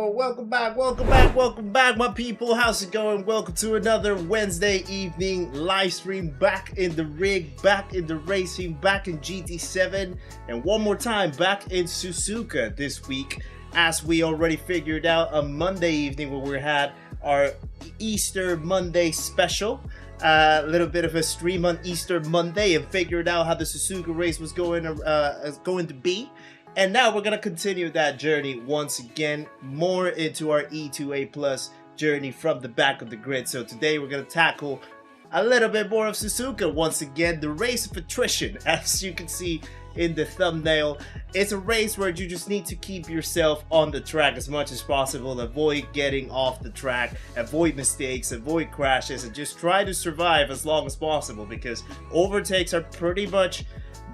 welcome back, my people. How's it going? Welcome to another Wednesday evening live stream. Back in the rig, back in the racing, back in GT7, and one more time back in Suzuka this week, as we already figured out a Monday evening where we had our Easter Monday special. A little bit of a stream on Easter Monday and figured out how the Suzuka race was going to be. And now we're going to continue that journey once again, more into our E2A Plus journey from the back of the grid. So today we're going to tackle a little bit more of Suzuka once again, the race of attrition. As you can see in the thumbnail, it's a race where you just need to keep yourself on the track as much as possible, avoid getting off the track, avoid mistakes, avoid crashes, and just try to survive as long as possible, because overtakes are pretty much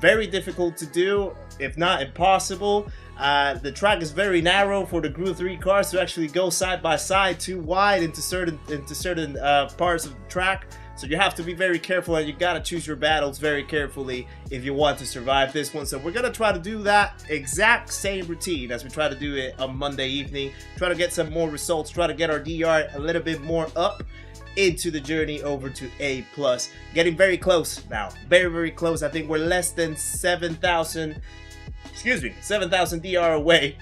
very difficult to do, if not impossible. The track is very narrow for the Group 3 cars to actually go side by side, too wide into certain parts of the track. So you have to be very careful, and you gotta choose your battles very carefully if you want to survive this one. So we're gonna try to do that exact same routine as we try to do it on Monday evening. Try to get some more results, try to get our DR a little bit more up into the journey over to A+. Getting very close now, very close. I think we're less than 7,000 DR away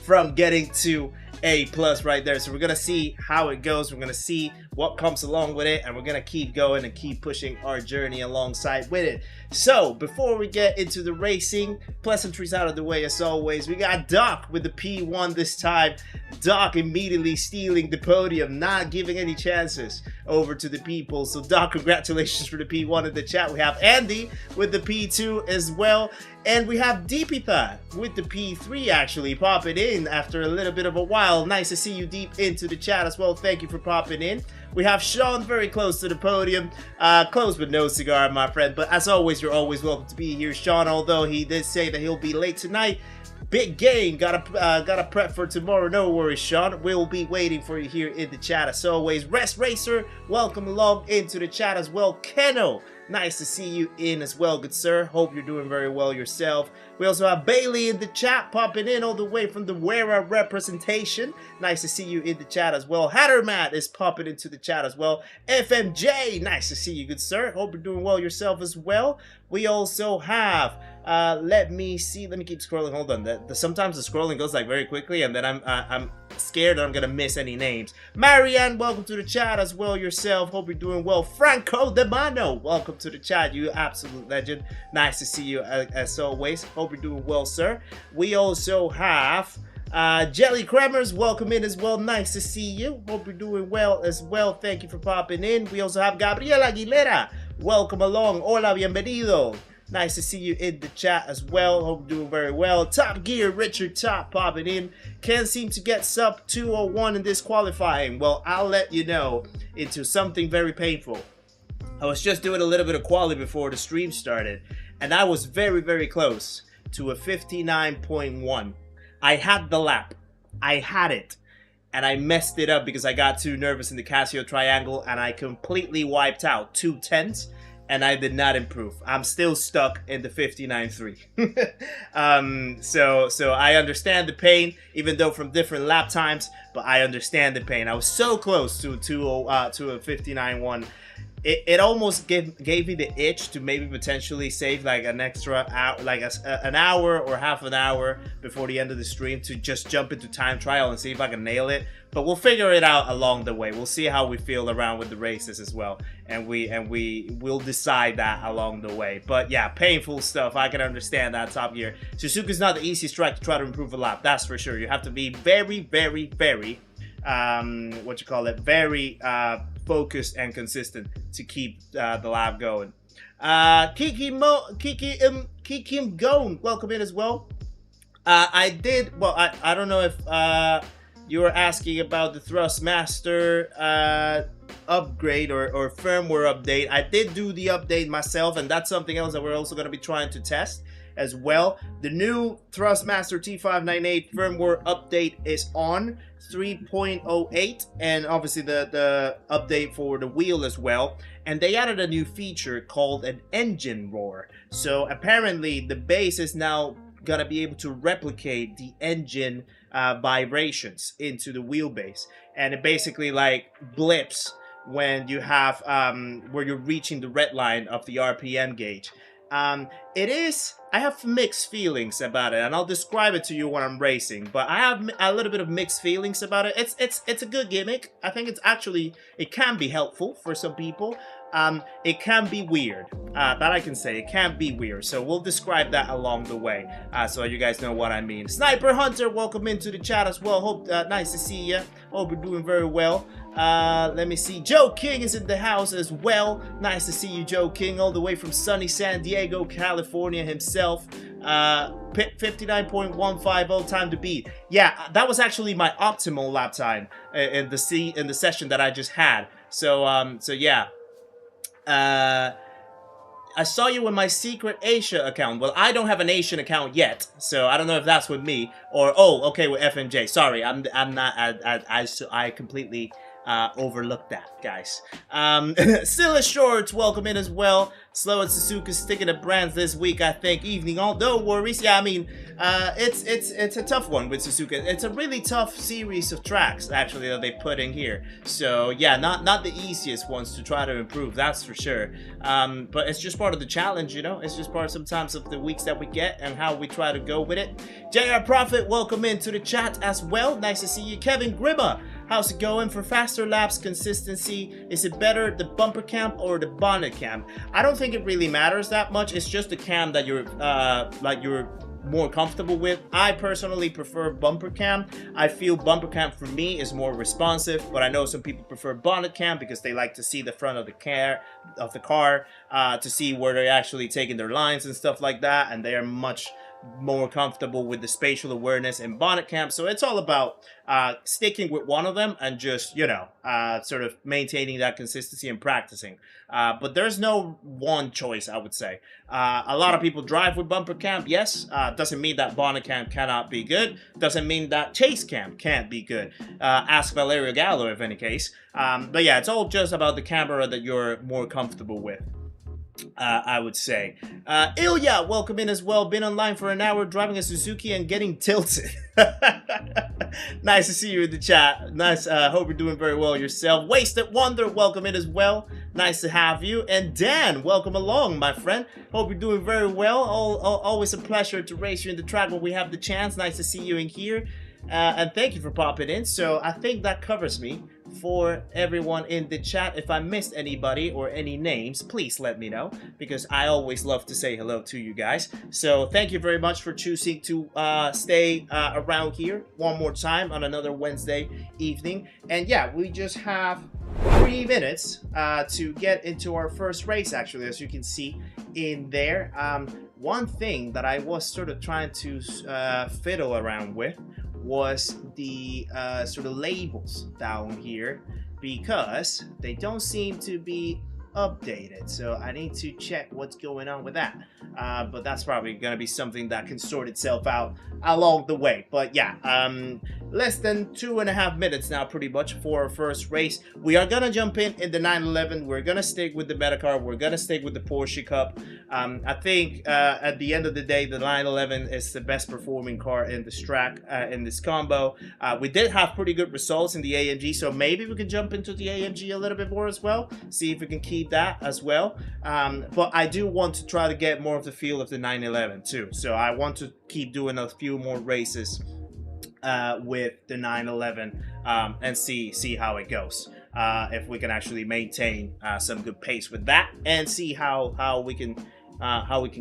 from getting to A+ right there. So we're gonna see how it goes, we're gonna see what comes along with it, and we're gonna keep going and keep pushing our journey alongside with it. So before we get into the racing, pleasantries out of the way as always, we got Doc with the P1 this time. Doc immediately stealing the podium, not giving any chances over to the people. So Doc, congratulations for the P1 in the chat. We have Andy with the P2 as well, and we have DPPad with the P3 actually popping in after a little bit of a while. Nice to see you deep into the chat as well. Thank you for popping in. We have Sean very close to the podium, close but no cigar, my friend. But as always, you're always welcome to be here, Sean. Although he did say that he'll be late tonight. Big game, gotta prep for tomorrow. No worries, Sean. We'll be waiting for you here in the chat as always. Rest Racer, welcome along into the chat as well. Keno, nice to see you in as well, good sir. Hope you're doing very well yourself. We also have Bailey in the chat, popping in all the way from the Wera representation. Nice to see you in the chat as well. Hattermat is popping into the chat as well. FMJ, nice to see you, good sir. Hope you're doing well yourself as well. We also have, let me see, let me keep scrolling. Hold on, sometimes the scrolling goes like very quickly, and then I'm scared that I'm gonna miss any names. Marianne, welcome to the chat as well yourself. Hope you're doing well. Franco De Mano, welcome to the chat, you absolute legend. Nice to see you as always. Hope you're doing well, sir. We also have Jelly Kremers, welcome in as well. Nice to see you. Hope you're doing well as well. Thank you for popping in. We also have Gabriel Aguilera. Welcome along. Hola, bienvenido. Nice to see you in the chat as well. Hope you're doing very well. Top Gear, Richard Top popping in. Can't seem to get sub 201 in this qualifying. Well, I'll let you know into something very painful. I was just doing a little bit of quali before the stream started, and I was very close to a 59.1. I had the lap. I had it. And I messed it up because I got too nervous in the Casio triangle, and I completely wiped out 2 tenths, and I did not improve. I'm still stuck in the 59.3. So I understand the pain, even though from different lap times, but I understand the pain. I was so close to a 59.1. It almost gave me the itch to maybe potentially save like an extra hour, like an hour or half an hour before the end of the stream to just jump into time trial and see if I can nail it. But we'll figure it out along the way. We'll see how we feel around with the races as well, and we'll decide that along the way. But yeah, painful stuff. I can understand that, Top Gear. Suzuka's not the easiest track to try to improve a lap. That's for sure. You have to be very very focused and consistent to keep the lap going. Kiki Gone, welcome in as well. I don't know if you were asking about the Thrustmaster upgrade or firmware update. I did do the update myself, and that's something else that we're also going to be trying to test as well. The new Thrustmaster T598 firmware update is on 3.08, and obviously the update for the wheel as well. And they added a new feature called an engine roar. So apparently the bass is now gonna be able to replicate the engine vibrations into the wheelbase, and it basically like blips when you have where you're reaching the red line of the RPM gauge. I have mixed feelings about it, and I'll describe it to you when I'm racing, but I have a little bit of mixed feelings about it. It's a good gimmick. I think it can be helpful for some people. It can be weird, that I can say. It can be weird, so we'll describe that along the way, so you guys know what I mean. Sniper Hunter, welcome into the chat as well. Hope nice to see you. Hope you're doing very well. Let me see. Joe King is in the house as well. Nice to see you, Joe King, all the way from sunny San Diego, California himself. 59.150 time to beat. Yeah, that was actually my optimal lap time in the session that I just had. So yeah. I saw you in my secret Asia account. Well, I don't have an Asian account yet, so I don't know if that's with me or okay with FMJ. Sorry, I'm not. I completely overlooked that, guys. Silla Shorts, welcome in as well. Slow and Suzuka sticking to brands this week, I think. Evening, all no worries. Yeah, I mean, it's a tough one with Suzuka. It's a really tough series of tracks actually that they put in here. So yeah, not the easiest ones to try to improve, that's for sure. But it's just part of the challenge, you know. It's just part sometimes of the weeks that we get and how we try to go with it. JR Prophet, welcome into the chat as well. Nice to see you. Kevin Grimma, how's it going? For faster laps, consistency, is it better the bumper cam or the bonnet cam? I don't think it really matters that much. It's just the cam that you're more comfortable with. I personally prefer bumper cam. I feel bumper cam for me is more responsive, but I know some people prefer bonnet cam because they like to see the front of the car, to see where they're actually taking their lines and stuff like that, and they are much more comfortable with the spatial awareness in bonnet cam. So it's all about sticking with one of them and just, you know, sort of maintaining that consistency and practicing. But there's no one choice, I would say. A lot of people drive with bumper cam, yes. Doesn't mean that bonnet cam cannot be good. Doesn't mean that chase cam can't be good. Ask Valerio Gallo, if any case. But yeah, it's all just about the camera that you're more comfortable with. I would say. Ilya, welcome in as well. Been online for an hour driving a Suzuki and getting tilted. Nice to see you in the chat. Nice. Hope you're doing very well yourself. Wasted Wonder, welcome in as well. Nice to have you. And Dan, welcome along, my friend. Hope you're doing very well. Always a pleasure to race you in the track when we have the chance. Nice to see you in here. And thank you for popping in. So I think that covers me for everyone in the chat. If I missed anybody or any names, please let me know, because I always love to say hello to you guys. So thank you very much for choosing to stay around here one more time on another Wednesday evening. And yeah, we just have 3 minutes to get into our first race, actually, as you can see in there. One thing that I was sort of trying to fiddle around with was the sort of labels down here, because they don't seem to be updated, so I need to check what's going on with that. But that's probably gonna be something that can sort itself out along the way. But yeah, less than 2.5 minutes now pretty much for our first race. We are gonna jump in the 911. We're gonna stick with the Metacar. We're gonna stick with the Porsche Cup. I think at the end of the day, the 911 is the best performing car in this track, in this combo. We did have pretty good results in the AMG, so maybe we can jump into the AMG a little bit more as well, see if we can keep that as well. But I do want to try to get more of the feel of the 911 too, so I want to keep doing a few more races with the 911 and see how it goes. If we can actually maintain some good pace with that, and see how we can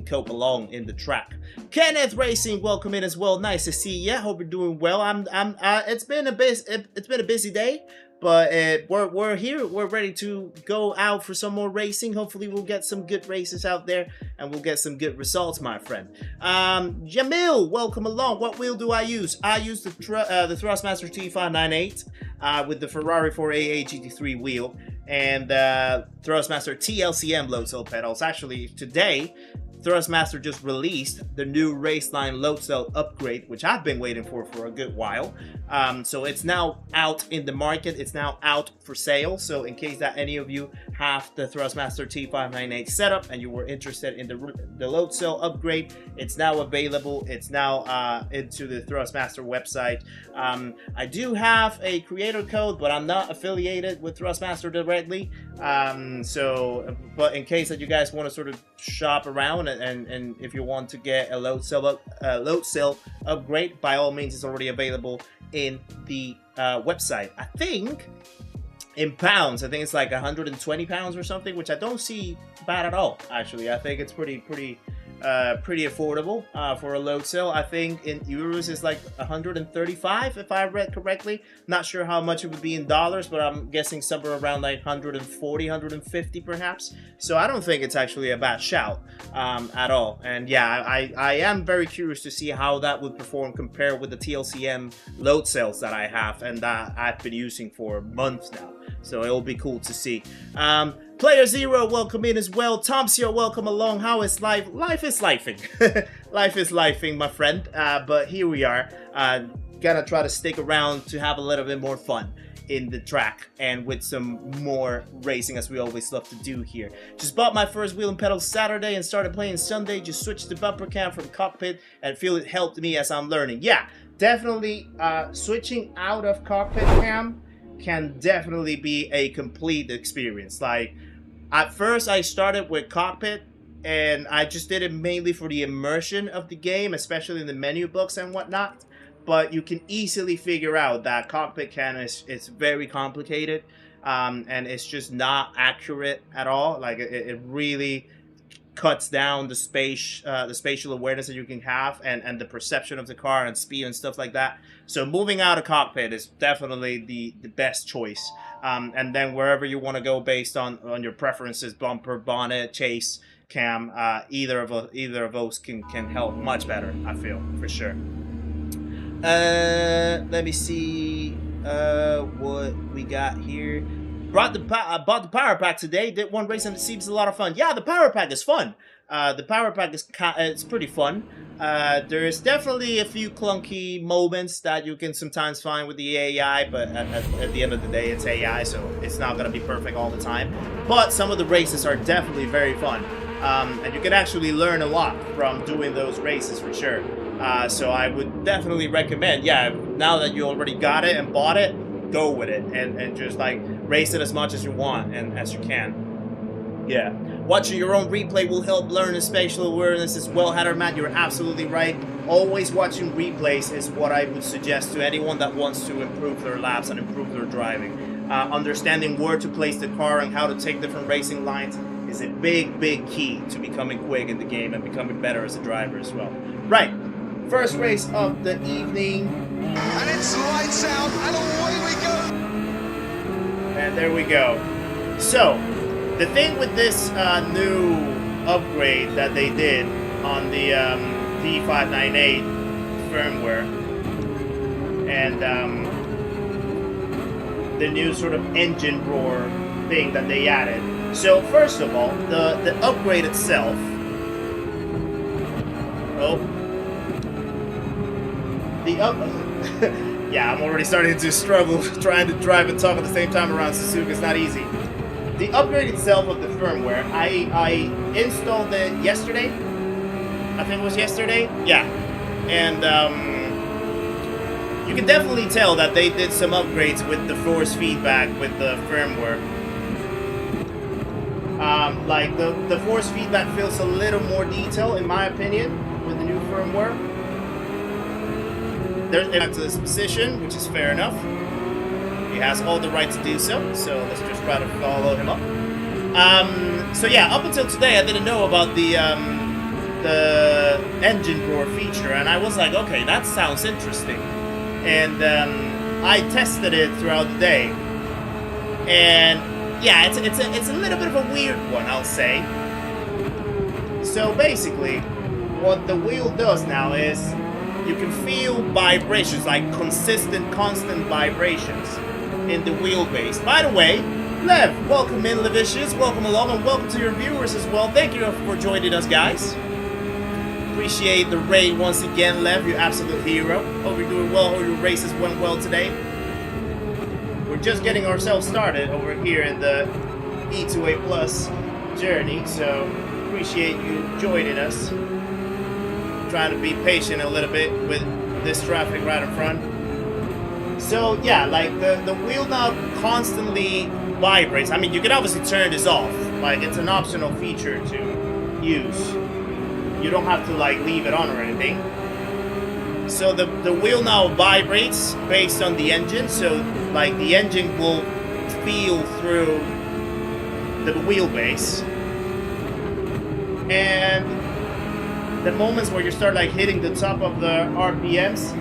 cope along in the track. Kenneth Racing, welcome in as well. Nice to see you. Hope you're doing well. It's been a busy day, but we're here. We're ready to go out for some more racing. Hopefully we'll get some good races out there and we'll get some good results, my friend. Jamil, welcome along. What wheel do I use? I use the Thrustmaster T598 with the Ferrari 4AA GT3 wheel, and Thrustmaster T-LCM low tilt pedals. Actually, today Thrustmaster just released the new Raceline load cell upgrade, which I've been waiting for a good while. So it's now out in the market. It's now out for sale. So in case that any of you have the Thrustmaster T598 setup and you were interested in the load cell upgrade, it's now available. It's now into the Thrustmaster website. I do have a creator code, but I'm not affiliated with Thrustmaster directly. But in case that you guys want to sort of shop around and if you want to get a load cell upgrade, by all means, it's already available in the website. I think in pounds, I think it's like 120 pounds or something, which I don't see bad at all. Actually, I think it's pretty affordable for a load cell. I think in euros it's like 135 if I read correctly. Not sure how much it would be in dollars, but I'm guessing somewhere around like 140, 150 perhaps. So I don't think it's actually a bad shout at all. And yeah, I am very curious to see how that would perform compared with the T-LCM load cells that I have and that I've been using for months now. So it'll be cool to see. Player Zero, welcome in as well. Tomsio, welcome along. How is life? Life is lifing. Life is lifing, my friend. But here we are. Gonna try to stick around to have a little bit more fun in the track and with some more racing, as we always love to do here. Just bought my first wheel and pedal Saturday and started playing Sunday. Just switched the bumper cam from cockpit and feel it helped me as I'm learning. Yeah, definitely switching out of cockpit cam can definitely be a complete experience. Like, at first I started with cockpit and I just did it mainly for the immersion of the game, especially in the menu books and whatnot. But you can easily figure out that cockpit cam is very complicated and it's just not accurate at all. Like it really cuts down the spatial awareness that you can have and the perception of the car and speed and stuff like that. So moving out of cockpit is definitely the best choice. And then wherever you want to go based on your preferences, bumper, bonnet, chase, cam, either of those can help much better, I feel, for sure. Let me see what we got here. Bought the power pack today. Did one race and it seems a lot of fun. Yeah, the power pack is fun. The power pack is it's pretty fun. There's definitely a few clunky moments that you can sometimes find with the AI, but at the end of the day, it's AI, so it's not gonna be perfect all the time. But some of the races are definitely very fun, and you can actually learn a lot from doing those races for sure. So I would definitely recommend. Yeah, now that you already got it and bought it, go with it and just like race it as much as you want and as you can. Yeah, watching your own replay will help learn the spatial awareness as well. Hatter Matt, you're absolutely right. Always watching replays is what I would suggest to anyone that wants to improve their laps and improve their driving. Understanding where to place the car and how to take different racing lines is a big key to becoming quick in the game and becoming better as a driver as well. Right, first race of the evening. And it's lights out and away we go. And there we go. So, the thing with this new upgrade that they did on the T598 firmware and the new sort of engine roar thing that they added. So first of all, the upgrade itself. Yeah, I'm already starting to struggle trying to drive and talk at the same time around Suzuka. It's not easy. The upgrade itself of the firmware, I installed it yesterday. I think it was yesterday. Yeah. And you can definitely tell that they did some upgrades with the force feedback with the firmware. Like the force feedback feels a little more detailed in my opinion with the new firmware. There's back to this position, which is fair enough. He has all the right to do so, so let's just try to follow him up. So yeah, up until today, I didn't know about the engine roar feature, and I was like, okay, that sounds interesting. And I tested it throughout the day, and yeah, it's a little bit of a weird one, I'll say. So basically, what the wheel does now is you can feel vibrations, like consistent, constant vibrations in the wheelbase. By the way, Lev, welcome in, Levicious, welcome along, and welcome to your viewers as well. Thank you for joining us, guys. Appreciate the raid once again, Lev, you absolute hero. Hope you're doing well, hope your races went well today. We're just getting ourselves started over here in the E2A Plus journey, so appreciate you joining us. Trying to be patient a little bit with this traffic right in front. So yeah, like the wheel knob constantly vibrates. I mean, you can obviously turn this off. Like, it's an optional feature to use. You don't have to like leave it on or anything. So the wheel now vibrates based on the engine. So like the engine will feel through the wheelbase, and the moments where you start like hitting the top of the RPMs,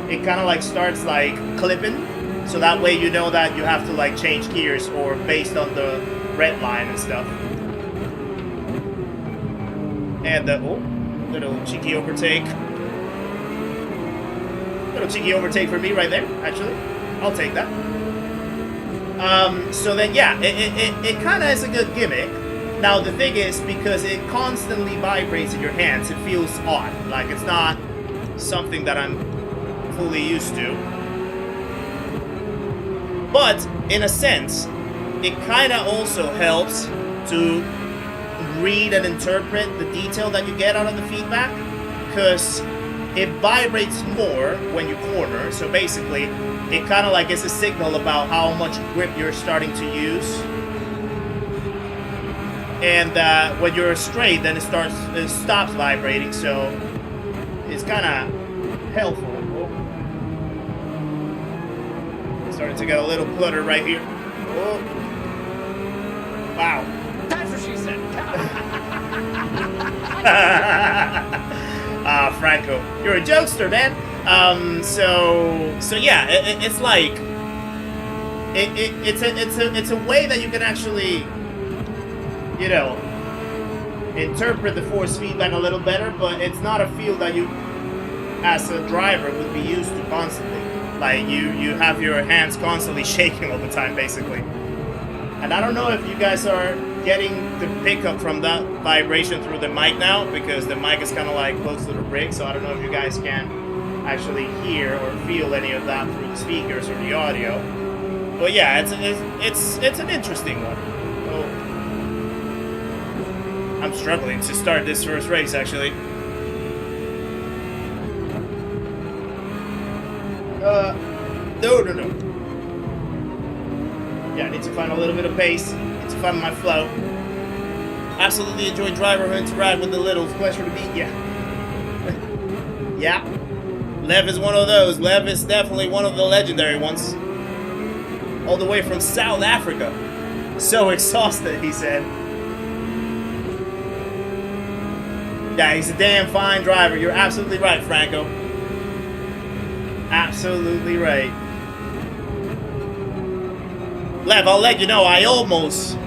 it kind of like starts like clipping. So that way you know that you have to like change gears or based on the red line and stuff. And oh, little cheeky overtake. Little cheeky overtake for me right there, actually. I'll take that. So then, yeah, it kind of is a good gimmick. Now, the thing is, because it constantly vibrates in your hands, it feels odd. Like, it's not something that I'm fully used to. But, in a sense, it kind of also helps to read and interpret the detail that you get out of the feedback, because it vibrates more when you corner. So basically it kind of like is a signal about how much grip you're starting to use, and when you're straight, then it stops vibrating. So it's kind of helpful. Oh. Starting to get a little clutter right here. Oh. Wow. That's what she said. Franco, you're a jokester, man. So yeah, it's like it's a way that you can actually, you know, interpret the force feedback a little better, but it's not a feel that you, as a driver, would be used to constantly. Like you have your hands constantly shaking all the time, basically. And I don't know if you guys are getting the pickup from that vibration through the mic now, because the mic is kind of like close to the rig, so I don't know if you guys can actually hear or feel any of that through the speakers or the audio. But yeah, it's an interesting one. Oh. I'm struggling to start this first race, actually. No. Yeah, I need to find a little bit of pace. Need to find my flow. Absolutely enjoy driver who interact with the littles. Pleasure to meet you. Yeah. Lev is one of those. Lev is definitely one of the legendary ones. All the way from South Africa. So exhausted, he said. Yeah, he's a damn fine driver. You're absolutely right, Franco. Absolutely right. Lev, I'll let you know, I almost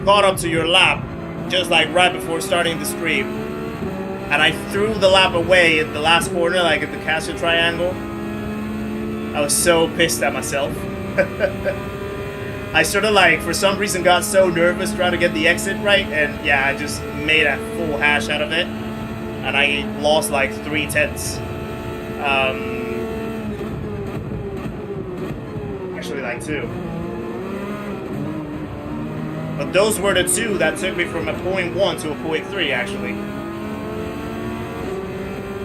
caught up to your lap, just like right before starting the stream. And I threw the lap away at the last corner, like at the Castle Triangle. I was so pissed at myself. I sort of like, for some reason, got so nervous trying to get the exit right, and yeah, I just made a full hash out of it. And I lost like 3/10. Actually like 2. But those were the 2 that took me from a 0.1 to a 0.3, actually.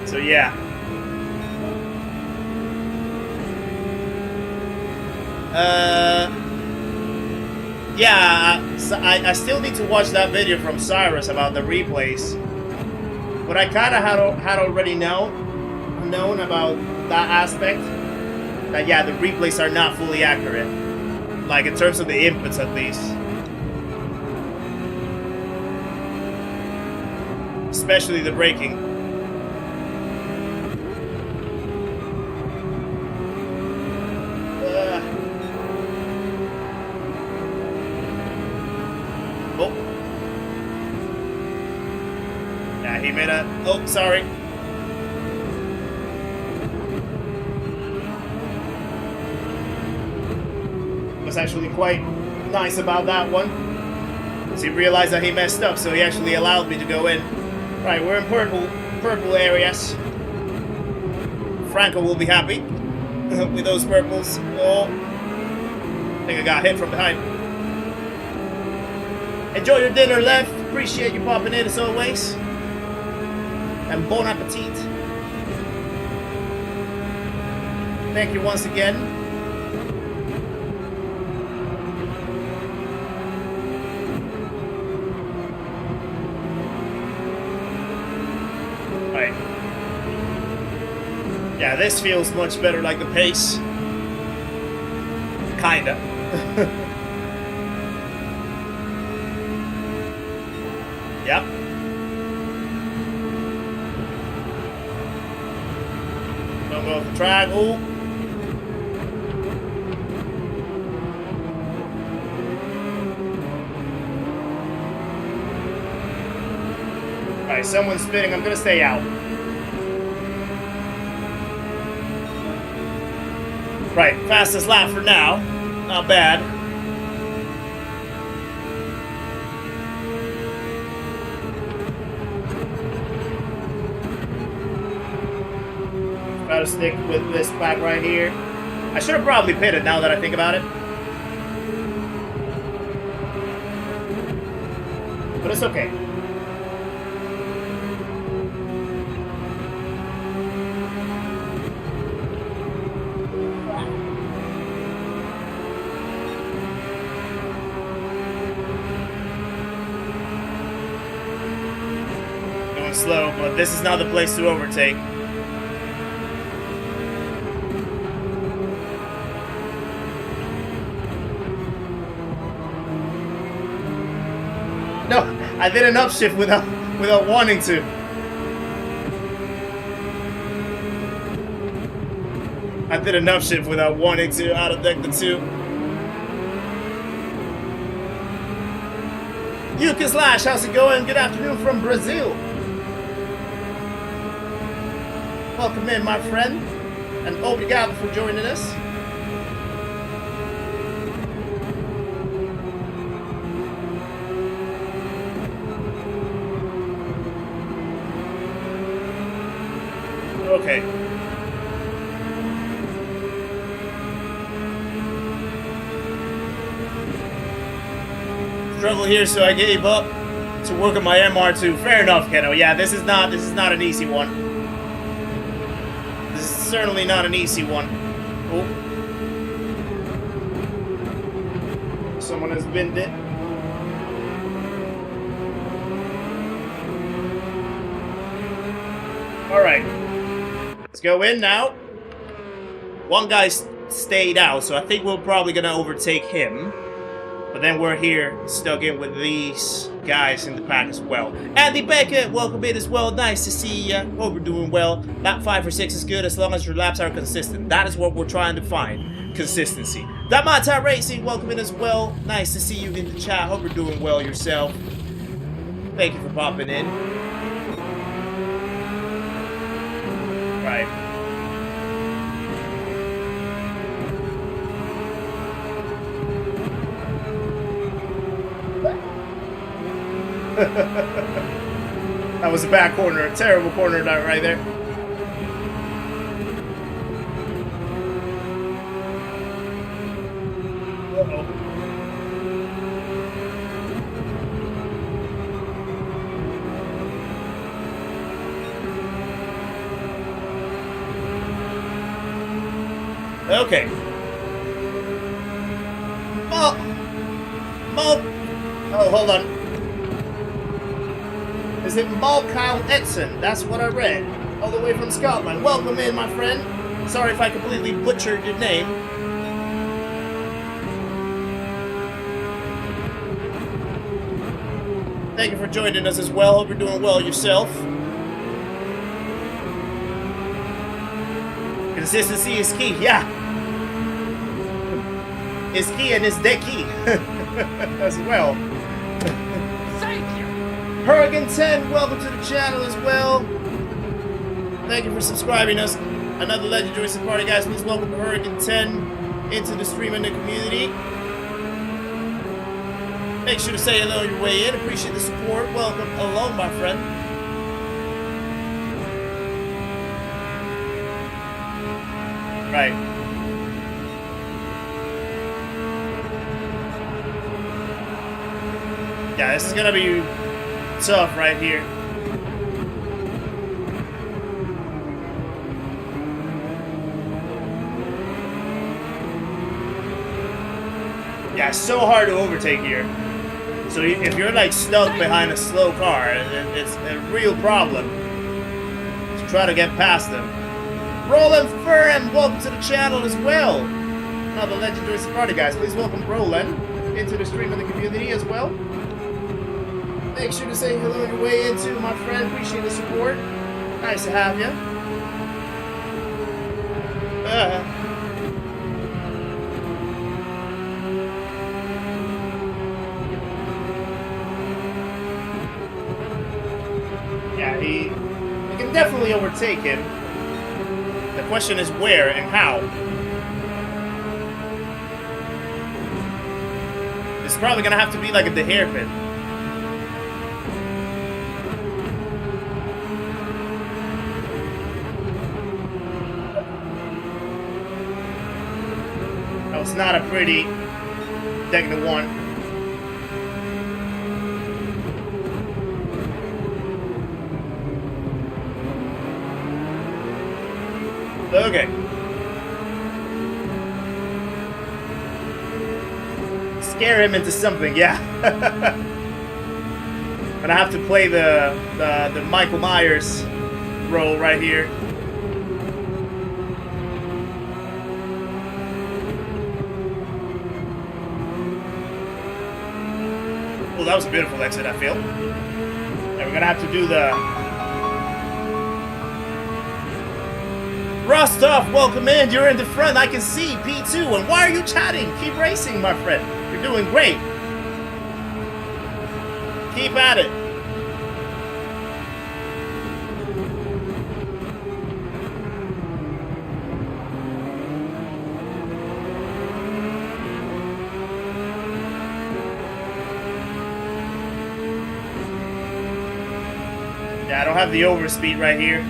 So yeah. Yeah, so I still need to watch that video from Cyrus about the replays. But I kind of had already known about that aspect. That yeah, the replays are not fully accurate. Like in terms of the inputs, at least. Especially the braking. Oh. Yeah, he made a... Oh, sorry. Was actually quite nice about that one. Because he realized that he messed up, so he actually allowed me to go in Right, we're in purple areas. Franco will be happy with those purples. Oh, I think I got hit from behind. Enjoy your dinner, Lev. Appreciate you popping in as always. And bon appetit. Thank you once again. Right. Yeah, this feels much better like the pace. Kinda. Yep. Don't go off the track. Ooh. Alright, someone's spinning. I'm gonna stay out. Right, fastest lap for now. Not bad. Try to stick with this back right here. I should have probably pitted now that I think about it. But it's okay. Going slow, but this is not the place to overtake. No, I did an upshift without wanting to. I did an upshift without wanting to out of deck the 2. Yuka Slash, how's it going? Good afternoon from Brazil. Welcome in, my friend, and obrigado for joining us. Okay. Struggle here, so I gave up to work on my MR2. Fair enough, Keno. Yeah, this is not an easy one. This is certainly not an easy one. Oh. Someone has binned it. Alright. Let's go in now. One guy stayed out, so I think we're probably going to overtake him. But then we're here, stuck in with these guys in the pack as well. Andy Beckett, welcome in as well. Nice to see you. Hope you're doing well. Lap 5 or 6 is good as long as your laps are consistent. That is what we're trying to find. Consistency. Damata Racing, welcome in as well. Nice to see you in the chat. Hope you're doing well yourself. Thank you for popping in. Right. That was a bad corner, a terrible corner right there. Uh-oh. Okay. Oh, hold on. Is it Malcolm Edson? That's what I read. All the way from Scotland. Welcome in, my friend. Sorry if I completely butchered your name. Thank you for joining us as well. Hope you're doing well yourself. Consistency is key. Yeah. It's key and it's the key. As well. Hurricane 10, welcome to the channel as well. Thank you for subscribing us. Another legend joins the party, guys. Please welcome Hurricane 10 into the stream and the community. Make sure to say hello on your way in. Appreciate the support. Welcome along, my friend. Right. Yeah, this is gonna be tough right here. Yeah, it's so hard to overtake here. So if you're like stuck behind a slow car, it's a real problem to try to get past them. Roland Firm, welcome to the channel as well. Another legendary Ferrari guys. Please welcome Roland into the stream and the community as well. Make sure to say hello on your way in too, my friend. Appreciate the support. Nice to have you. Yeah, you can definitely overtake him. The question is where and how. It's probably gonna have to be like at the hairpin. That was not a pretty Techno 1. Okay. Scare him into something, yeah. Gonna have to play the Michael Myers role right here. Oh, that was a beautiful exit, I feel. And we're gonna have to do the Rostov, welcome in. You're in the front. I can see P2. And why are you chatting? Keep racing, my friend. You're doing great. Keep at it. Yeah, I don't have the overspeed right here.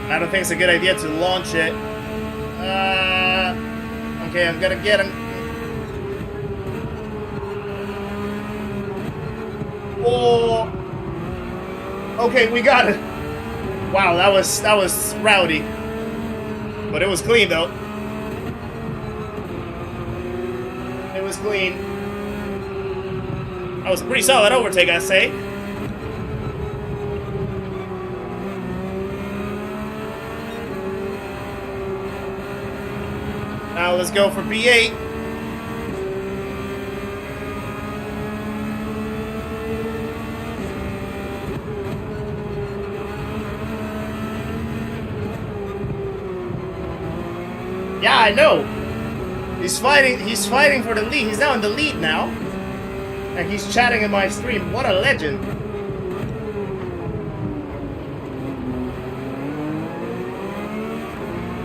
I don't think it's a good idea to launch it. Okay, I'm gonna get him. Oh. Okay, we got it. Wow, that was rowdy. But it was clean though. It was clean. That was a pretty solid overtake, I'd say. Now let's go for P8. Yeah, I know. He's fighting for the lead. He's now in the lead now. And he's chatting in my stream. What a legend.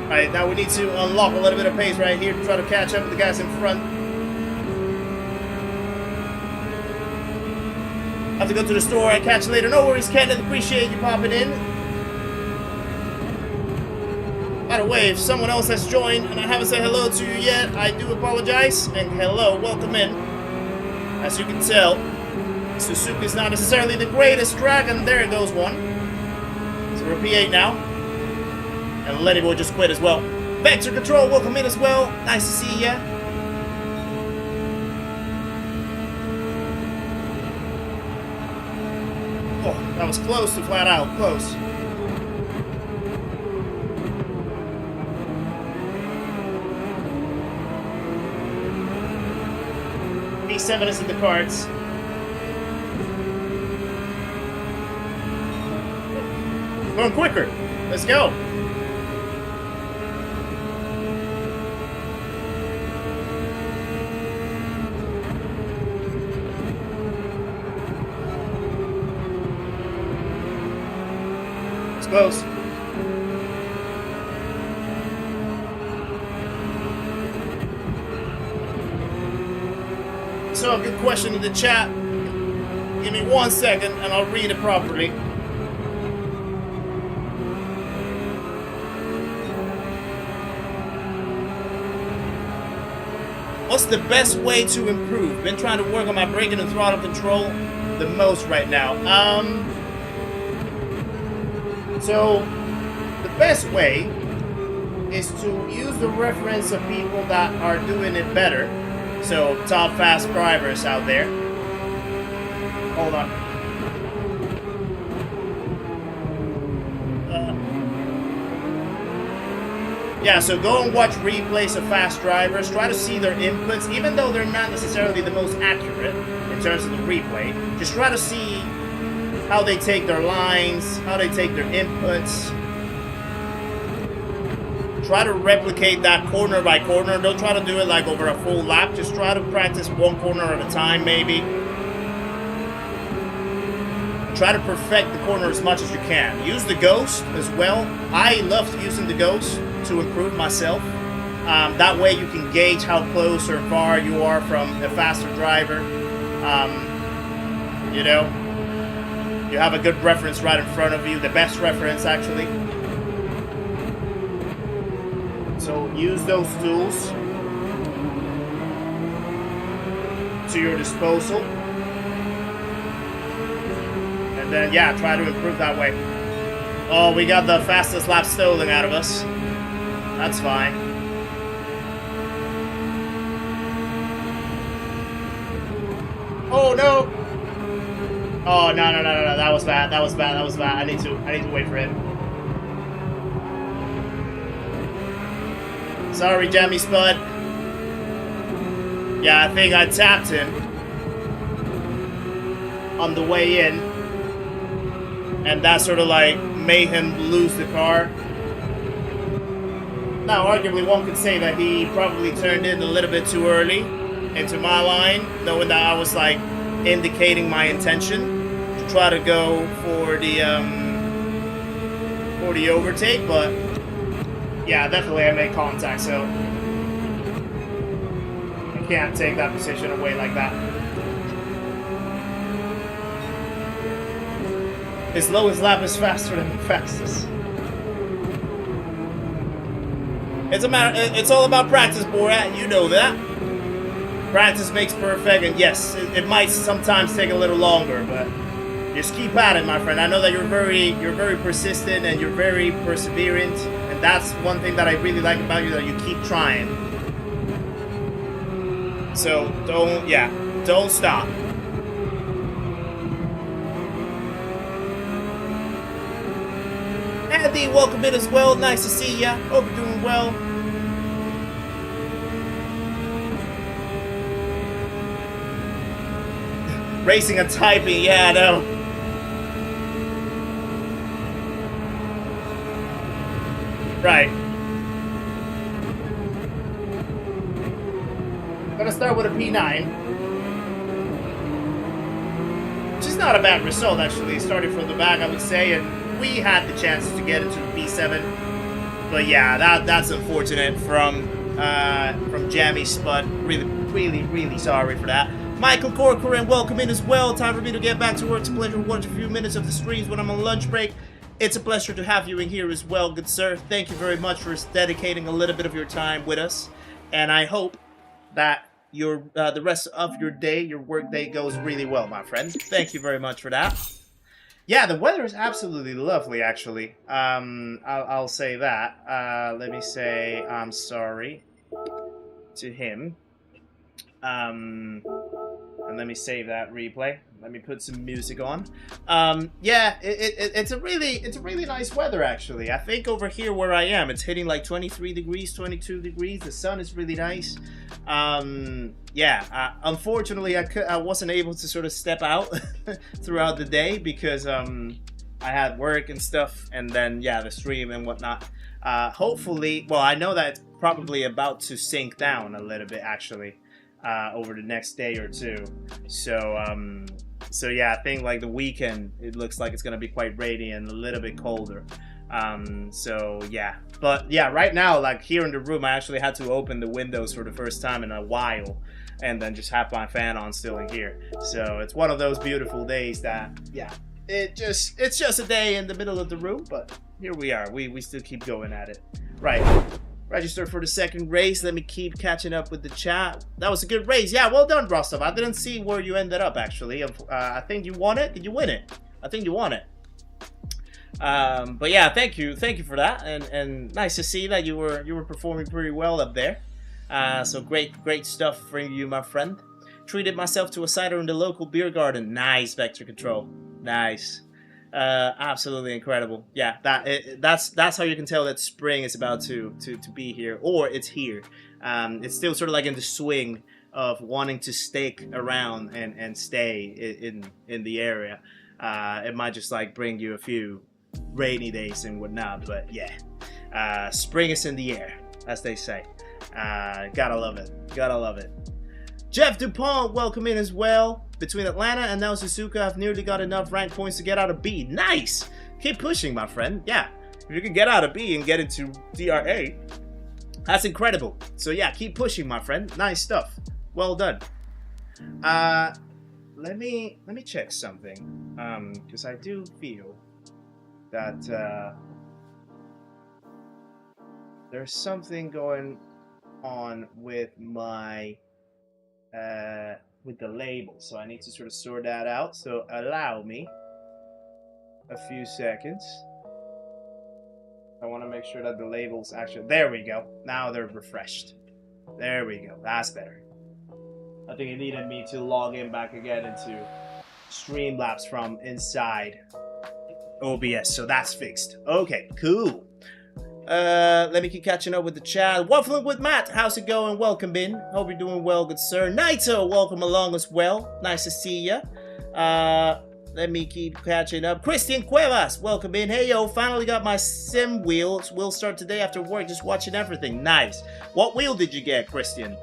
Alright, now we need to unlock a little bit of pace right here to try to catch up with the guys in front. Have to go to the store. I'll catch you later. No worries, Kenneth. Appreciate you popping in. By the way, if someone else has joined and I haven't said hello to you yet, I do apologize. And hello, welcome in. As you can tell, Suzuka is not necessarily the greatest dragon. There goes one. So we're P8 now. And Lenny Boy just quit as well. Vector Control, welcome in as well. Nice to see ya. Oh, that was close to flat out. Close. P7 is in the cards. Going quicker. Let's go. Close. So a good question in the chat. Give me 1 second and I'll read it properly. What's the best way to improve? Been trying to work on my braking and throttle control the most right now. So the best way is to use the reference of people that are doing it better. So top fast drivers out there. Hold on. Yeah, so go and watch replays of fast drivers. Try to see their inputs, even though they're not necessarily the most accurate in terms of the replay. Just try to see how they take their lines, how they take their inputs. Try to replicate that corner by corner. Don't try to do it like over a full lap. Just try to practice one corner at a time, maybe. Try to perfect the corner as much as you can. Use the ghost as well. I love using the ghost to improve myself. That way you can gauge how close or far you are from a faster driver. You know, you have a good reference right in front of you. The best reference, actually. So use those tools to your disposal. And then, yeah, try to improve that way. Oh, we got the fastest lap stolen out of us. That's fine. Oh, no! Oh, no. That was bad. That was bad. I need to wait for him. Sorry, Jammy Spud. Yeah, I think I tapped him on the way in. And that sort of like made him lose the car. Now, arguably, one could say that he probably turned in a little bit too early into my line, knowing that I was like indicating my intention to try to go for the overtake, but yeah, definitely I made contact, so I can't take that position away like that. His lowest lap is faster than the fastest. It's all about practice, Borat. You know that. Practice makes perfect, and yes, it might sometimes take a little longer, but just keep at it, my friend. I know that you're very persistent and you're very perseverant, and that's one thing that I really like about you, that you keep trying. So don't stop. Andy, welcome in as well. Nice to see ya. Hope you're doing well. Racing and typing, yeah, I know. Right. I'm gonna start with a P9. Which is not a bad result, actually. Starting from the back, I would say, and we had the chances to get into the P7, but yeah, that's unfortunate from Jammy Spud. Really sorry for that. Michael Corcoran, welcome in as well. Time for me to get back to work. It's a pleasure to watch a few minutes of the streams when I'm on lunch break. It's a pleasure to have you in here as well, good sir. Thank you very much for dedicating a little bit of your time with us, and I hope that your the rest of your day, your work day, goes really well, my friend. Thank you very much for that. Yeah, the weather is absolutely lovely, actually. I'll say that. Let me say I'm sorry to him. And let me save that replay. Let me put some music on. Yeah, it's a really nice weather, actually. I think over here where I am, it's hitting like 23 degrees, 22 degrees. The sun is really nice. Yeah, unfortunately, I wasn't able to sort of step out throughout the day because I had work and stuff, and then yeah, the stream and whatnot. Hopefully, well, I know that it's probably about to sink down a little bit, actually. Over the next day or two, so yeah, I think like the weekend it looks like it's gonna be quite rainy and a little bit colder. So yeah, but yeah, right now, like here in the room, I actually had to open the windows for the first time in a while, and then just have my fan on still in here. So it's one of those beautiful days that yeah, it's just a day in the middle of the room, but here we are. We still keep going at it, right? Registered for the second race. Let me keep catching up with the chat. That was a good race. Yeah, well done, Rostov. I didn't see where you ended up, actually. I think you won it. Did you win it? I think you won it. But yeah, thank you for that, and nice to see that you were performing pretty well up there. So great stuff from you, my friend. Treated myself to a cider in the local beer garden. Nice, Vector Control. Nice. Absolutely incredible. Yeah, that's how you can tell that spring is about to be here, or it's here. It's still sort of like in the swing of wanting to stick around and stay in the area. It might just like bring you a few rainy days and whatnot, but yeah, spring is in the air, as they say. Gotta love it. Jeff DuPont, welcome in as well. Between Atlanta and now Suzuka, I've nearly got enough rank points to get out of B. Nice! Keep pushing, my friend. Yeah, if you can get out of B and get into DRA, that's incredible. So yeah, keep pushing, my friend. Nice stuff. Well done. Let me check something, because I do feel that there's something going on with my with the label, so I need to sort of sort that out. So allow me a few seconds. I want to make sure that the labels actually, there we go, now they're refreshed. There we go, that's better. I think it needed me to log in back again into Streamlabs from inside OBS, so that's fixed. Okay, cool. Let me keep catching up with the chat. Waffling with Matt, how's it going? Welcome in. Hope you're doing well, good sir. Naito, welcome along as well. Nice to see ya. Let me keep catching up. Christian Cuevas, welcome in. Hey yo, finally got my sim wheels. We'll start today after work, just watching everything. Nice. What wheel did you get, Christian?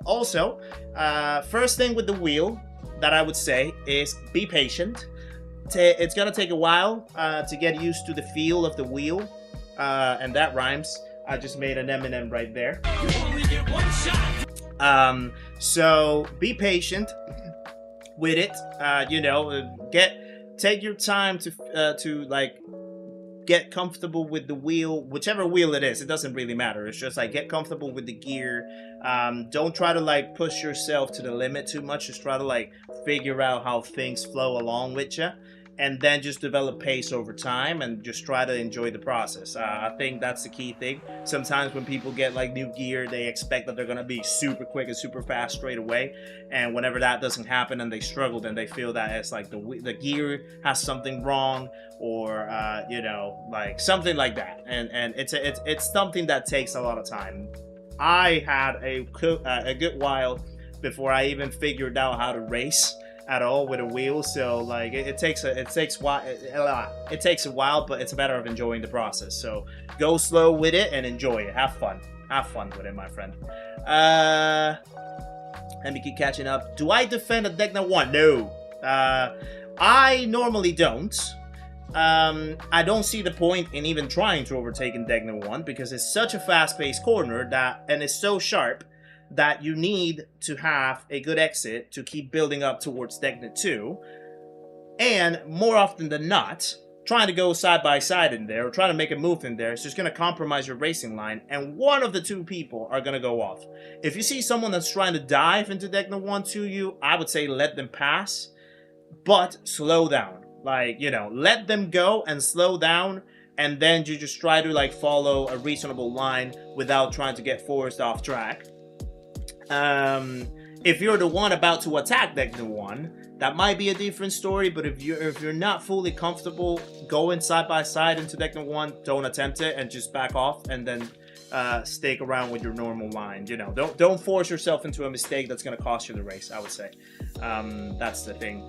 Also, first thing with the wheel that I would say is be patient. It's gonna take a while to get used to the feel of the wheel. And that rhymes. I just made an Eminem right there. You only get one shot. So be patient with it. You know, take your time to like get comfortable with the wheel, whichever wheel it is. It doesn't really matter. It's just like get comfortable with the gear. Don't try to like push yourself to the limit too much. Just try to like figure out how things flow along with you. And then just develop pace over time and just try to enjoy the process. I think that's the key thing. Sometimes when people get like new gear, they expect that they're gonna be super quick and super fast straight away. And whenever that doesn't happen and they struggle, then they feel that it's like the gear has something wrong, or you know, like something like that. And it's something that takes a lot of time. I had a good while before I even figured out how to race at all with a wheel, so like it takes a while, but it's a matter of enjoying the process. So go slow with it and enjoy it. Have fun with it, my friend. Let me keep catching up. Do I defend a Degna 1? No, I normally don't. I don't see the point in even trying to overtake in Degna 1 because it's such a fast-paced corner and it's so sharp that you need to have a good exit to keep building up towards Degna 2. And more often than not, trying to go side by side in there or trying to make a move in there is just going to compromise your racing line, and one of the two people are going to go off. If you see someone that's trying to dive into Degna 1 to you, I would say let them pass, but slow down. Like, you know, let them go and slow down, and then you just try to like follow a reasonable line without trying to get forced off track. If you're the one about to attack Degna 1, that might be a different story, but if you're not fully comfortable going side by side into Degna 1, don't attempt it and just back off and then stick around with your normal line. You know, don't force yourself into a mistake that's going to cost you the race, I would say. That's the thing.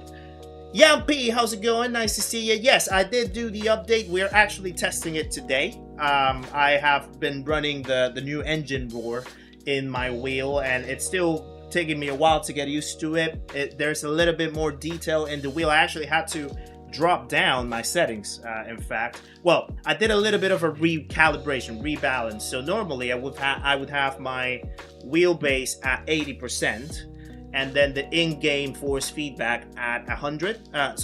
Yampi, how's it going? Nice to see you. Yes, I did do the update. We're actually testing it today. I have been running the new engine roar in my wheel, and it's still taking me a while to get used to it. There's a little bit more detail in the wheel. I actually had to drop down my settings, in fact. Well, I did a little bit of a recalibration, rebalance. So normally I would have my wheelbase at 80%, and then the in-game force feedback at 100. At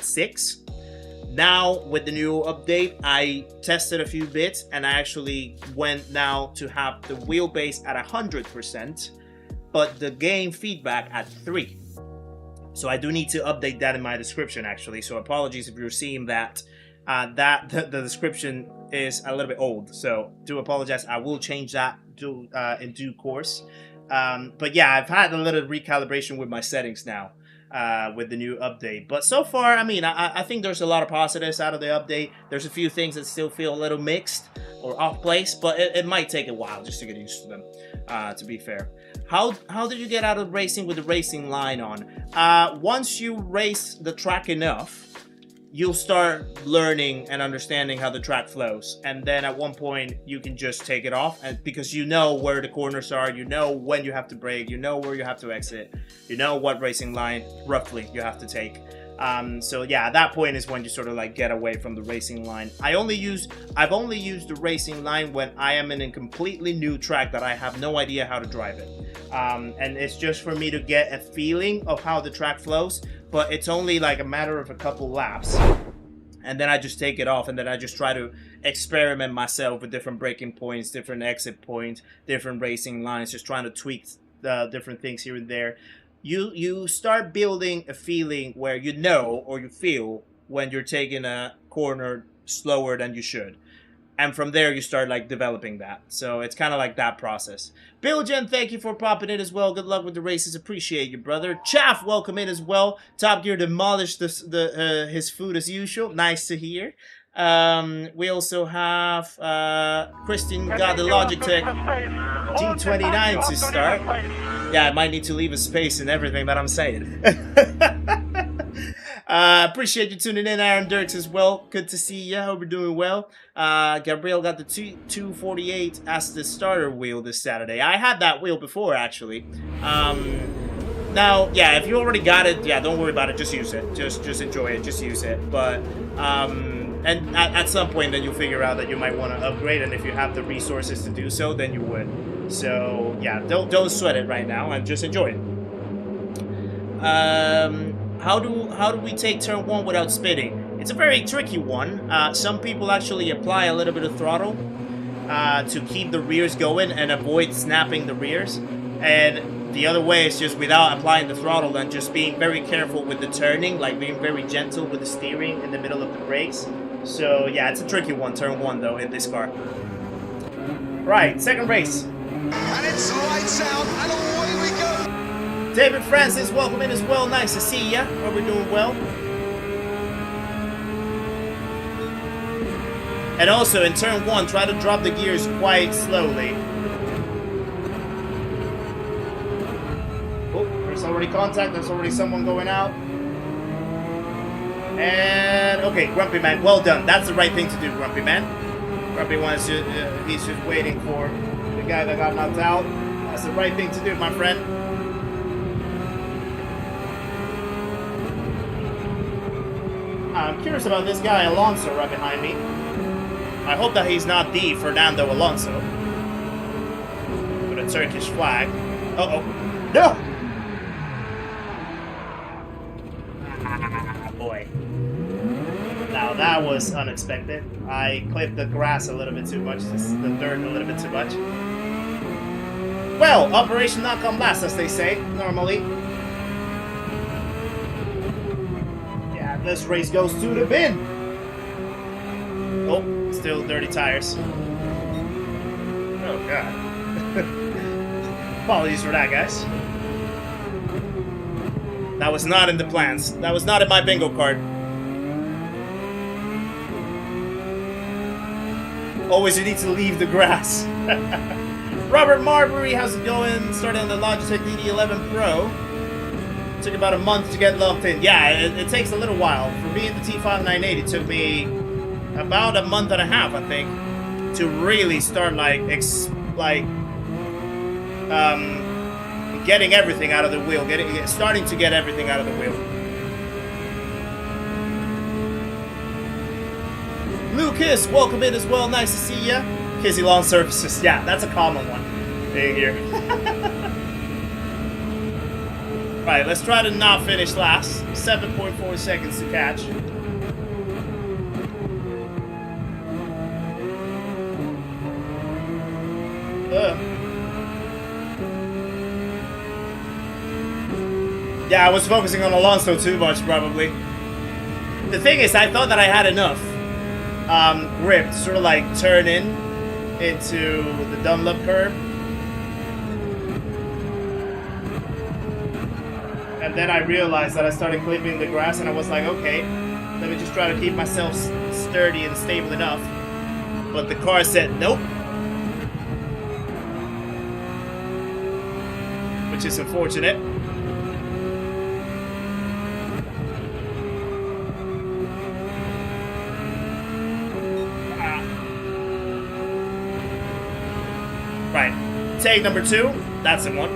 6. Now, with the new update, I tested a few bits and I actually went now to have the wheelbase at 100%, but the game feedback at 3. So I do need to update that in my description, actually. So apologies if you're seeing that. The description is a little bit old, so do apologize. I will change that in due course. But yeah, I've had a little recalibration with my settings now. With the new update, but so far, I mean, I think there's a lot of positives out of the update. There's a few things that still feel a little mixed or off place, but it might take a while just to get used to them, to be fair. How did you get out of racing with the racing line on? Once you race the track enough, you'll start learning and understanding how the track flows, and then at one point you can just take it off, and because you know where the corners are, you know when you have to brake, you know where you have to exit, you know what racing line roughly you have to take. So yeah, at that point is when you sort of like get away from the racing line. I've only used the racing line when I am in a completely new track that I have no idea how to drive it, and it's just for me to get a feeling of how the track flows. But it's only like a matter of a couple laps, and then I just take it off, and then I just try to experiment myself with different braking points, different exit points, different racing lines, just trying to tweak different things here and there. You start building a feeling where you know or you feel when you're taking a corner slower than you should. And from there, you start like developing that. So it's kind of like that process. Billgen, thank you for popping in as well. Good luck with the races. Appreciate you, brother. Chaff, welcome in as well. Top Gear demolished his food as usual. Nice to hear. We also have Christian got the Logitech G29 to start. Yeah, I might need to leave a space in everything that I'm saying. Appreciate you tuning in, Aaron Dirks as well. Good to see you. Hope you're doing well. Gabriel got the 248 as the starter wheel this Saturday. I had that wheel before, actually. Now, yeah, if you already got it, yeah, don't worry about it. Just use it. Just enjoy it. Just use it. But and at some point, then you'll figure out that you might want to upgrade, and if you have the resources to do so, then you would. So yeah, don't sweat it right now, and just enjoy it. How do we take turn 1 without spinning? It's a very tricky one. Some people actually apply a little bit of throttle to keep the rears going and avoid snapping the rears. And the other way is just without applying the throttle and just being very careful with the turning, like being very gentle with the steering in the middle of the brakes. So yeah, it's a tricky one, turn 1 though, in this car. Right, second race. And it's lights out, and away we go. David Francis, welcome in as well. Nice to see ya. Hope we're doing well. And also in turn 1, try to drop the gears quite slowly. Oh, there's already contact. There's already someone going out. And okay, Grumpy Man, well done. That's the right thing to do, Grumpy Man. Grumpy wants to, he's just waiting for the guy that got knocked out. That's the right thing to do, my friend. I'm curious about this guy Alonso right behind me. I hope that he's not the Fernando Alonso with a Turkish flag. Uh-oh. No! Ah, boy. Now that was unexpected. I clipped the grass a little bit too much, the dirt a little bit too much. Well, operation not come last, as they say, normally. This race goes to the bin. Oh, still dirty tires. Oh, God. Apologies for that, guys. That was not in the plans. That was not in my bingo card. Always you need to leave the grass. Robert Marbury, how's it going? Starting on the Logitech DD11 Pro. Took about a month to get locked in. Yeah, it takes a little while. For me, the T5980, it took me about a month and a half, I think, to really start getting everything out of the wheel, starting to get everything out of the wheel. Lucas, welcome in as well. Nice to see ya. Kizzi Lawn Services. Yeah, that's a common one being here. Right, let's try to not finish last. 7.4 seconds to catch. Yeah, I was focusing on Alonso too much, probably. The thing is, I thought that I had enough grip to sort of like turn into the Dunlop curve. And then I realized that I started clipping the grass and I was like, okay, let me just try to keep myself sturdy and stable enough. But the car said nope. Which is unfortunate. Right. Take number 2. That's the one.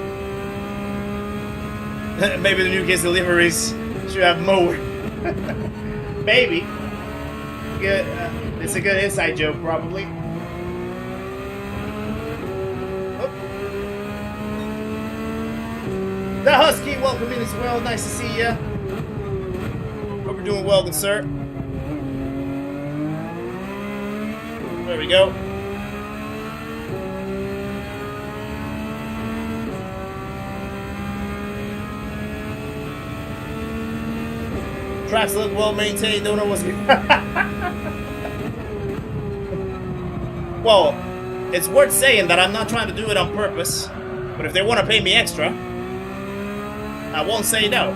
Maybe the new Kizzi liveries should have mower. Maybe. Good. It's a good inside joke, probably. Oh. The Husky, welcome in as well. Nice to see ya. Hope you're doing well, good sir. There we go. Tracks look well maintained, don't know what's good. Well, it's worth saying that I'm not trying to do it on purpose, but if they want to pay me extra, I won't say no.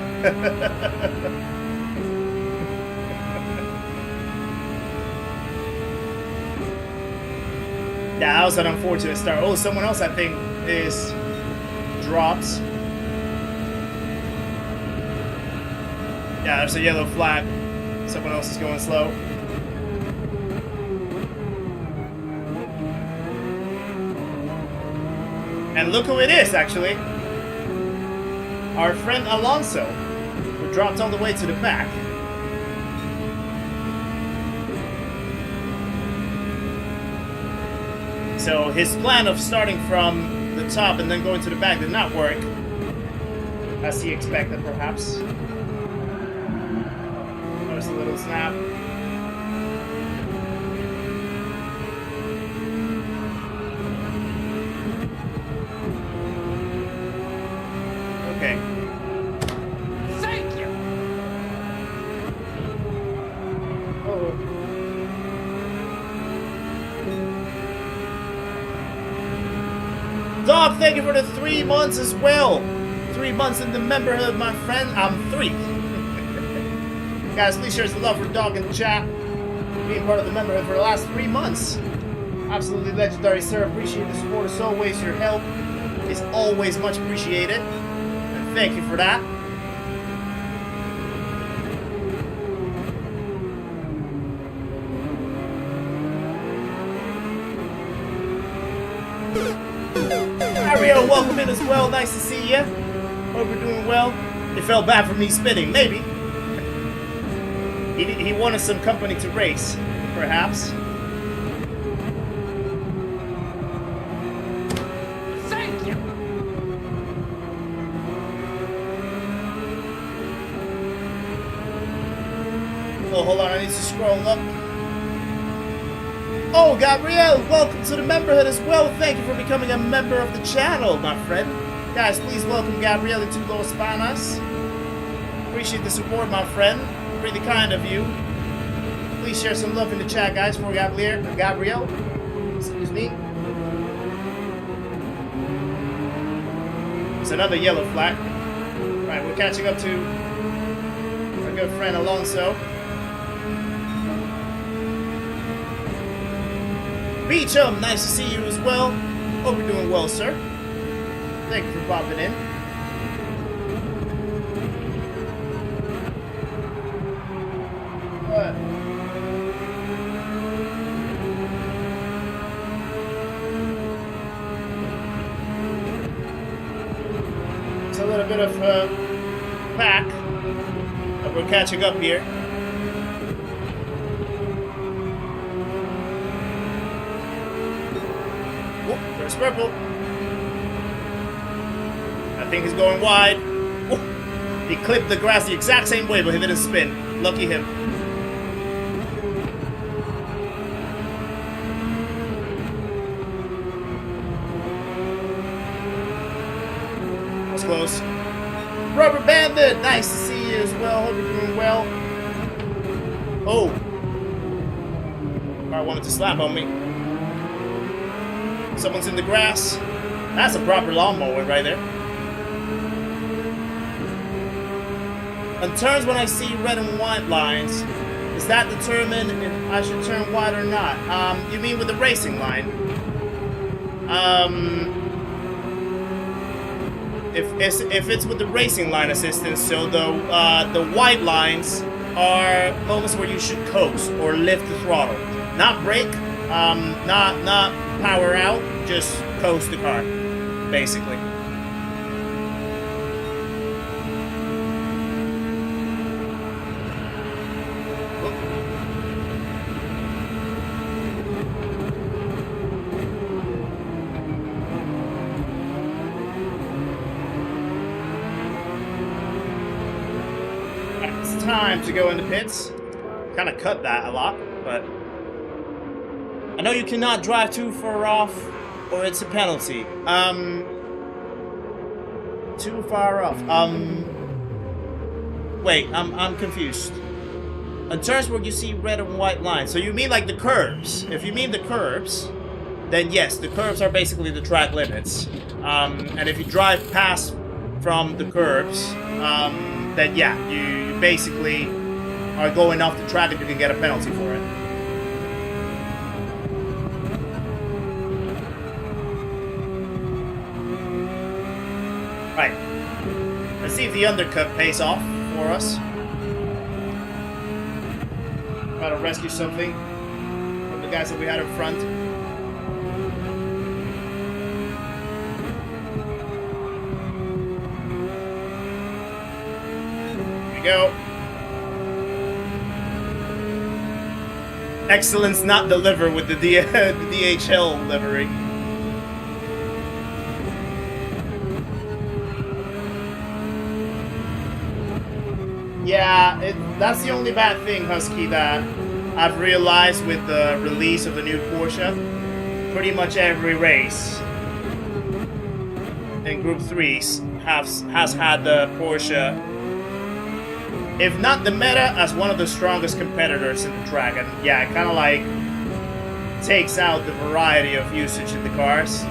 Yeah, that was an unfortunate start. Oh, someone else I think is dropped. Yeah, there's a yellow flag. Someone else is going slow. And look who it is, actually. Our friend Alonso, who dropped all the way to the back. So his plan of starting from the top and then going to the back did not work, as he expected, perhaps. There's a little snap. Okay. Thank you. Oh. Dog, thank you for the 3 months as well. 3 months in the memberhood, my friend. I'm 3. Guys, please share some love for Dog in the chat. Being part of the memberhood for the last 3 months. Absolutely legendary, sir. Appreciate the support as always. Your help is always much appreciated. And thank you for that. Mario, welcome in as well. Nice to see you. Hope you're doing well. It felt bad for me spinning, maybe. He wanted some company to race, perhaps. Thank you. Oh, hold on, I need to scroll up. Oh, Gabrielle, welcome to the memberhood as well. Thank you for becoming a member of the channel, my friend. Guys, please welcome Gabrielle to Los Panas. Appreciate the support, my friend. Really kind of you. Please share some love in the chat, guys, for Gabrielle. Excuse me. It's another yellow flag. Right, we're catching up to our good friend Alonso. Beecham, nice to see you as well. Hope you're doing well, sir. Thank you for popping in. It's a little bit of pack, but we're catching up here. Oh, there's purple. I think he's going wide. Oh, he clipped the grass the exact same way, but he didn't spin. Lucky him. close. Rubber Bandit, nice to see you as well. Hope you're doing well. Oh. I wanted to slap on me. Someone's in the grass. That's a proper lawnmower right there. On turns when I see red and white lines, does that determine if I should turn wide or not? You mean with the racing line? If it's with the racing line assistance, so the white lines are moments where you should coast or lift the throttle, not brake, not power out, just coast the car, basically. Time to go into pits. Kind of cut that a lot, but I know you cannot drive too far off or it's a penalty. Too far off. Wait, I'm confused. On turns where you see red and white lines, so you mean like the curbs? If you mean the curbs, then yes, the curbs are basically the track limits. And if you drive past from the curbs, then yeah, you basically are going off the track and you can get a penalty for it. Right. Let's see if the undercut pays off for us. Try to rescue something from the guys that we had in front. Go. Excellence not deliver with the DHL livery. Yeah, that's the only bad thing, Husky, that I've realized with the release of the new Porsche. Pretty much every race in Group 3s has had the Porsche, if not the meta, as one of the strongest competitors in the track. And yeah, it kind of like takes out the variety of usage in the cars.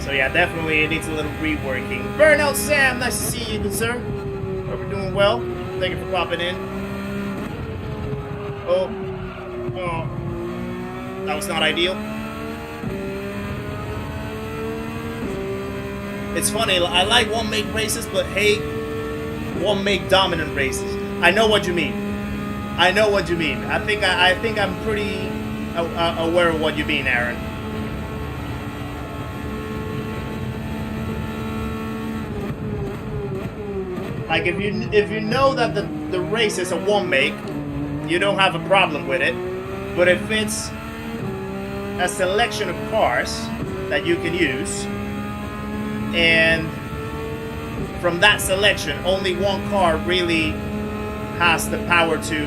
So yeah, definitely it needs a little reworking. Burnout Sam, nice to see you, good sir. Hope you're doing well. Thank you for popping in. Oh, that was not ideal. It's funny, I like one-make races, but hate one-make dominant races. I know what you mean. I know what you mean. I think I'm pretty aware of what you mean, Aaron. Like if you know that the race is a one-make, you don't have a problem with it. But if it's a selection of cars that you can use, and from that selection, only one car really has the power to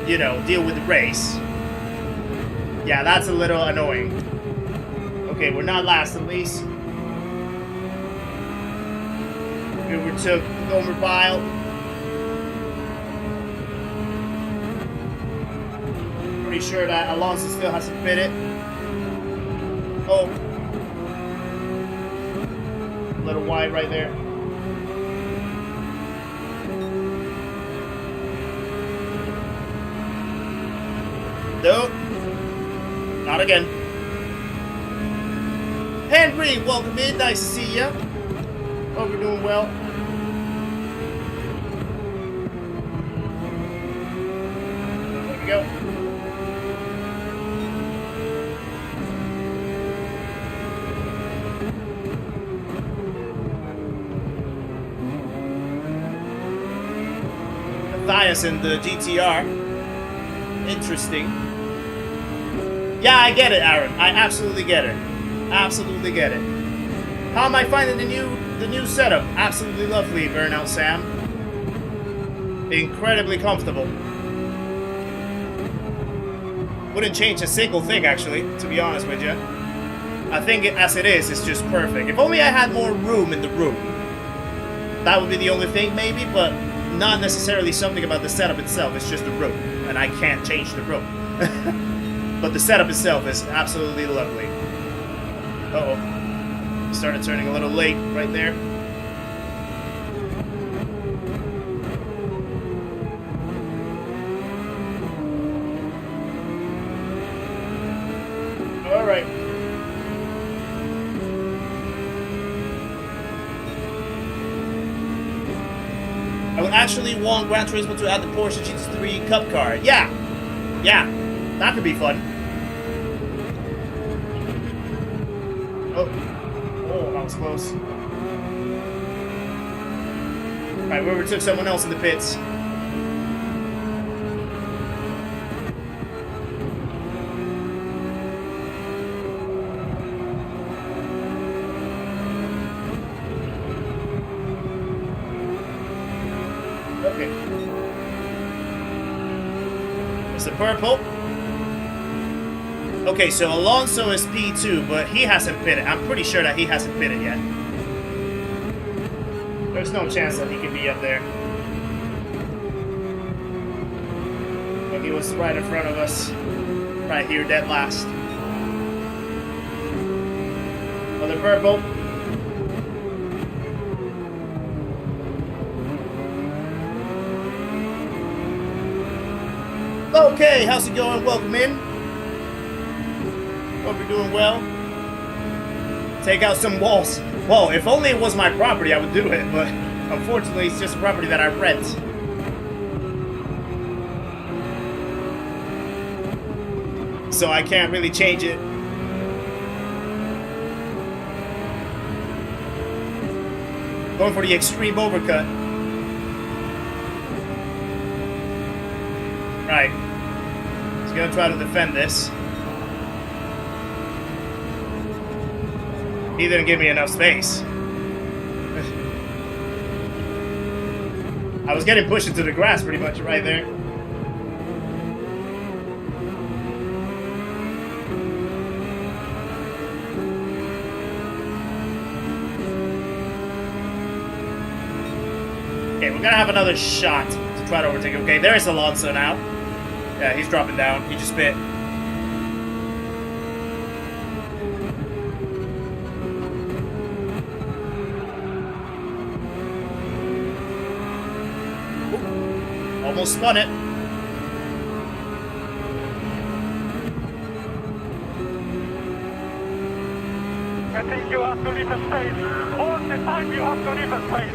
you know, deal with the race. Yeah, that's a little annoying. Okay, we're not last at least. We overtook Gomer Bile. Pretty sure that Alonso still has to fit it. Oh. A little wide right there. Nope. Not again. Henry, welcome in. Nice to see ya. Hope you're doing well. There we go. Matthias in the GTR. Interesting. Yeah, I get it, Aaron. I absolutely get it. Absolutely get it. How am I finding the new setup? Absolutely lovely, Burnout Sam. Incredibly comfortable. Wouldn't change a single thing, actually, to be honest with you. I think as it is, it's just perfect. If only I had more room in the room. That would be the only thing, maybe, but not necessarily something about the setup itself. It's just the room, and I can't change the room. But the setup itself is absolutely lovely. Uh-oh. Started turning a little late right there. All right. I would actually want Gran Turismo to add the Porsche GT3 Cup car. Yeah, that could be fun. Oh, that was close. All right, we overtook someone else in the pits. Okay. It's the purple. Okay, so Alonso is P2, but he hasn't pitted. I'm pretty sure that he hasn't pitted yet. There's no chance that he can be up there. But he was right in front of us. Right here, dead last. Another purple. Okay, how's it going? Welcome in. Hope you're doing well. Take out some walls. Well, if only it was my property, I would do it, but unfortunately, it's just a property that I rent. So I can't really change it. Going for the extreme overcut. Right. He's gonna try to defend this. He didn't give me enough space. I was getting pushed into the grass pretty much right there. Okay, we're gonna have another shot to try to overtake him. Okay, there's Alonso now. Yeah, he's dropping down. He just bit. Almost spun it. I think you have to leave a space. All the time you have to leave a space.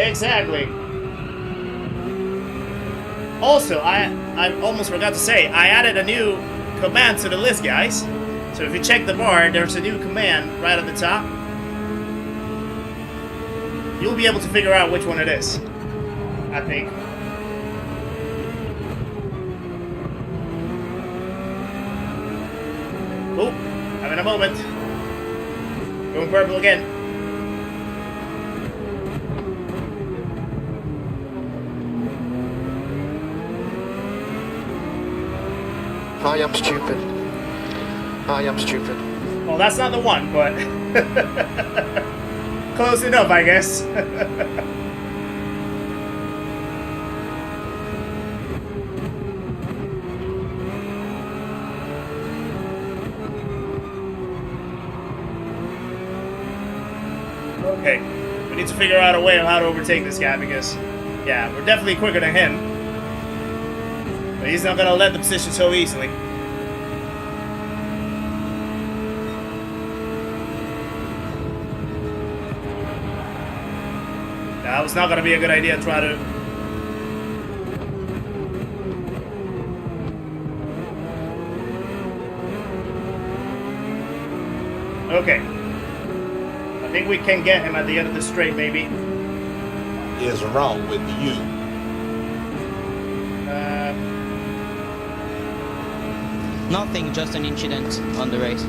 Exactly. Also, I almost forgot to say, I added a new command to the list, guys. So if you check the bar, there's a new command right at the top. You'll be able to figure out which one it is, I think. Oh, having a moment. Going purple again. I am stupid. I am stupid. Well, that's not the one, but close enough, I guess. Okay, we need to figure out a way of how to overtake this guy because, yeah, we're definitely quicker than him. But he's not gonna let the position so easily. That was not gonna be a good idea to try to. Okay. I think we can get him at the end of the straight, maybe. Is wrong with you? Nothing, just an incident on the race.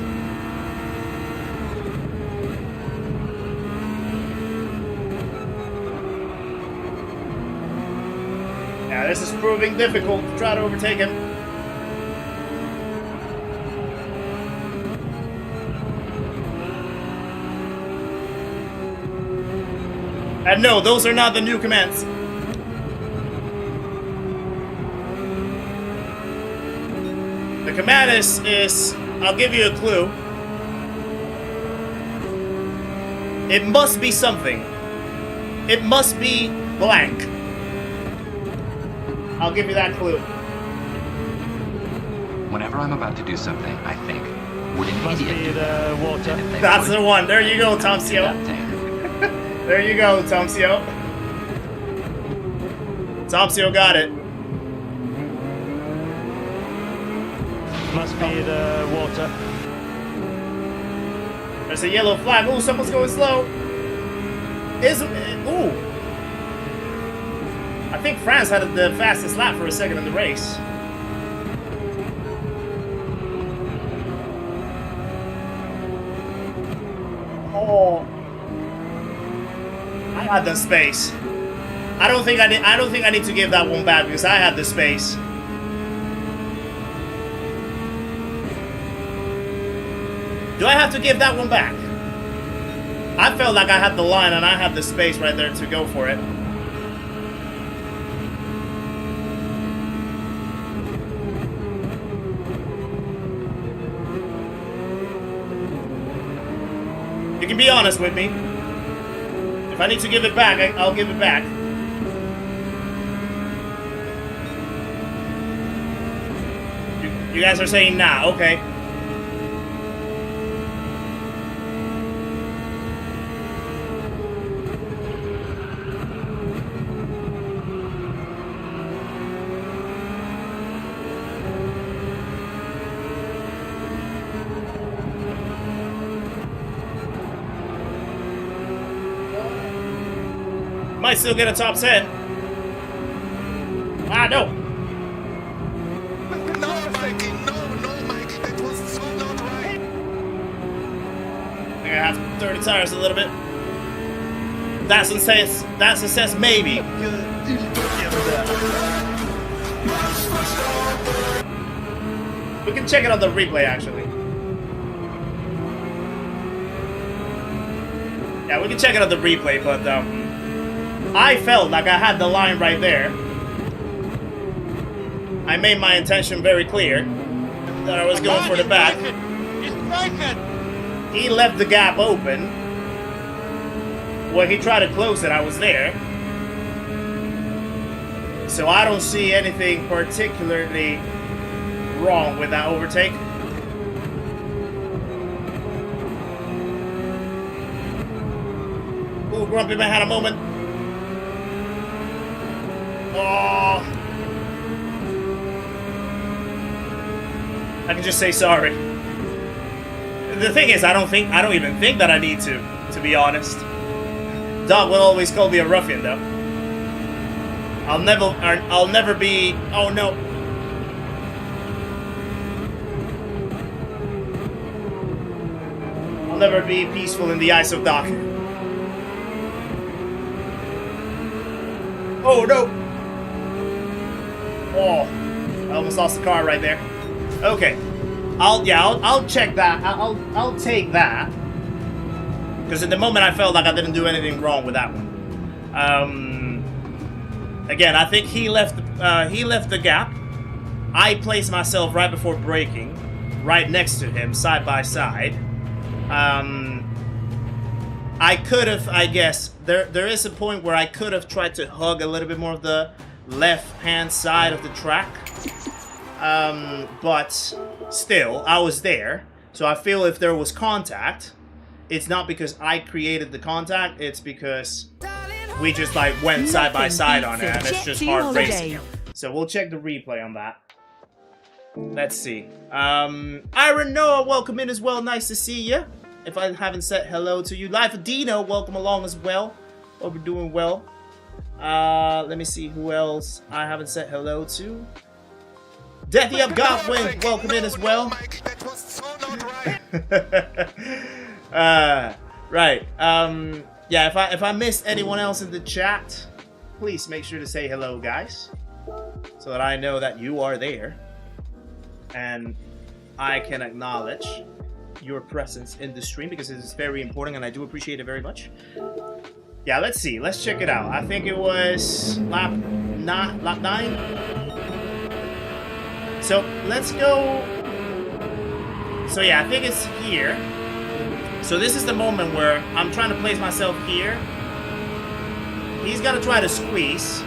Yeah, this is proving difficult to try to overtake him. And no, those are not the new commands. The command is I'll give you a clue. It must be something. It must be blank. I'll give you that clue. Whenever I'm about to do something, I think, would an Must idiot be do the that? water. And if they That's would, the one. There you go, Tomsio. that thing. There you go, Tomsio. Tomsio got it. Must be the water. There's a yellow flag. Ooh, someone's going slow. Ooh. I think France had the fastest lap for a second in the race. Oh. I had the space. I don't think I need to give that one back because I had the space. Do I have to give that one back? I felt like I had the line and I had the space right there to go for it. You can be honest with me. If I need to give it back, I'll give it back. You guys are saying nah, okay. Might still get a top 10. Ah, no. No, Mikey, no, Mikey, that was so not right. I think I have to throw the tires a little bit. That's a sense, maybe. We can check it on the replay, actually. Yeah, we can check it on the replay, but I felt like I had the line right there. I made my intention very clear that I was going for the back. He left the gap open. When he tried to close it, I was there. So I don't see anything particularly wrong with that overtake. Ooh, Grumpy Man had a moment. Oh. I can just say sorry. The thing is, I don't even think that I need to be honest. Doc will always call me a ruffian, though. I'll never be. Oh no. I'll never be peaceful in the eyes of Doc. Oh no. Oh, I almost lost the car right there. Okay, I'll check that. I'll take that because at the moment I felt like I didn't do anything wrong with that one. Again, I think he left the gap. I placed myself right before braking, right next to him, side by side. I could have, I guess, there is a point where I could have tried to hug a little bit more of the left-hand side of the track. But still, I was there. So I feel if there was contact, it's not because I created the contact, it's because we just like went side by side on it, and it's just hard racing. So we'll check the replay on that. Let's see. Iron Noah, welcome in as well. Nice to see you. If I haven't said hello to you. Life of Dino, welcome along as well. Hope you're doing well. Let me see who else I haven't said hello to. Deathy Up Godwin, welcome in as well. Right. Yeah, if I missed anyone else in the chat, please make sure to say hello, guys, so that I know that you are there and I can acknowledge your presence in the stream because it is very important and I do appreciate it very much. Yeah, let's see. Let's check it out. I think it was lap 9. So let's go. So yeah, I think it's here. So this is the moment where I'm trying to place myself here. He's gonna try to squeeze.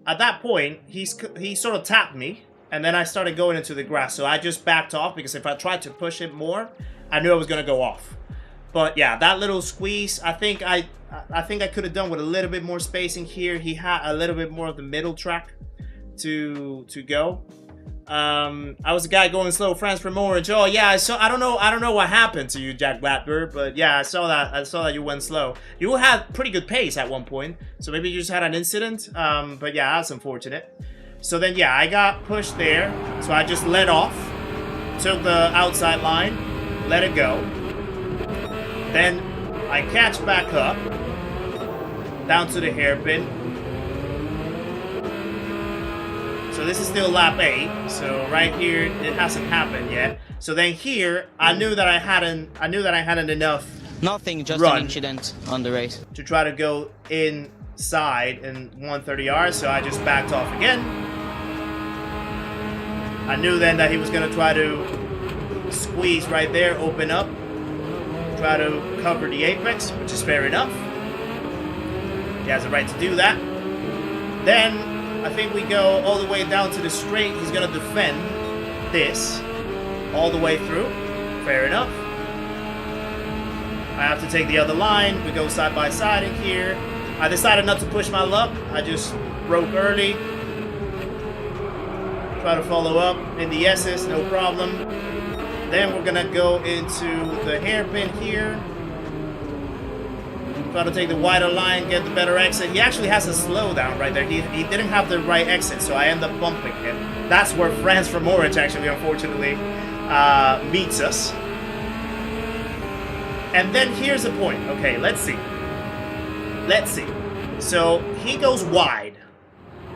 At that point, he sort of tapped me, and then I started going into the grass. So I just backed off because if I tried to push it more, I knew I was gonna go off. But yeah, that little squeeze, I think I could have done with a little bit more spacing here. He had a little bit more of the middle track to go. I was a guy going slow, France from Orange. Oh yeah, I don't know what happened to you, Jack Blackbird, but yeah, I saw that you went slow. You had pretty good pace at one point, so maybe you just had an incident. But yeah, that's unfortunate. So then yeah, I got pushed there, so I just let off, took the outside line, let it go. Then I catch back up, down to the hairpin. So this is still lap 8. So right here, it hasn't happened yet. So then here, I knew that I hadn't enough. Nothing, just an incident on the race. To try to go inside in 130R, so I just backed off again. I knew then that he was gonna try to squeeze right there, open up, try to cover the apex, which is fair enough. He has the right to do that. Then I think we go all the way down to the straight. He's gonna defend this all the way through. Fair enough. I have to take the other line. We go side by side in here. I decided not to push my luck. I just broke early. Try to follow up in the S's, no problem. Then we're gonna go into the hairpin here. Try to take the wider line, get the better exit. He actually has a slowdown right there. He didn't have the right exit, so I end up bumping him. That's where France from Orange actually, unfortunately, meets us. And then here's the point. Okay, let's see. Let's see. So he goes wide.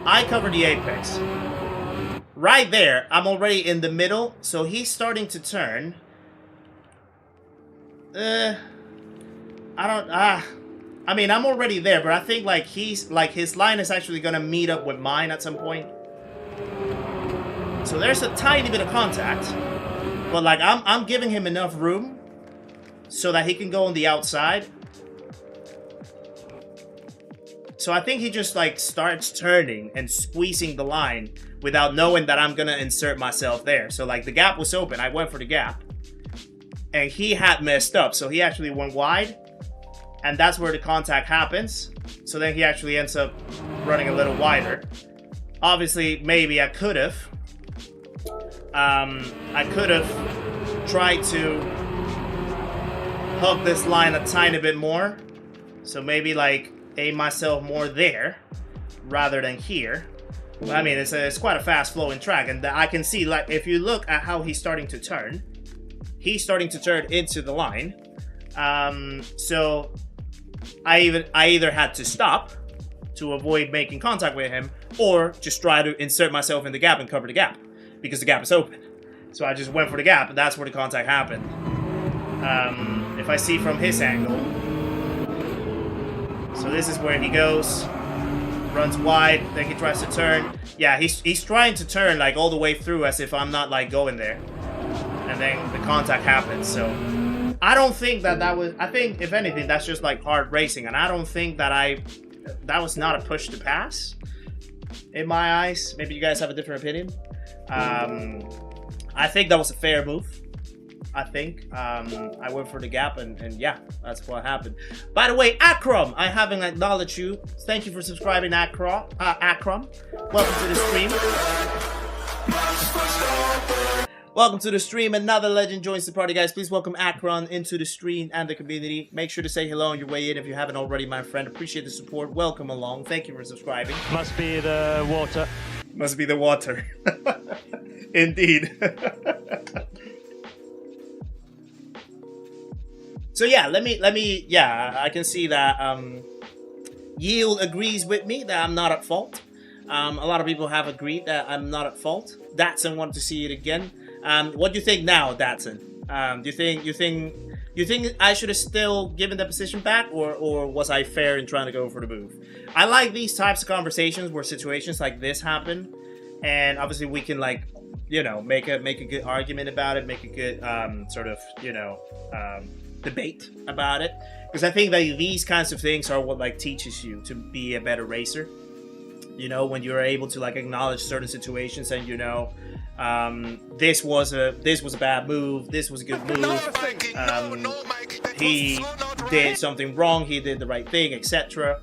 I cover the apex. Right there, I'm already in the middle, so he's starting to turn. I mean, I'm already there, but I think like his line is actually gonna meet up with mine at some point. So there's a tiny bit of contact, but like I'm giving him enough room so that he can go on the outside. So I think he just like starts turning and squeezing the line without knowing that I'm gonna insert myself there. So like the gap was open, I went for the gap, and he had messed up, so he actually went wide. And that's where the contact happens. So then he actually ends up running a little wider. Obviously, maybe I could have. Tried to hug this line a tiny bit more. So maybe like aim myself more there rather than here. I mean, it's quite a fast flowing track, and I can see like if you look at how he's starting to turn into the line. So I either had to stop to avoid making contact with him, or just try to insert myself in the gap and cover the gap, because the gap is open. So I just went for the gap, and that's where the contact happened. If I see from his angle, so this is where he goes, runs wide, then he tries to turn. Yeah, he's trying to turn like all the way through as if I'm not like going there, and then the contact happens. So I don't think that was, I think if anything that's just like hard racing, and I don't think that that was not a push to pass in my eyes. Maybe you guys have a different opinion. I think that was a fair move. I think I went for the gap, and yeah, that's what happened. By the way, Akram, I haven't acknowledged you. Thank you for subscribing, Akram. Welcome to the stream. Welcome to the stream. Another legend joins the party, guys. Please welcome Akron into the stream and the community. Make sure to say hello on your way in if you haven't already, my friend. Appreciate the support. Welcome along. Thank you for subscribing. Must be the water. Must be the water. Indeed. So yeah, let me. Yeah, I can see that Yield agrees with me that I'm not at fault. A lot of people have agreed that I'm not at fault. Datsun wanted to see it again. What do you think now, Datsun? Do you think You think I should have still given the position back, or was I fair in trying to go for the move? I like these types of conversations where situations like this happen, and obviously we can, like, you know, make a good argument about it, make a good sort of, you know, debate about it, because I think that these kinds of things are what, like, teaches you to be a better racer. You know, when you're able to, like, acknowledge certain situations and, you know, this was a bad move, this was a good move, he did something wrong, he did the right thing, etc.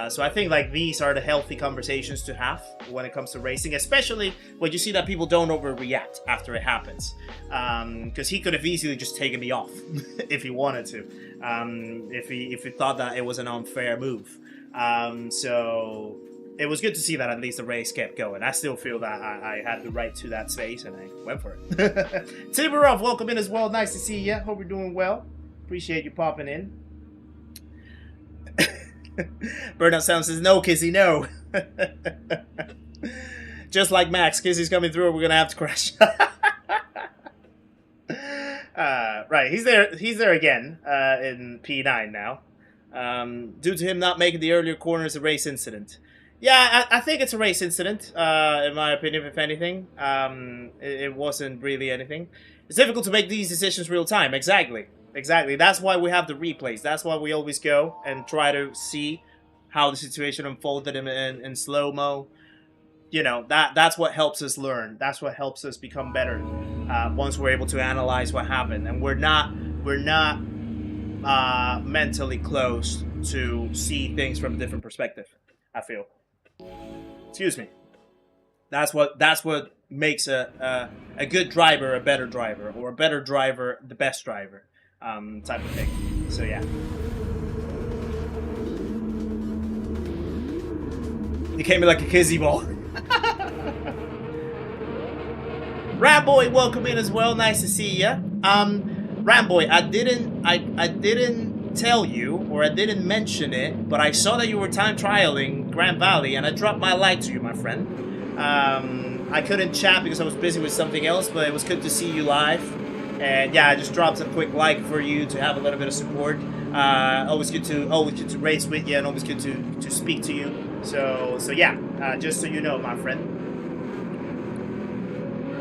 So I think, like, these are the healthy conversations to have when it comes to racing, especially when you see that people don't overreact after it happens, because he could have easily just taken me off if he wanted to, if he thought that it was an unfair move. So it was good to see that at least the race kept going. I still feel that I had the right to that space, and I went for it. Tiberov, welcome in as well. Nice to see you. Hope you're doing well. Appreciate you popping in. Burnout Sound says, no, Kizzy, no. Just like Max, Kizzy's coming through, we're going to have to crash. Right, he's there again in P9 now. Due to him not making the earlier corners, a race incident. Yeah, I think it's a race incident, in my opinion, if anything. It wasn't really anything. It's difficult to make these decisions real time. Exactly. That's why we have the replays. That's why we always go and try to see how the situation unfolded in slow-mo. You know, that's what helps us learn. That's what helps us become better once we're able to analyze what happened. And we're not mentally close to see things from a different perspective, I feel. Excuse me. That's what makes a good driver a better driver, or a better driver the best driver, type of thing. So yeah. You came in like a kizzy ball. Ramboy, welcome in as well. Nice to see ya. Ramboy, I didn't tell you, or I didn't mention it, but I saw that you were time trialing Grand Valley, and I dropped my like to you, my friend. I couldn't chat because I was busy with something else, but it was good to see you live. And yeah, I just dropped a quick like for you to have a little bit of support. Always good to race with you, and always good to speak to you. So yeah, just so you know, my friend.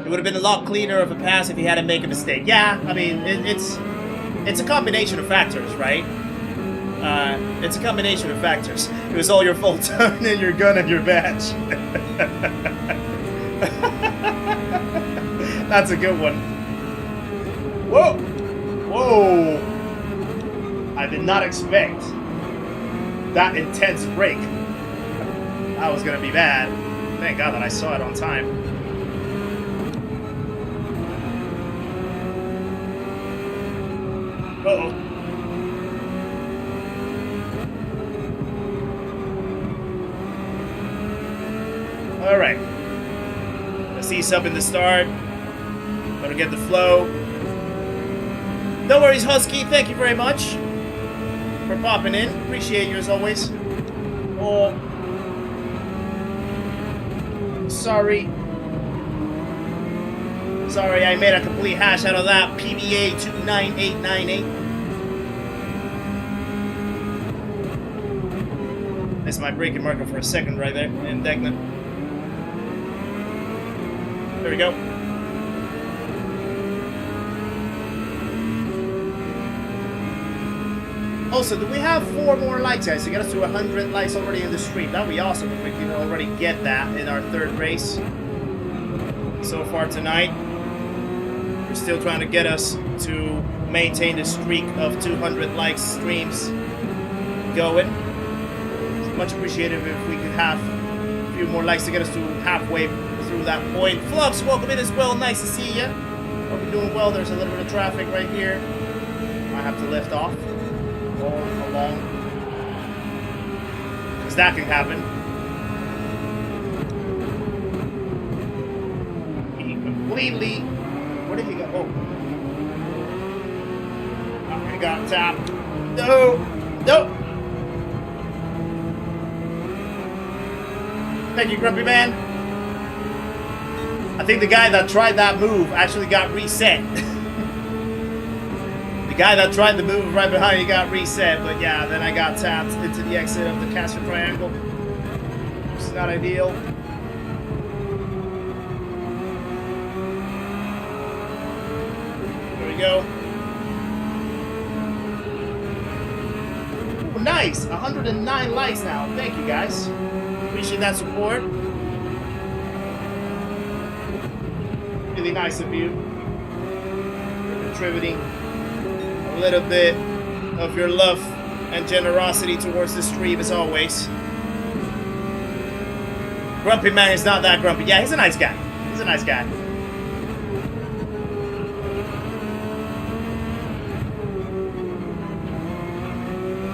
It would have been a lot cleaner of a pass if he hadn't made a mistake. Yeah, I mean, it's a combination of factors, right? It's a combination of factors. It was all your fault, turning your gun and your badge. That's a good one. Whoa! Whoa! I did not expect that intense break. That was gonna be bad. Thank God that I saw it on time. Uh-oh. Alright. Let's see up in the start. Better get the flow. No worries, Husky. Thank you very much for popping in. Appreciate you as always. Oh. Sorry. Sorry, I made a complete hash out of that. PBA 29898. That's my braking marker for a second right there in Degna. There we go. Also, do we have 4 more likes, guys, to get us to 100 likes already in the stream? That would be awesome if we can already get that in our 3rd race so far tonight. We're still trying to get us to maintain the streak of 200 likes streams going. It's much appreciated if we could have a few more likes to get us to halfway through that point. Flux, welcome in as well. Nice to see you. Hope you're doing well. There's a little bit of traffic right here. I have to lift off or along, because that can happen. He completely. Where did he go? Oh, I got tapped. No, no. Thank you, Grumpy Man. I think the guy that tried that move actually got reset. The guy that tried to move right behind you got reset, but yeah, then I got tapped into the exit of the caster triangle, which is not ideal. There we go. Ooh, nice! 109 likes now. Thank you guys. Appreciate that support. Really nice of you. You're contributing a little bit of your love and generosity towards the stream as always. Grumpy Man is not that grumpy. Yeah, he's a nice guy. He's a nice guy.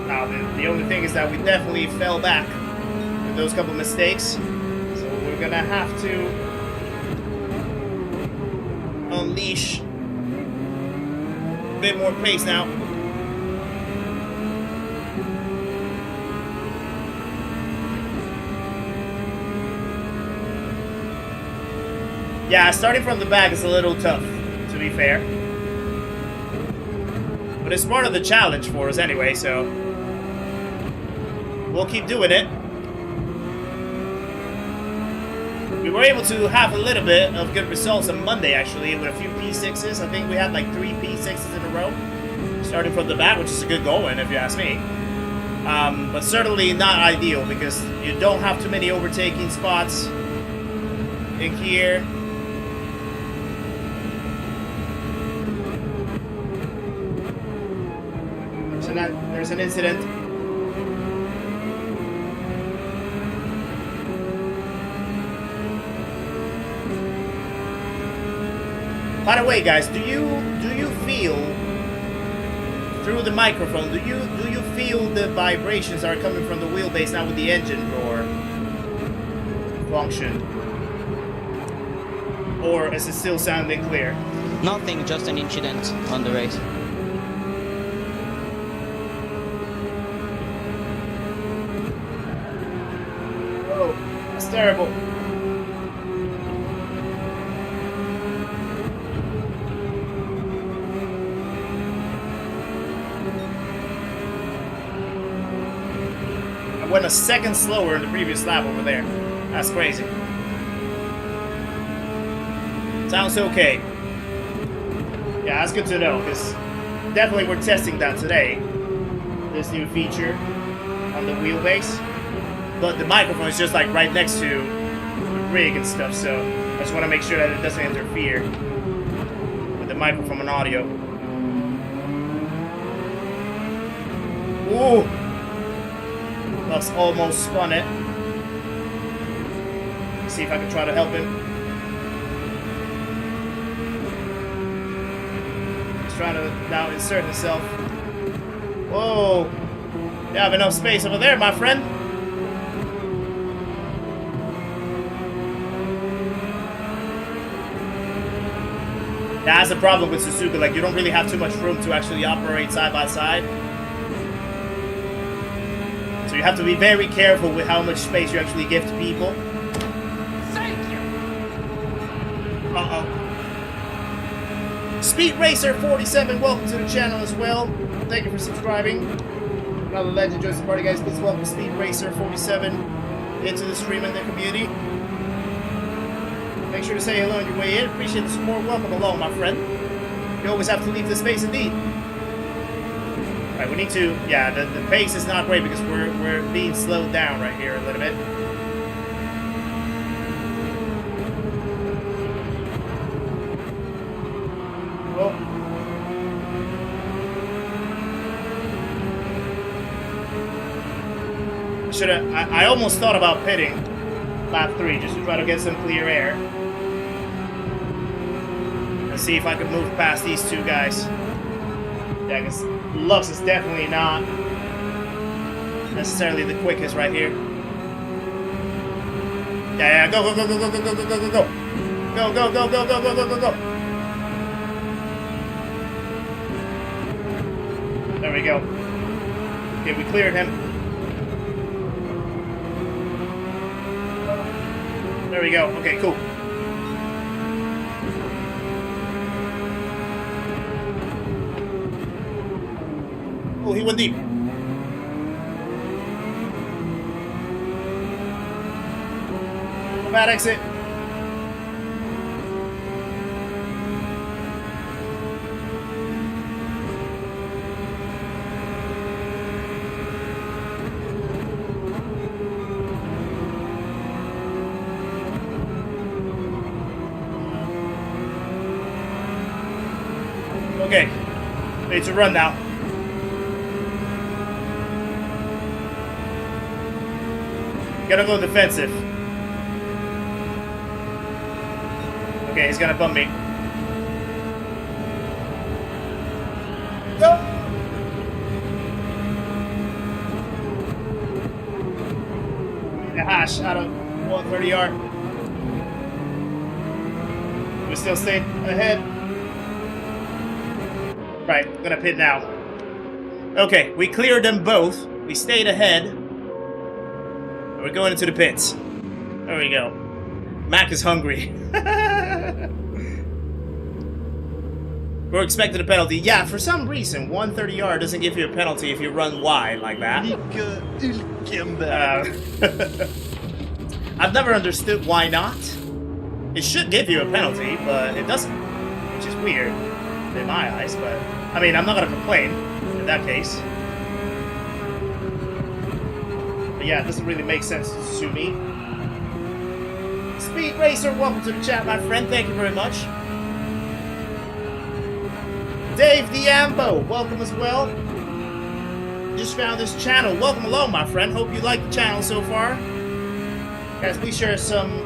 Now, the only thing is that we definitely fell back with those couple mistakes. So we're gonna have to unleash a bit more pace now. Yeah, starting from the back is a little tough, to be fair. But it's part of the challenge for us anyway, so we'll keep doing it. We were able to have a little bit of good results on Monday, actually, with a few P6s. I think we had like 3 P6s in a row, starting from the back, which is a good going, if you ask me. But certainly not ideal, because you don't have too many overtaking spots in here. There's an incident. By the way, guys, do you feel through the microphone? Do you feel the vibrations are coming from the wheelbase now with the engine roar function, or is it still sounding clear? Nothing, just an incident on the race. Oh, that's terrible. Went a second slower in the previous lap over there. That's crazy. Sounds okay. Yeah, that's good to know, because definitely we're testing that today. This new feature on the wheelbase. But the microphone is just like right next to the rig and stuff, so I just want to make sure that it doesn't interfere with the microphone and audio. Ooh! Lux almost spun it. Let's see if I can try to help him. He's trying to now insert himself. Whoa! You have enough space over there, my friend. That's the problem with Suzuka. Like, you don't really have too much room to actually operate side by side. So you have to be very careful with how much space you actually give to people. Thank you. Uh-oh. Speed Racer 47, welcome to the channel as well. Thank you for subscribing. Another legend joins the party, guys. Please welcome Speed Racer 47 into the stream and the community. Make sure to say hello on your way in. Appreciate the support. Welcome along, my friend. You always have to leave the space indeed. Alright, we need to, yeah, the pace is not great because we're being slowed down right here a little bit. Oh. I almost thought about pitting lap 3 just to try to get some clear air. And see if I could move past these two guys. Yeah, because Lux is definitely not necessarily the quickest right here. Yeah, go, go, go, go, go, go, go, go, go, go, go. Go, go, go, go, go, go, go, go, go. There we go. Okay, we cleared him. There we go. Okay, cool. Oh, he went deep. Bad exit. Okay, need to run now. Gotta go defensive. Okay, he's gonna bump me. No! A hash out of 130 yard. We still stay ahead. Right, I'm gonna pit now. Okay, we cleared them both. We stayed ahead. And we're going into the pits. There we go. Mac is hungry. We're expecting a penalty. Yeah, for some reason, 130 yard doesn't give you a penalty if you run wide like that. I've never understood why not. It should give you a penalty, but it doesn't. Which is weird in my eyes, but I mean, I'm not gonna complain in that case. But yeah, it doesn't really make sense to me. Speed Racer, welcome to the chat, my friend. Thank you very much. Dave the Ambo, welcome as well. Just found this channel. Welcome along, my friend. Hope you like the channel so far. Guys, please share some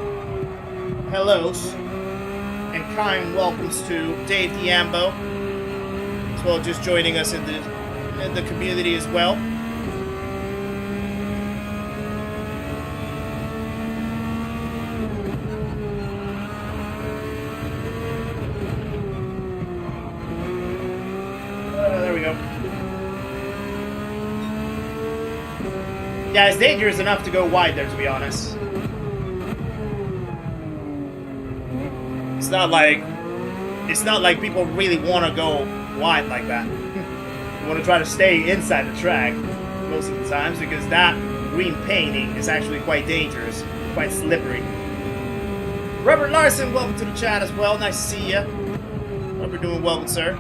hellos and kind welcomes to Dave the Ambo, as well, just joining us in the community as well. There we go. Yeah, it's dangerous enough to go wide there, to be honest. It's not like people really want to go wide like that. You want to try to stay inside the track most of the times, because that green painting is actually quite dangerous, quite slippery. Robert Larson, welcome to the chat as well. Nice to see you. Hope you're doing well, good sir.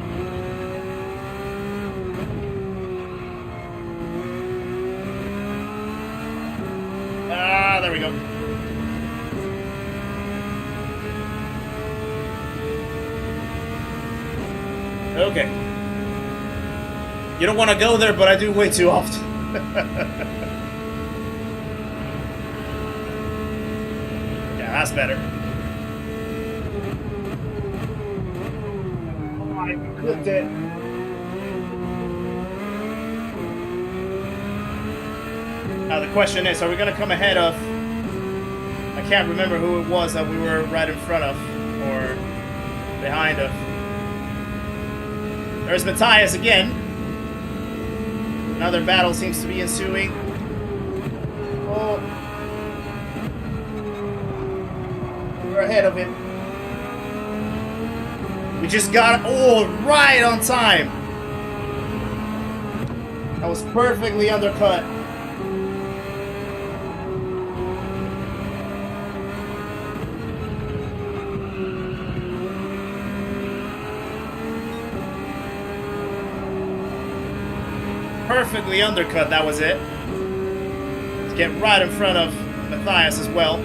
Ah, there we go. Okay. You don't want to go there, but I do way too often. Yeah, that's better. Oh, I clipped it. Now the question is, are we going to come ahead of... I can't remember who it was that we were right in front of, or behind of. There's Matthias again. Another battle seems to be ensuing. Oh. We're ahead of him. We just got right on time. That was perfectly undercut. Perfectly undercut, that was it. Let's get right in front of Matthias as well.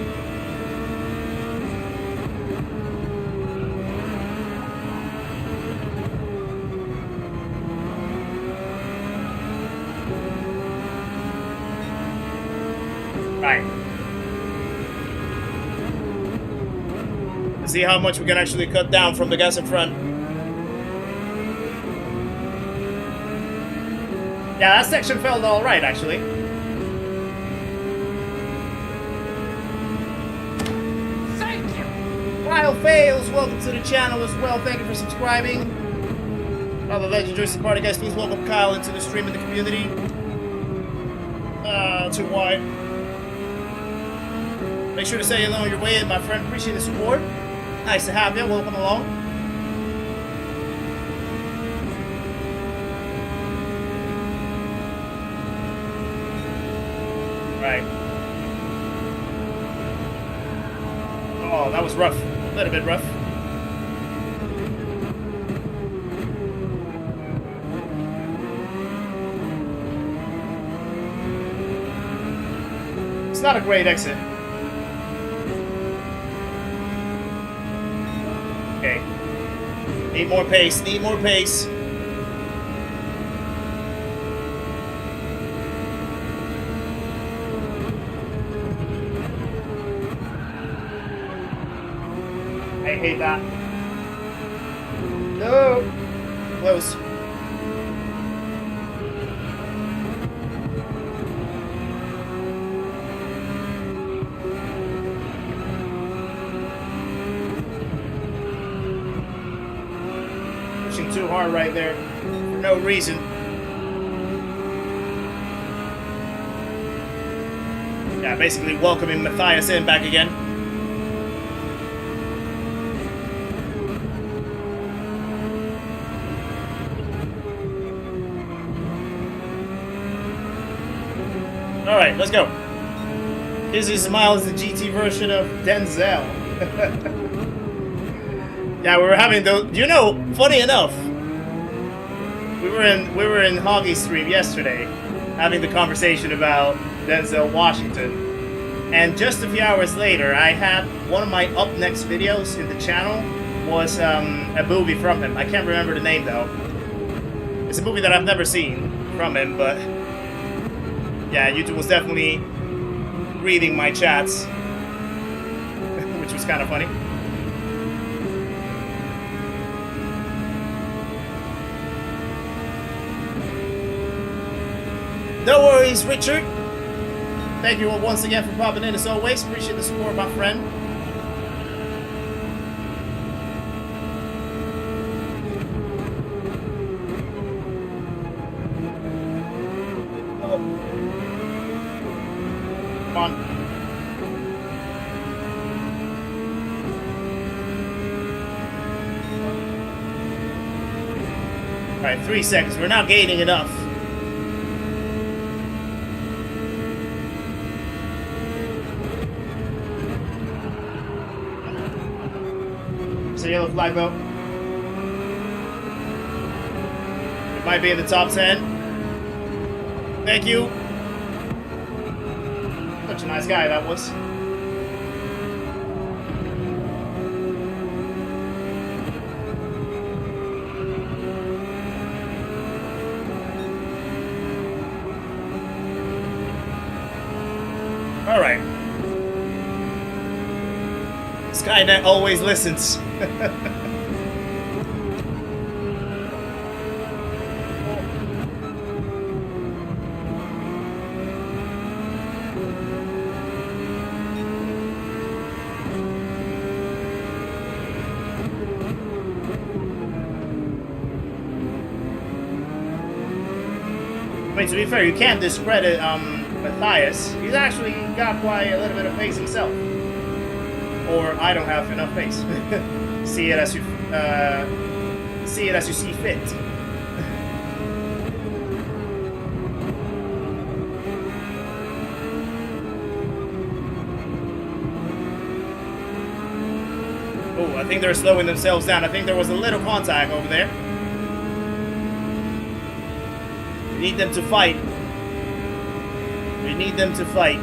Right. Let's see how much we can actually cut down from the guys in front. Yeah, that section felt alright, actually. Thank you! Kyle Fails, welcome to the channel as well. Thank you for subscribing. Other Legend joins the party, guys. Please welcome Kyle into the stream in the community. Too wide. Make sure to say hello on your way in, my friend. Appreciate the support. Nice to have you. Welcome along. Right. Oh, that was rough. A little bit rough. It's not a great exit. Okay. Need more pace, need more pace. I hate that. No! Close. Pushing too hard right there for no reason. Yeah, basically welcoming Matthias in back again. Alright, let's go. Kizzi Smile is the GT version of Denzel. Yeah, we were having those. You know, funny enough, we were in Hoggy's stream yesterday, having the conversation about Denzel Washington, and just a few hours later, I had one of my up next videos in the channel was a movie from him. I can't remember the name though. It's a movie that I've never seen from him, but yeah, YouTube was definitely reading my chats, which was kind of funny. No worries, Richard. Thank you once again for popping in as always. Appreciate the support, my friend. Oh. Come on. Alright, 3 seconds. We're not gaining enough. It's a yellow flag though. It might be in the top 10. Thank you. Such a nice guy that was. All right. Skynet always listens. I mean, to be fair, you can't discredit Matthias. He's actually got quite a little bit of pace himself. Or I don't have enough pace. See it as you see fit. Oh, I think they're slowing themselves down. I think there was a little contact over there. We need them to fight. We need them to fight.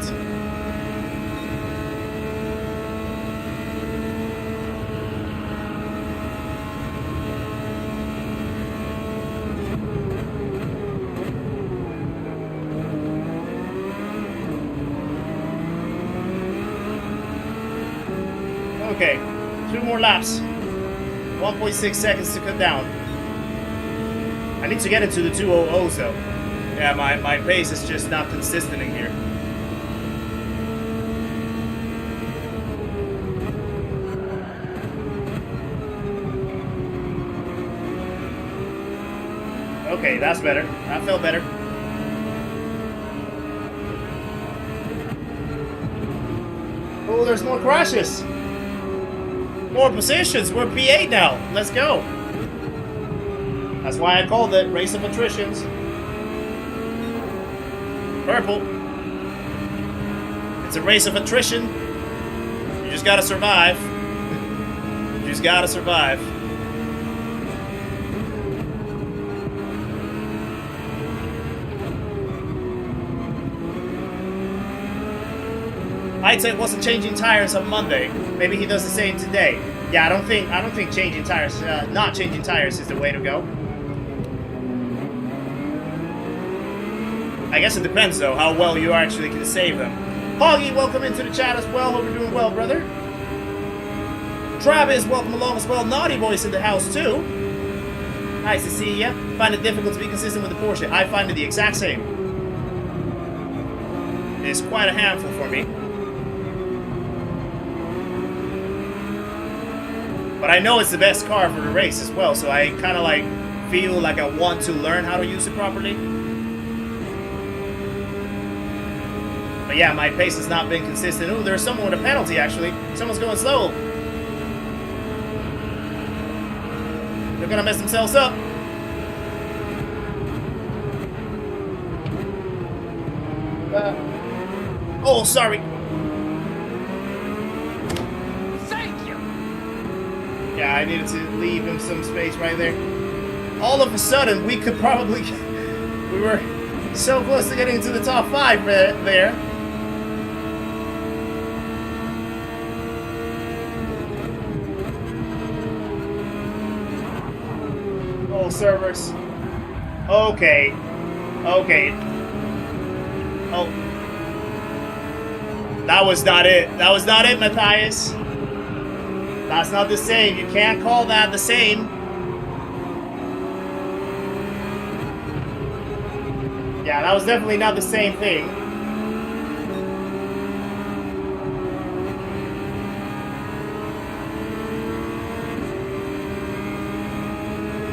Okay, 2 more laps. 1.6 seconds to cut down. I need to get into the 200s though. Yeah, my pace is just not consistent in here. Okay, that's better. That felt better. Oh, there's more crashes. More positions. We're P8 now. Let's go. That's why I called it Race of Attritions. Purple. It's a race of attrition. You just gotta survive. You just gotta survive. I'd say wasn't changing tires on Monday. Maybe he does the same today. Yeah, I don't think changing tires, not changing tires is the way to go. I guess it depends though how well you actually can save them. Hoggy, welcome into the chat as well. Hope you're doing well, brother. Travis, welcome along as well. Naughty Boy's in the house too. Nice to see ya. Find it difficult to be consistent with the Porsche. I find it the exact same. It's quite a handful for me. But I know it's the best car for the race as well, so I kind of like feel like I want to learn how to use it properly. But yeah, my pace has not been consistent. Ooh, there's someone with a penalty actually. Someone's going slow. They're gonna mess themselves up. Oh, sorry. Yeah, I needed to leave him some space right there. All of a sudden, we could probably... we were so close to getting into the top 5 there. Oh, servers. Okay. Okay. Oh. That was not it. That was not it, Matthias. That's not the same. You can't call that the same. Yeah, that was definitely not the same thing.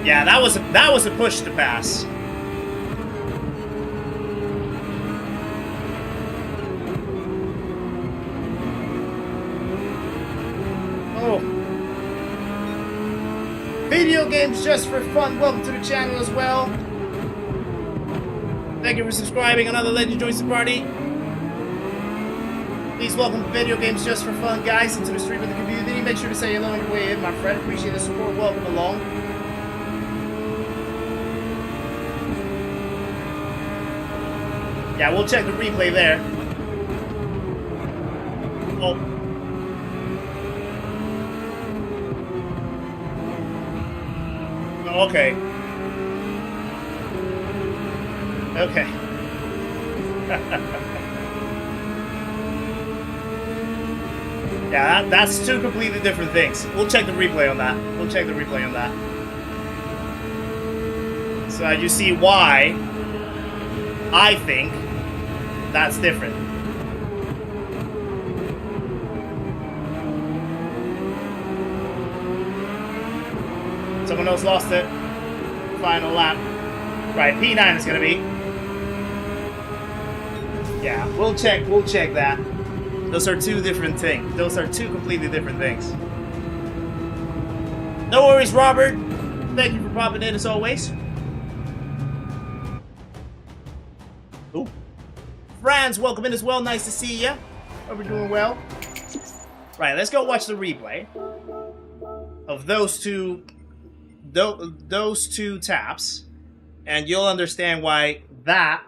Yeah, that was a push to pass. Video games just for fun. Welcome to the channel as well. Thank you for subscribing. Another legend joins the party. Please welcome Video Games Just for Fun, guys, into the stream of the community. Make sure to say hello on your way in, my friend. Appreciate the support. Welcome along. Yeah, we'll check the replay there. Oh. Okay. Okay. Yeah, that's two completely different things. We'll check the replay on that. We'll check the replay on that. So you see why I think that's different. Someone else lost it. Final lap. Right, P9 is gonna be. Yeah, we'll check that. Those are two different things. Those are two completely different things. No worries, Robert. Thank you for popping in as always. Ooh. Franz, welcome in as well. Nice to see ya. Hope you're doing well. Right, let's go watch the replay of those two taps, and you'll understand why that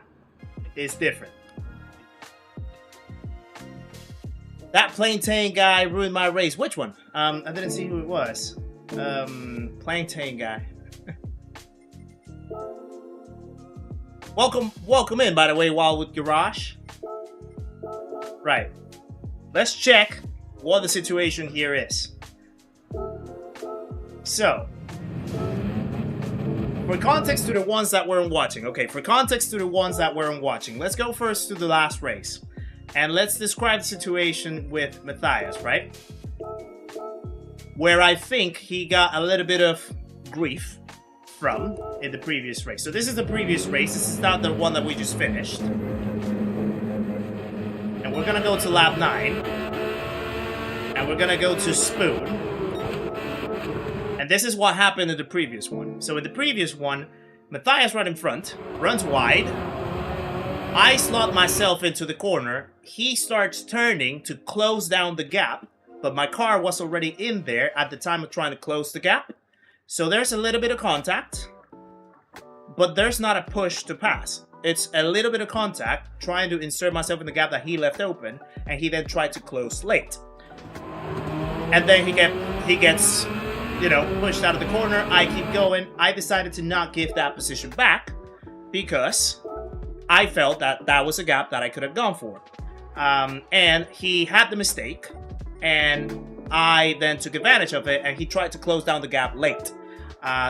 is different. That Plantain guy ruined my race. Which one? I didn't see who it was. Plantain guy. Welcome in, by the way, Wildwood Garage. Right. Let's check what the situation here is. So, for context to the ones that weren't watching, let's go first to the last race. And let's describe the situation with Matthias, right? Where I think he got a little bit of grief from in the previous race. So this is the previous race, this is not the one that we just finished. And we're gonna go to lap 9. And we're gonna go to Spoon. And this is what happened in the previous one. So in the previous one, Matthias right in front, runs wide, I slot myself into the corner. He starts turning to close down the gap, but my car was already in there at the time of trying to close the gap. So there's a little bit of contact, but there's not a push to pass. It's a little bit of contact, trying to insert myself in the gap that he left open, and he then tried to close late. And then he gets, you know, pushed out of the corner. I keep going. I decided to not give that position back because I felt that that was a gap that I could have gone for. And he had the mistake, and I then took advantage of it, and he tried to close down the gap late.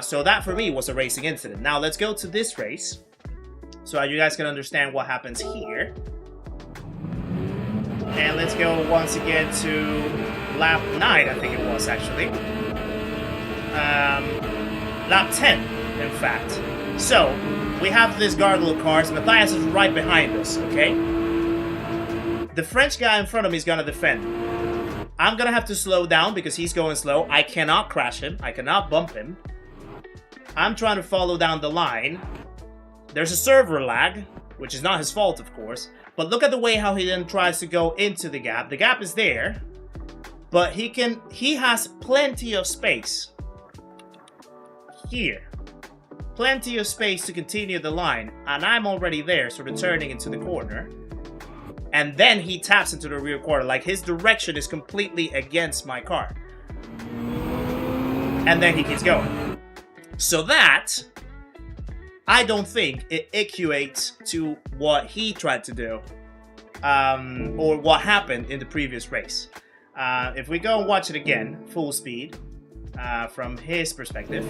So that for me was a racing incident. Now let's go to this race, so you guys can understand what happens here. And let's go once again to lap 9, I think it was actually. Lap 10, in fact. So, we have this gargle of cars. Matthias is right behind us, okay? The French guy in front of me is gonna defend. I'm gonna have to slow down because he's going slow. I cannot crash him. I cannot bump him. I'm trying to follow down the line. There's a server lag, which is not his fault, of course. But look at the way how he then tries to go into the gap. The gap is there, but he has plenty of space here. Plenty of space to continue the line, and I'm already there, sort of turning into the corner. And then he taps into the rear quarter, like his direction is completely against my car. And then he keeps going. So that, I don't think it equates to what he tried to do, or what happened in the previous race. If we go and watch it again, full speed, from his perspective,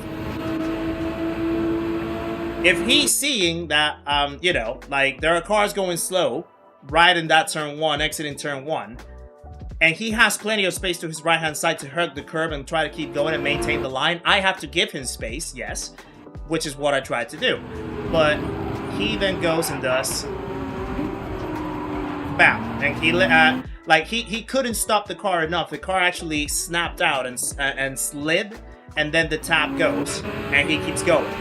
if he's seeing that, you know, like there are cars going slow right in that turn 1, exiting turn 1, and he has plenty of space to his right-hand side to hug the curb and try to keep going and maintain the line, I have to give him space, yes, which is what I tried to do. But he then goes and does bam, and he couldn't stop the car enough. The car actually snapped out and slid, and then the tap goes, and he keeps going.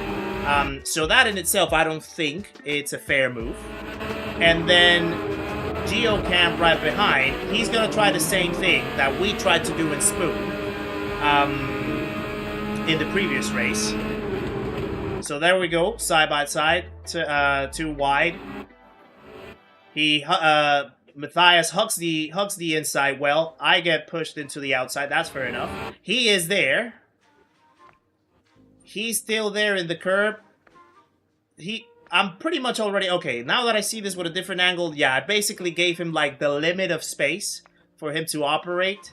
So that in itself, I don't think it's a fair move. And then Geocamp right behind, he's gonna try the same thing that we tried to do in Spoon in the previous race. So there we go, side by side, too wide. Matthias hugs the inside well. I get pushed into the outside. That's fair enough. He is there. He's still there in the curb. I'm pretty much already... Okay, now that I see this with a different angle, yeah, I basically gave him, like, the limit of space for him to operate.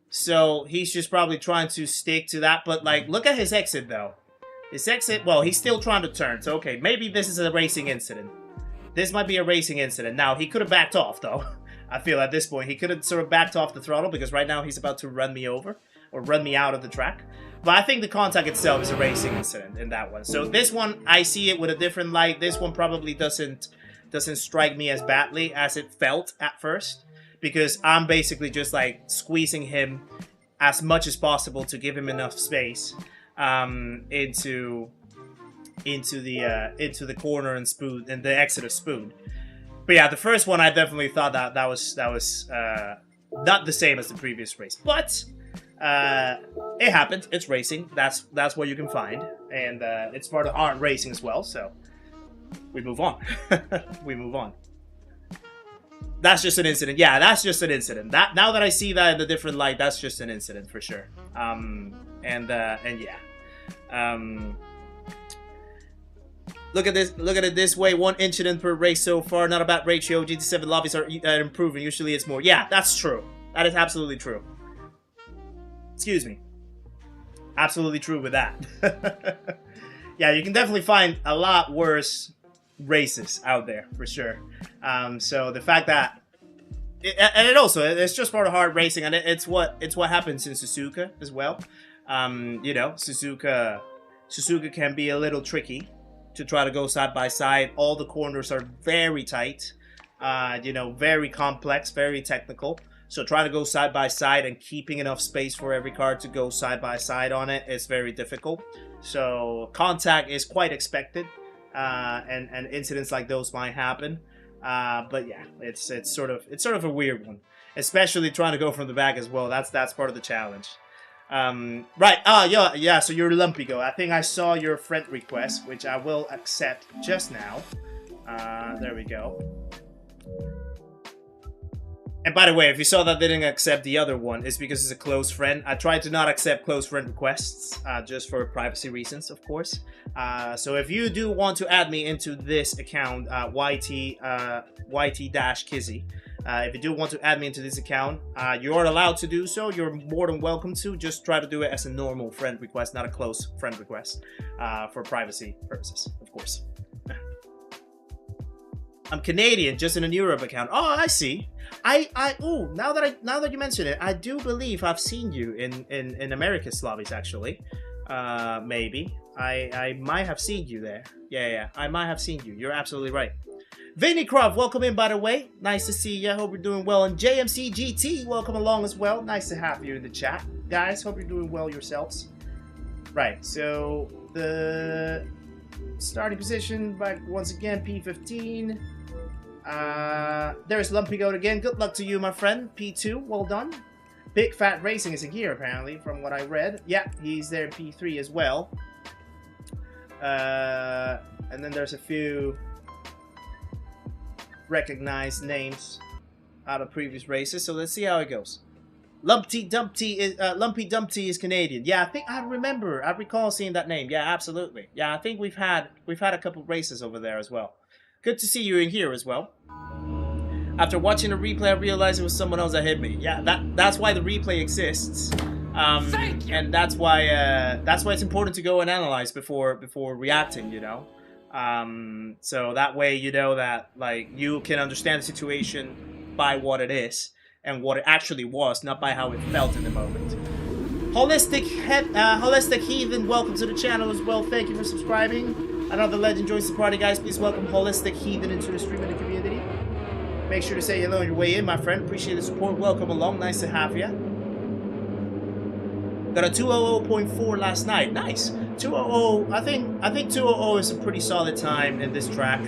So he's just probably trying to stick to that. But, like, look at his exit, though. His exit... Well, he's still trying to turn. So, okay, maybe this is a racing incident. This might be a racing incident. Now, he could have backed off, though. I feel at this point. He could have sort of backed off the throttle because right now he's about to run me over. Or run me out of the track. But I think the contact itself is a racing incident in that one. So this one, I see it with a different light. This one probably doesn't strike me as badly as it felt at first. Because I'm basically just like squeezing him as much as possible to give him enough space into the corner and Spoon and the exit of Spoon. But yeah, the first one I definitely thought that was not the same as the previous race. But it happened. It's racing. That's what you can find, and it's part of art racing as well. So we move on. We move on. That's just an incident. Yeah, that's just an incident. Now that I see that in a different light, that's just an incident for sure. And yeah. Look at this. Look at it this way. 1 incident per race so far. Not a bad ratio. GT7 lobbies are improving. Usually it's more. Yeah, that's true. That is absolutely true. Excuse me. Absolutely true with that. Yeah, you can definitely find a lot worse races out there for sure. So the fact that it's just part of hard racing, and it's what happens in Suzuka as well. You know, Suzuka can be a little tricky to try to go side by side. All the corners are very tight. You know, very complex, very technical. So trying to go side by side and keeping enough space for every car to go side by side on it is very difficult. So contact is quite expected, and incidents like those might happen. But yeah, it's sort of a weird one, especially trying to go from the back as well. That's part of the challenge. Right. Yeah. So you're Lumpy Go. I think I saw your friend request, which I will accept just now. There we go. And by the way, if you saw that I didn't accept the other one, it's because it's a close friend. I try to not accept close friend requests, just for privacy reasons, of course. So if you do want to add me into this account, YT-Kizzi, if you do want to add me into this account, you are allowed to do so. You're more than welcome to. Just try to do it as a normal friend request, not a close friend request, for privacy purposes, of course. I'm Canadian, just in a Europe account. Oh, I see. Oh, now that you mention it, I do believe I've seen you in America's lobbies, actually. Maybe. I might have seen you there. Yeah, I might have seen you. You're absolutely right. Vinny Croft, welcome in, by the way. Nice to see you. Hope you're doing well. And JMC GT, welcome along as well. Nice to have you in the chat. Guys, hope you're doing well yourselves. Right, so the starting position back once again, P15. There's Lumpy Goat again. Good luck to you, my friend. P2, well done. Big Fat Racing is here, apparently, from what I read. Yeah, he's there in P3 as well. And then there's a few recognized names out of previous races. So let's see how it goes. Lumpy Dumpty is Canadian. Yeah, I think I recall seeing that name. Yeah, absolutely. Yeah, I think we've had a couple races over there as well. Good to see you in here as well. After watching the replay, I realized it was someone else that hit me. Yeah, that's why the replay exists. And that's why it's important to go and analyze before reacting, you know. So that way you know that like you can understand the situation by what it is and what it actually was, not by how it felt in the moment. Holistic Heathen, welcome to the channel as well. Thank you for subscribing. Another legend joins the party, guys. Please welcome Holistic Heathen into the stream and the community. Make sure to say hello on your way in, my friend. Appreciate the support. Welcome along. Nice to have you. Got a 200.4 last night. Nice. 200. I think 200 is a pretty solid time in this track.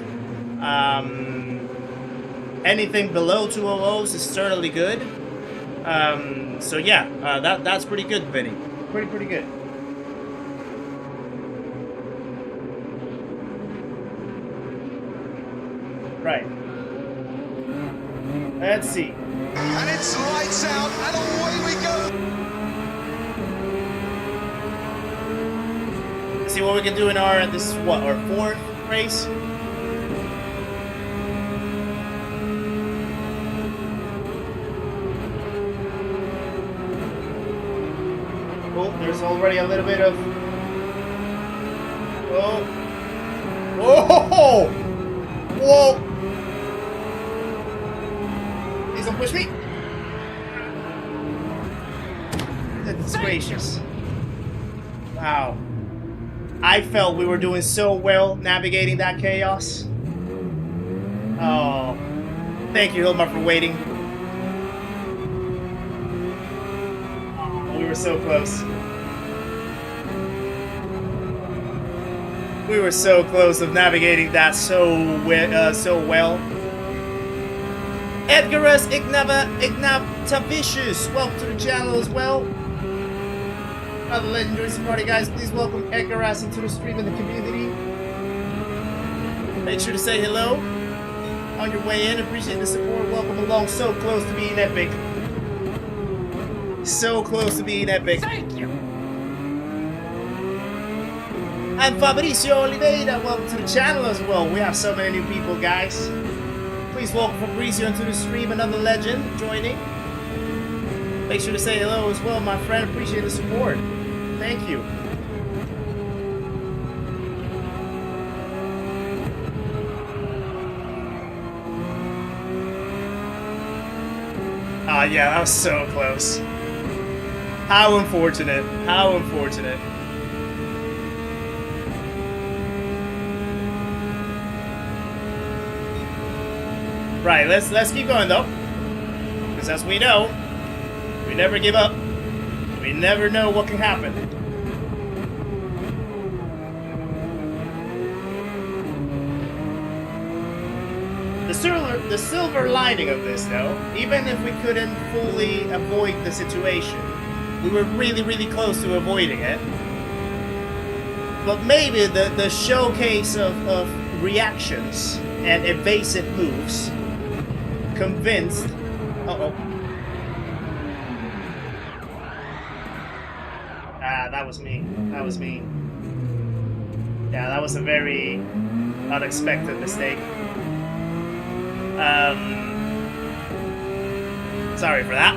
Anything below 200s is certainly good. So yeah, that's pretty good, Vinny. Pretty good. Right. Let's see. And it's lights out, and away we go. Let's see what we can do in our, this is what, our fourth race? Oh, there's already a little bit of... Oh! Whoa! Whoa! Please don't push me! That's gracious. Wow. I felt we were doing so well navigating that chaos. Oh. Thank you, Hilmar, for waiting. We were so close. We were so close of navigating that so well. Edgarus Ignatavicius, welcome to the channel as well. Other legendary party, guys, please welcome Edgarus into the stream and the community. Make sure to say hello on your way in. Appreciate the support. Welcome along. So close to being epic. So close to being epic. Thank you. And Fabricio Oliveira, welcome to the channel as well. We have so many new people, guys. Please welcome Fabricio into the stream, another legend joining. Make sure to say hello as well, my friend. Appreciate the support. Thank you. Ah, yeah, that was so close. How unfortunate. How unfortunate. Right, let's keep going though. Because as we know, we never give up. We never know what can happen. The the silver lining of this, though, even if we couldn't fully avoid the situation, we were really, really close to avoiding it. But maybe the showcase of reactions and evasive moves convinced... Uh-oh. Ah, that was me. That was me. Yeah, that was a very unexpected mistake. Sorry for that.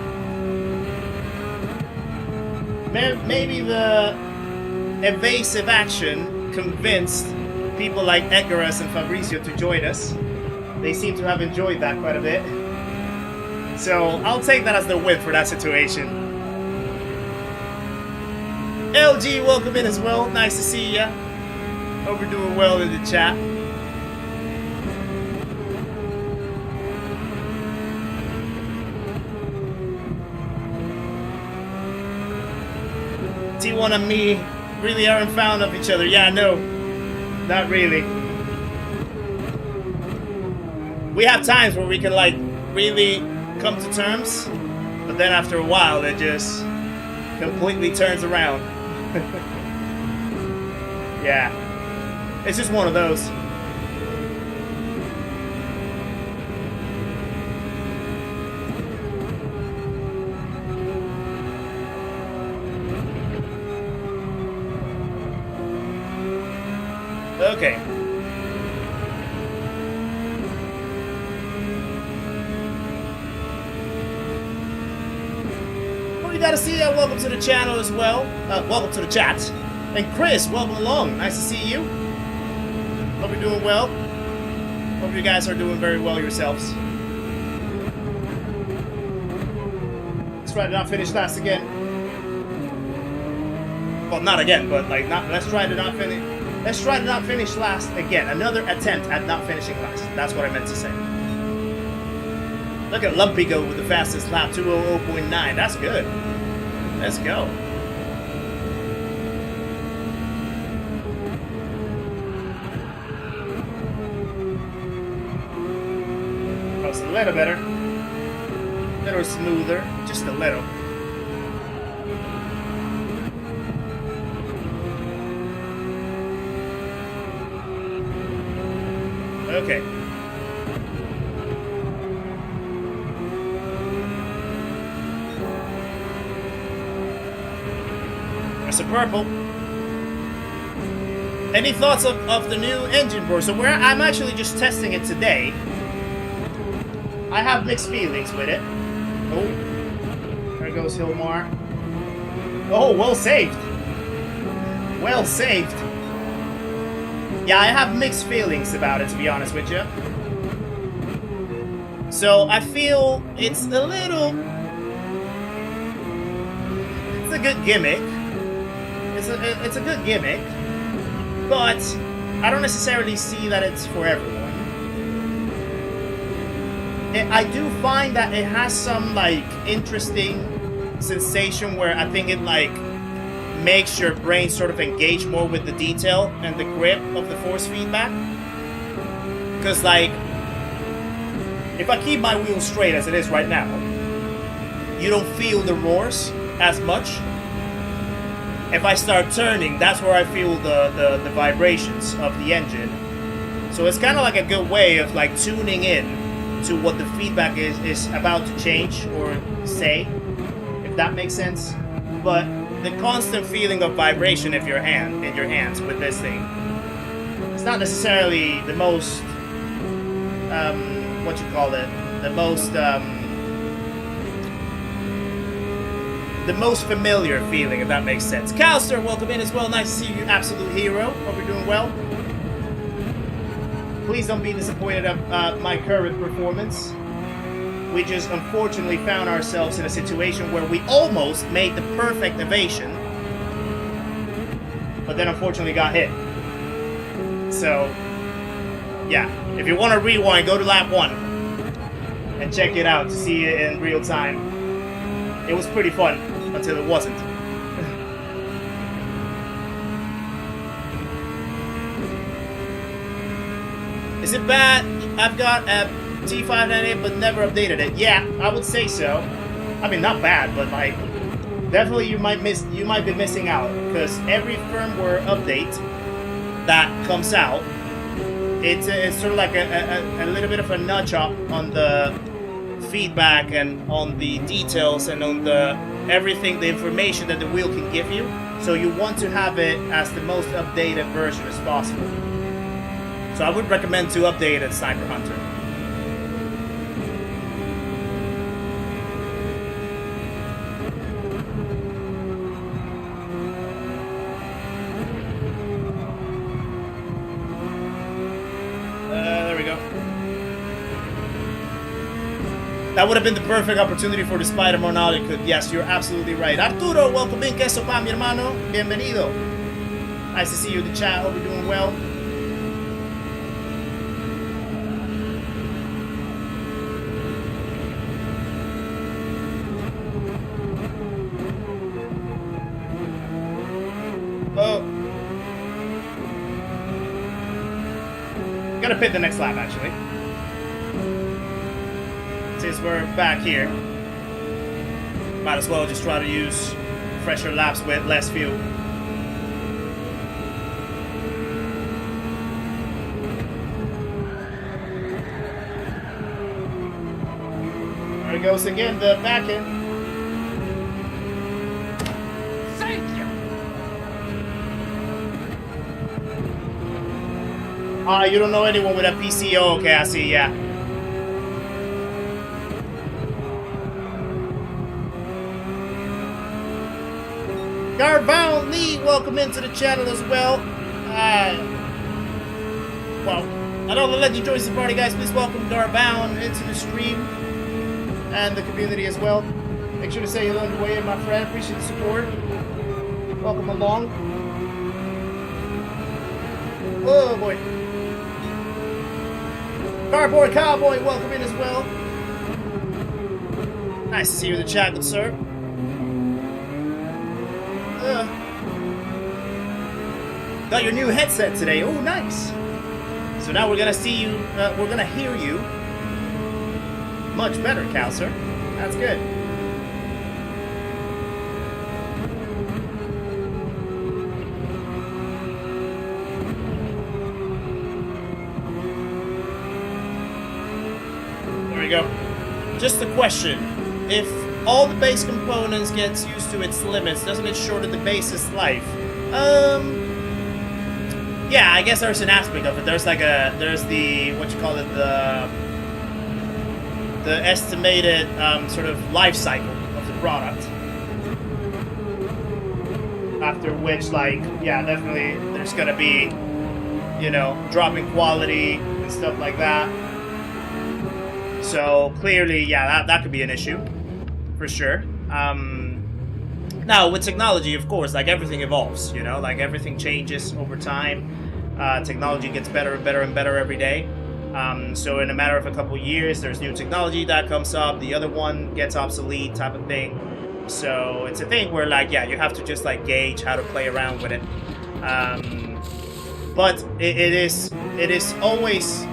Maybe the evasive action convinced people like AORUS and Fabrizio to join us. They seem to have enjoyed that quite a bit. So I'll take that as the win for that situation. LG, welcome in as well. Nice to see ya. Hope you're doing well in the chat. T1 and me really aren't fond of each other. Yeah, no, not really. We have times where we can like really come to terms, but then after a while it just completely turns around. Yeah, it's just one of those. Okay. Well, you gotta see ya. Welcome to the channel as well. Welcome to the chat. And Chris, welcome along. Nice to see you. Hope you're doing well. Hope you guys are doing very well yourselves. Let's try to not finish last again. Well, not again, but like let's try to not finish. Let's try to not finish last again. Another attempt at not finishing last. That's what I meant to say. Look at Lumpy go with the fastest lap, 2:00.9. That's good. Let's go. Oh, it's a little better. A little smoother. Just a little. Okay. There's a purple. Any thoughts of the new engine, bro? So I'm actually just testing it today. I have mixed feelings with it. Oh, there goes Hilmar. Oh, well saved. Well saved. Yeah, I have mixed feelings about it, to be honest with you. So I feel it's a little... It's a good gimmick. It's a good gimmick. But I don't necessarily see that it's for everyone. I do find that it has some, like, interesting sensation where I think it, like, makes your brain sort of engage more with the detail and the grip of the force feedback. Because, like, if I keep my wheel straight as it is right now, you don't feel the roars as much. If I start turning, that's where I feel the vibrations of the engine. So it's kind of like a good way of, like, tuning in to what the feedback is about to change or say, if that makes sense. But the constant feeling of vibration in your hands with this thing, it's not necessarily the most what you call it, the most familiar feeling, if that makes sense. Calster, welcome in as well. Nice to see you, absolute hero. Hope you're doing well. Please don't be disappointed at my current performance. We just unfortunately found ourselves in a situation where we almost made the perfect evasion, but then unfortunately got hit. So, yeah, if you want to rewind, go to lap 1 and check it out to see it in real time. It was pretty fun until it wasn't. Is it bad? I've got a T598 but never updated it. Yeah, I would say so. I mean, not bad, but like, definitely you might be missing out, because every firmware update that comes out, it's sort of like a little bit of a nudge up on the feedback and on the details and on the everything, the information that the wheel can give you. So you want to have it as the most updated version as possible. So I would recommend to update it, Sniper Hunter. There we go. That would have been the perfect opportunity for the Spider-Man now. It could. Yes, you're absolutely right. Arturo, welcome in. Queso pa, mi hermano. Bienvenido. Nice to see you in the chat. Hope you're doing well. Oh. Gotta pit the next lap, actually. Since we're back here, might as well just try to use fresher laps with less fuel. There it goes again, the back end. Thank you. You don't know anyone with a PCO? Okay, I see, yeah. Garbound Lee, welcome into the channel as well. Well, I don't let you join the party, guys. Please welcome Garbound into the stream and the community as well. Make sure to say hello on your way in, my friend. Appreciate the support. Welcome along. Oh boy. Cardboard Cowboy, welcome in as well. Nice to see you in the chat, good sir. Got your new headset today. Oh, nice. So now we're gonna see you. We're gonna hear you much better, Kowser. That's good. There we go. Just a question: if all the base components gets used to its limits, doesn't it shorten the base's life? Yeah, I guess there's an aspect of it. There's like there's the, what you call it, the estimated sort of life cycle of the product. After which, like, yeah, definitely there's gonna be, you know, dropping quality and stuff like that. So clearly, yeah, that could be an issue, for sure. Now, with technology, of course, like, everything evolves, you know? Like, everything changes over time. Technology gets better and better and better every day. So in a matter of a couple years, there's new technology that comes up. The other one gets obsolete, type of thing. So it's a thing where, like, yeah, you have to just, like, gauge how to play around with it. But it is always,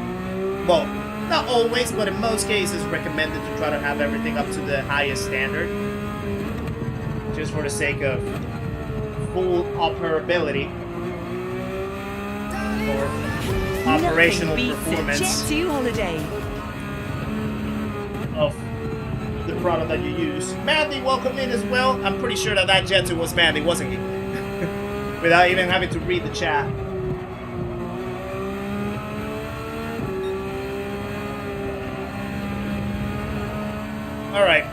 well, not always, but in most cases, recommended to try to have everything up to the highest standard. Just for the sake of full operability or operational performance of the product that you use. Mandy, welcome in as well. I'm pretty sure that Jet 2 was Mandy, wasn't he? Without even having to read the chat. All right.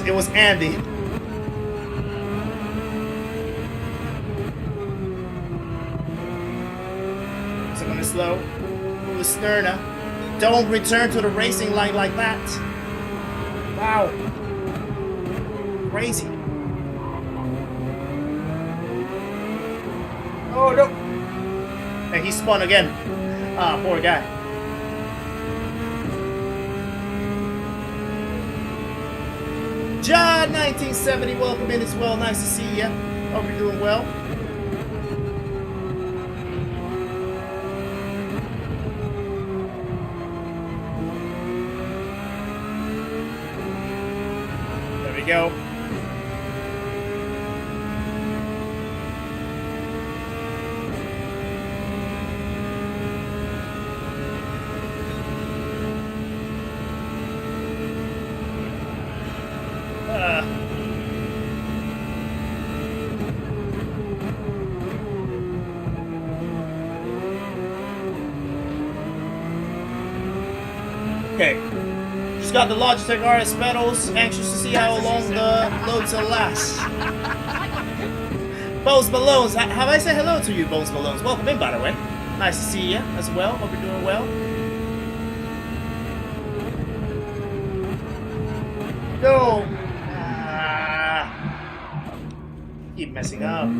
It was Andy. Someone is slow. Who is Sterna? Don't return to the racing line like that. Wow. Crazy. Oh no. And he spun again. Ah, poor guy. John 1970, welcome in as well. Nice to see you. Hope you're doing well. go. Okay, just got the Logitech RS pedals. Anxious to see how long the loads will last. Bones Malones, have I said hello to you, Bones Malones? Welcome in, by the way. Nice to see you as well. Hope you're doing well. Go. Keep messing up.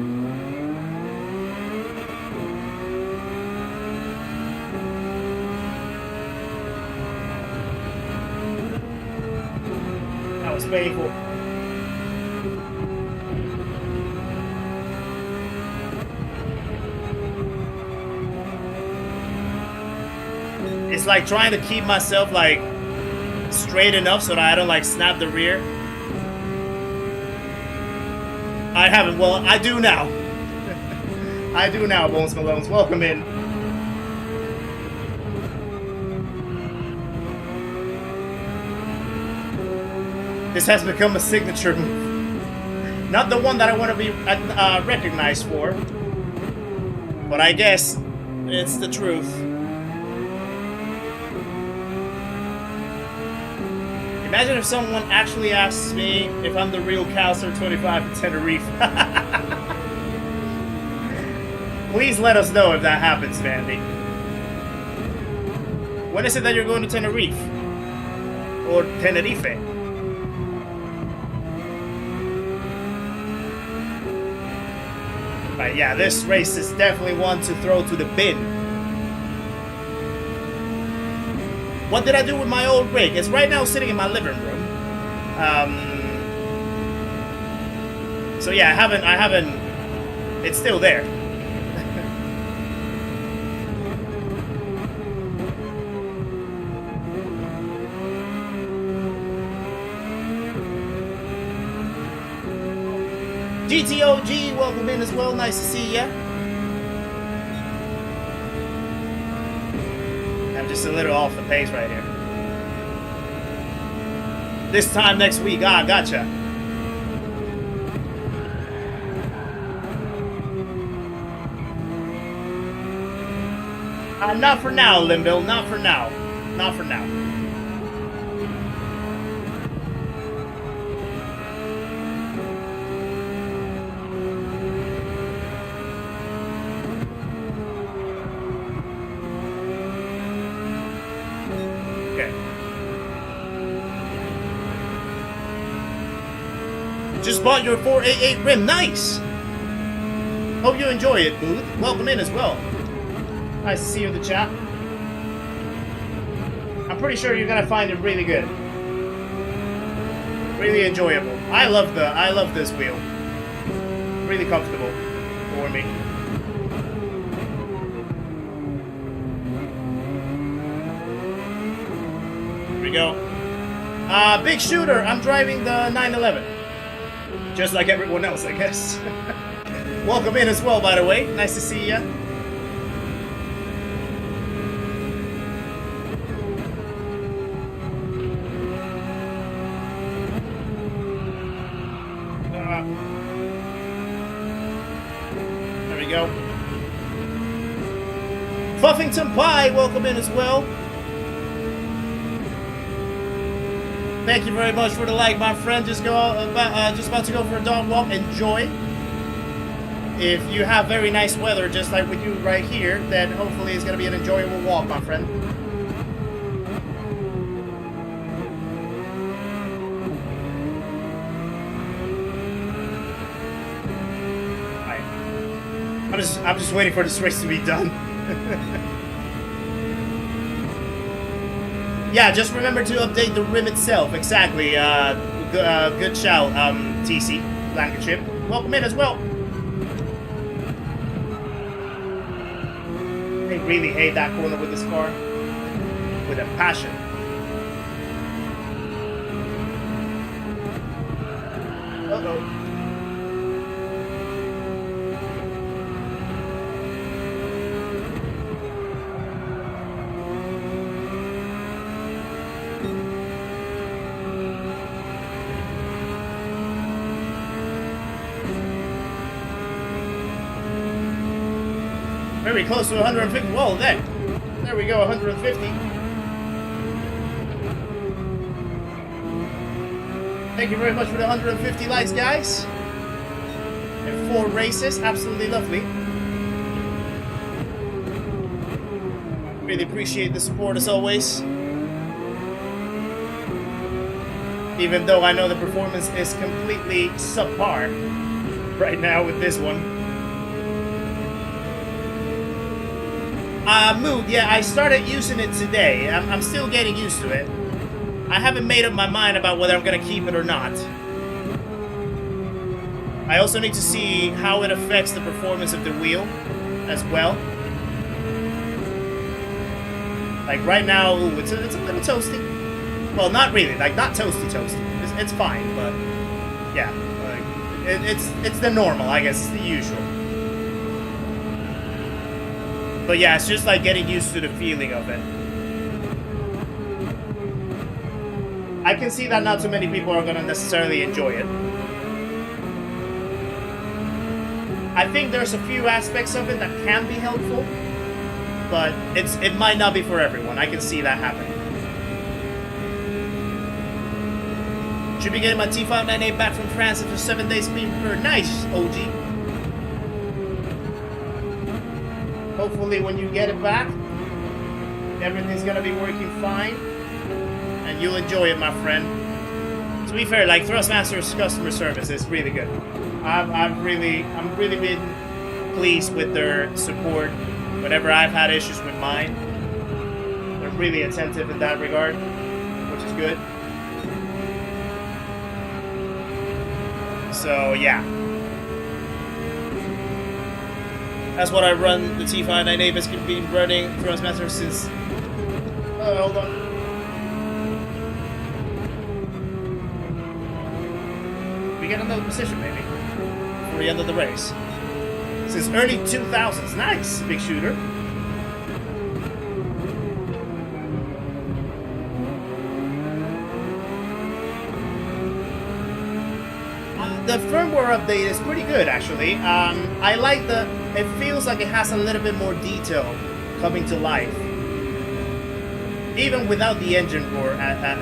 That was painful. It's like trying to keep myself like straight enough so that I don't like snap the rear. I haven't. Well, I do now. I do now, Bones Malones. Welcome in. This has become a signature move. Not the one that I want to be recognized for, but I guess it's the truth. Imagine if someone actually asks me if I'm the real CORSAIR 25 in Tenerife. Please let us know if that happens, Vandy. When is it that you're going to Tenerife? Or Tenerife? But yeah, this race is definitely one to throw to the bin. What did I do with my old rig? It's right now sitting in my living room. So yeah, I haven't. It's still there. GTOG, welcome in as well. Nice to see ya. I'm just a little off the pace right here. This time next week. Ah, gotcha. Not for now, Limbill. Not for now. Not for now. Just bought your 488 rim. Nice! Hope you enjoy it, Booth. Welcome in as well. Nice to see you in the chat. I'm pretty sure you're gonna find it really good. Really enjoyable. I love this wheel. Really comfortable for me. Here we go. Big shooter. I'm driving the 911. Just like everyone else, I guess. Welcome in as well, by the way. Nice to see ya. There we go. Fuffington Pie, welcome in as well. Thank you very much for the like, my friend. Just about to go for a dog walk. Enjoy. If you have very nice weather, just like we do right here, then hopefully it's going to be an enjoyable walk, my friend. Alright. I'm just waiting for this race to be done. Yeah, just remember to update the rim itself. Exactly. Good shout, TC, Blankenship. Welcome in as well. I really hate that corner with this car. With a passion. Uh-oh. Very close to 150. Whoa, there we go, 150. Thank you very much for the 150 likes, guys. And 4 races, absolutely lovely. Really appreciate the support as always. Even though I know the performance is completely subpar right now with this one. Mood, yeah, I started using it today. I'm still getting used to it. I haven't made up my mind about whether I'm gonna keep it or not. I also need to see how it affects the performance of the wheel as well. Like right now, ooh, it's a little toasty. Well, not really, like not toasty. It's fine, but yeah, like it's the normal, I guess, it's the usual. But yeah, it's just like getting used to the feeling of it. I can see that not too many people are gonna necessarily enjoy it. I think there's a few aspects of it that can be helpful, but it might not be for everyone. I can see that happening. Should be getting my T598 back from France after 7 days being per. Nice, OG. Hopefully when you get it back, everything's gonna be working fine, and you'll enjoy it, my friend. To be fair, like Thrustmaster's customer service is really good. I'm really been pleased with their support whenever I've had issues with mine. They're really attentive in that regard, which is good. So yeah. That's what I run the T598 has been running Thrustmaster since. Hold on. We get another position maybe before the end of the race. Since early 2000s. Nice, big shooter. The firmware update is pretty good, actually. I like it feels like it has a little bit more detail coming to life, even without the engine core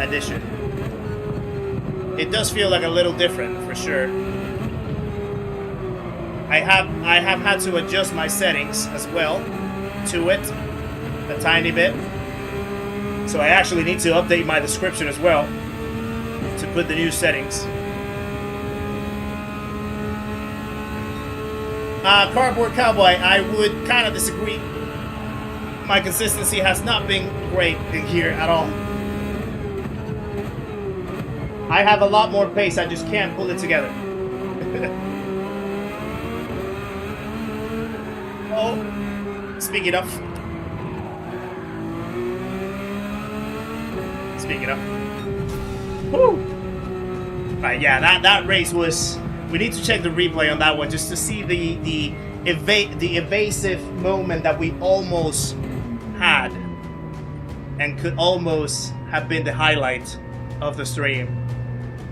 addition. It does feel like a little different, for sure. I have had to adjust my settings as well to it a tiny bit, so I actually need to update my description as well to put the new settings. Cardboard Cowboy, I would kind of disagree. My consistency has not been great in here at all. I have a lot more pace, I just can't pull it together. Oh, speaking of. Woo! Right, yeah, that race was. We need to check the replay on that one just to see the evasive moment that we almost had and could almost have been the highlight of the stream.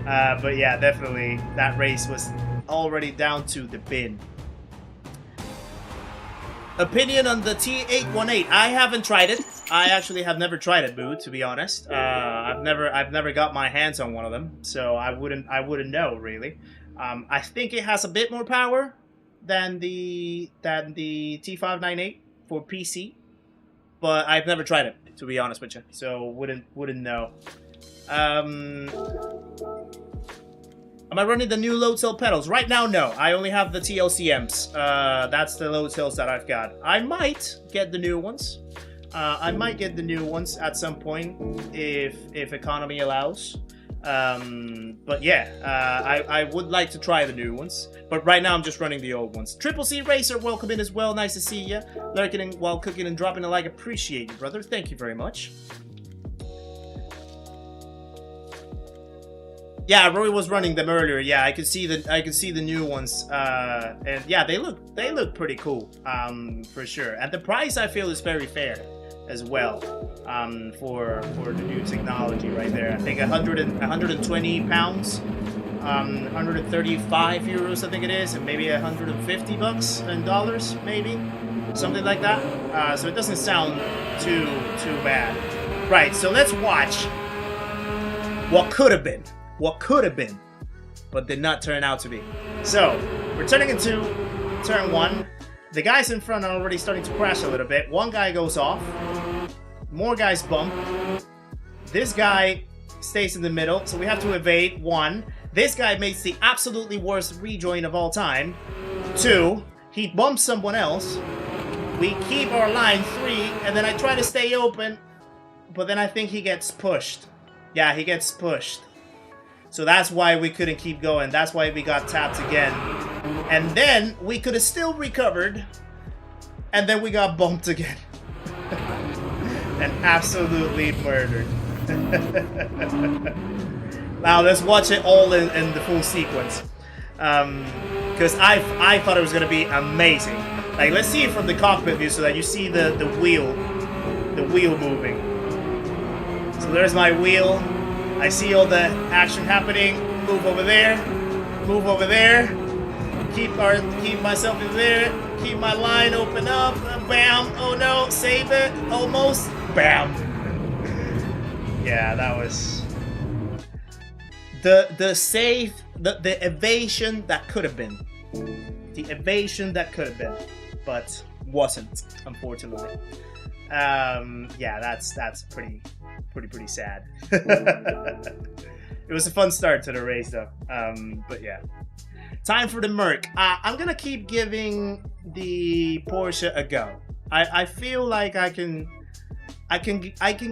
But yeah, definitely that race was already down to the bin. Opinion on the T818. I haven't tried it. I actually have never tried it, Boo, to be honest. I've never got my hands on one of them, so I wouldn't know really. I think it has a bit more power than the T598 for PC, but I've never tried it, to be honest with you, so wouldn't know. Am I running the new load cell pedals? Right now, no. I only have the T-LCMs. That's the load cells that I've got. I might get the new ones. At some point if economy allows. But yeah, I would like to try the new ones. But right now I'm just running the old ones. Triple C Racer, welcome in as well. Nice to see you. Lurking while cooking and dropping a like. Appreciate you, brother. Thank you very much. Yeah, Roy was running them earlier. Yeah, I could see the new ones. And yeah, they look pretty cool. For sure. And the price I feel is very fair as well. For the new technology right there. I think 120 pounds. 135 euros, I think it is, and maybe 150 bucks in dollars, maybe something like that. So it doesn't sound too bad. Right. So let's watch what could have been. What could have been, but did not turn out to be. So, we're turning into turn 1. The guys in front are already starting to crash a little bit. One guy goes off. More guys bump. This guy stays in the middle, so we have to evade. 1. This guy makes the absolutely worst rejoin of all time. 2. He bumps someone else. We keep our line. 3, and then I try to stay open, but then I think he gets pushed. Yeah, he gets pushed. So that's why we couldn't keep going. That's why we got tapped again. And then we could have still recovered. And then we got bumped again. And absolutely murdered. Now let's watch it all in the full sequence. Because I thought it was going to be amazing. Like, let's see it from the cockpit view so that you see the wheel moving. So there's my wheel. I see all the action happening. Move over there. Move over there. Keep myself in there. Keep my line open up. Bam. Oh no. Save it. Almost. Bam. Yeah, that was the save, the evasion that could have been. The evasion that could have been, but wasn't, unfortunately. Yeah, that's pretty sad. It was a fun start to the race though. But yeah, time for the Merc. I'm gonna keep giving the Porsche a go. I feel like I can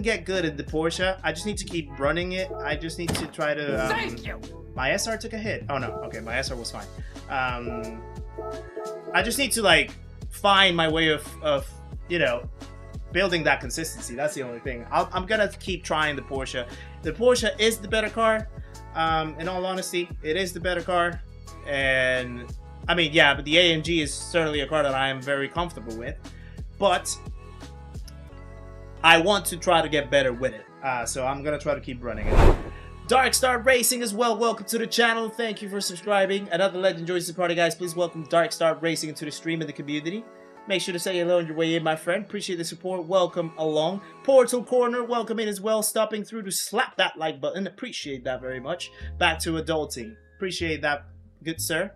get good at the Porsche. I just need to keep running it. I just need to try to Thank you. My SR took a hit. Oh no, okay, my SR was fine. I just need to like find my way of you know, building that consistency. That's the only thing. I'm gonna keep trying the Porsche. The Porsche is the better car. In all honesty, it is the better car. And I mean, yeah, but the AMG is certainly a car that I am very comfortable with. But I want to try to get better with it. So I'm gonna try to keep running it. Darkstar Racing as well. Welcome to the channel. Thank you for subscribing. Another legend joins the party, guys. Please welcome Darkstar Racing into the stream and the community. Make sure to say hello on your way in, my friend. Appreciate the support. Welcome along. Portal Corner, welcome in as well. Stopping through to slap that like button. Appreciate that very much. Back to adulting. Appreciate that, good sir.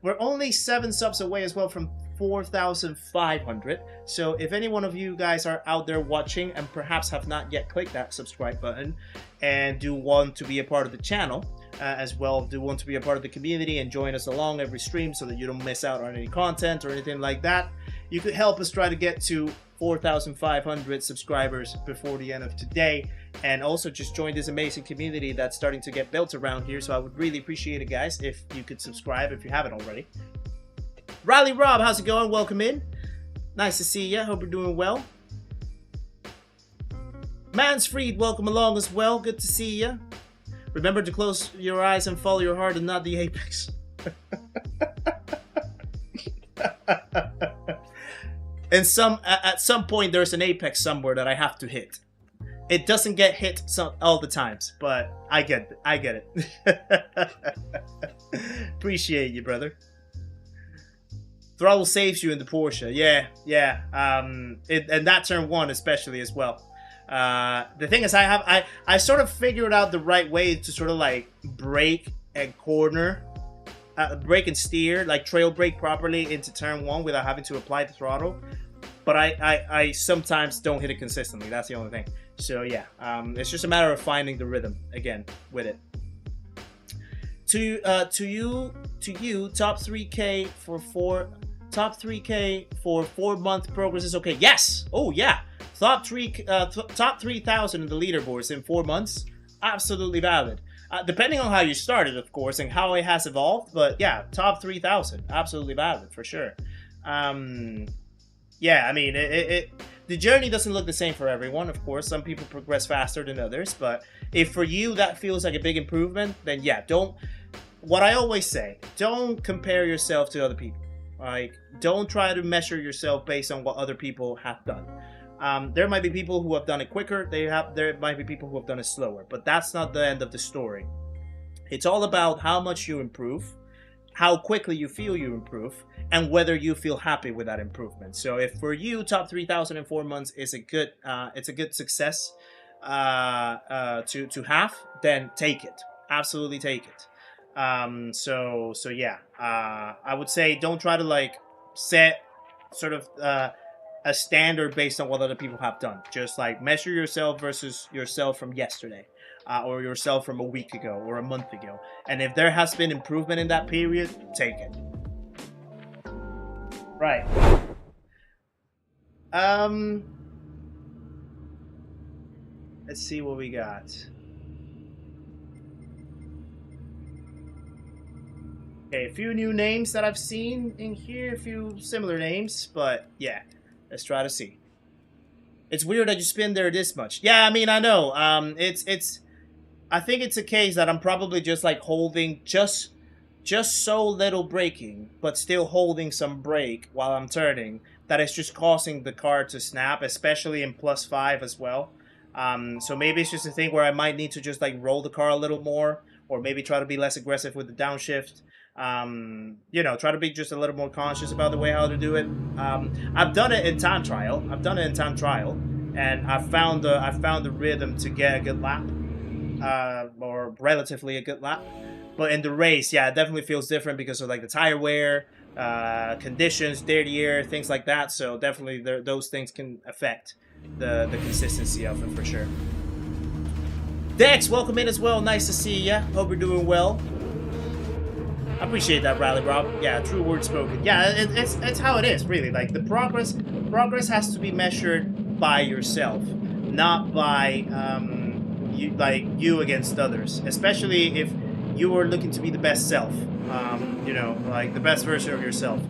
We're only 7 subs away as well from 4,500. So if any one of you guys are out there watching and perhaps have not yet clicked that subscribe button and do want to be a part of the channel, as well, do want to be a part of the community and join us along every stream so that you don't miss out on any content or anything like that, you could help us try to get to 4,500 subscribers before the end of today, and also just join this amazing community that's starting to get built around here. So I would really appreciate it, guys, if you could subscribe if you haven't already. Rally Rob, how's it going? Welcome in. Nice to see you. Hope you're doing well. Mansfried, welcome along as well. Good to see you. Remember to close your eyes and follow your heart and not the apex. And at some point there's an apex somewhere that I have to hit. It doesn't get hit all the times, but I get it. Appreciate you, brother. Throttle saves you in the Porsche. Yeah. And that turn 1 especially as well. The thing is, I sort of figured out the right way to sort of like brake and corner, brake and steer, like trail brake properly into turn 1 without having to apply the throttle. But I sometimes don't hit it consistently. That's the only thing. So yeah, it's just a matter of finding the rhythm again with it. To you, top 3K for 4-month progress is okay. Yes. Oh yeah. Top 3,000 in the leaderboards in 4 months. Absolutely valid. Depending on how you started, of course, and how it has evolved. But yeah, top 3,000. Absolutely valid for sure. Yeah, I mean, the journey doesn't look the same for everyone, of course. Some people progress faster than others, but if for you that feels like a big improvement, then yeah, what I always say, don't compare yourself to other people. Like, don't try to measure yourself based on what other people have done. There might be people who have done it quicker, there might be people who have done it slower, but that's not the end of the story. It's all about how much you improve, how quickly you feel you improve, and whether you feel happy with that improvement. So if for you top 3,000 in 4 months is a good, it's a good success to have, then take it. Absolutely take it. So yeah, I would say don't try to like set sort of a standard based on what other people have done. Just like measure yourself versus yourself from yesterday. Or yourself from a week ago or a month ago. And if there has been improvement in that period, take it. Right. Let's see what we got. Okay, a few new names that I've seen in here, a few similar names, but yeah, let's try to see. It's weird that you spin there this much. Yeah, I mean, I know. I think it's a case that I'm probably just like holding just so little braking, but still holding some brake while I'm turning, that it's just causing the car to snap, especially in +5 as well. So maybe it's just a thing where I might need to just like roll the car a little more, or maybe try to be less aggressive with the downshift. You know, try to be just a little more conscious about the way how to do it. I've done it in time trial. And I found the rhythm to get a good lap. Or relatively a good lap, but in the race, yeah, it definitely feels different because of like the tire wear, conditions, dirty air, things like that. So definitely those things can affect the consistency of it for sure. Dex, welcome in as well. Nice to see ya. Hope you're doing well. I appreciate that, Rally Rob. Yeah, true word spoken. Yeah, it's how it is, really. Like the progress has to be measured by yourself, not by you against others, especially if you are looking to be the best self, you know, like the best version of yourself.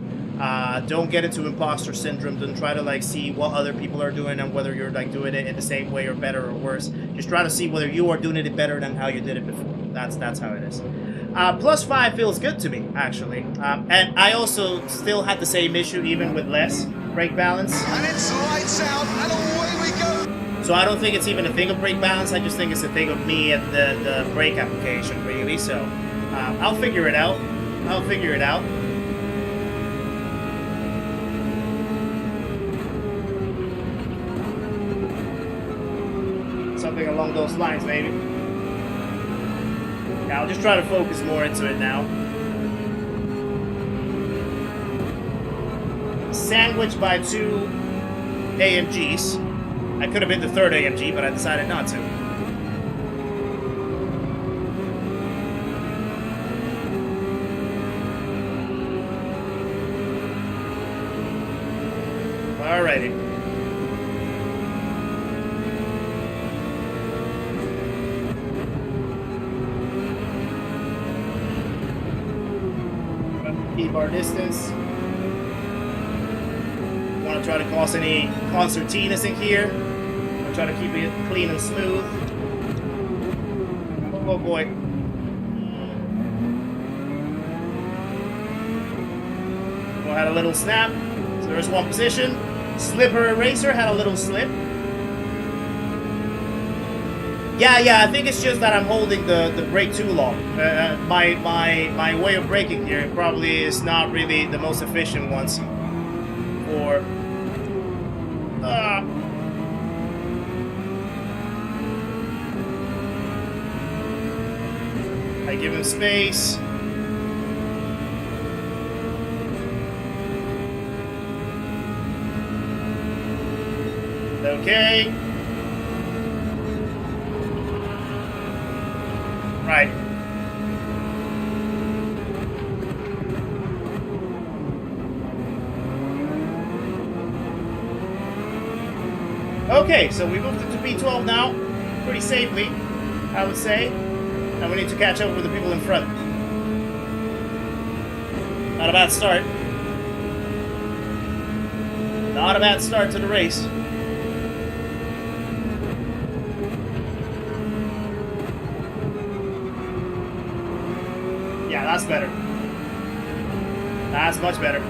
Don't get into imposter syndrome. Don't try to like see what other people are doing and whether you're like doing it in the same way or better or worse. Just try to see whether you are doing it better than how you did it before. That's how it is. +5 feels good to me, actually. And I also still had the same issue even with less brake balance. And it's lights out, and away we go. So I don't think it's even a thing of brake balance. I just think it's a thing of me and the brake application, really. So I'll figure it out. Something along those lines, maybe. Yeah, I'll just try to focus more into it now. Sandwiched by 2 AMGs. I could have been the 3rd AMG, but I decided not to. Alrighty. Keep our distance. Want to try to cause any concertinas in here. I'll try to keep it clean and smooth. Oh boy. Well, had a little snap. So there's one position. Slipper Eraser had a little slip. Yeah, I think it's just that I'm holding the brake too long. My way of braking here probably is not really the most efficient ones. Or I give him space. Okay. Right. Okay, so we moved it to B12 now, pretty safely, I would say. And we need to catch up with the people in front. Not a bad start. Not a bad start to the race. that's better. That's much better.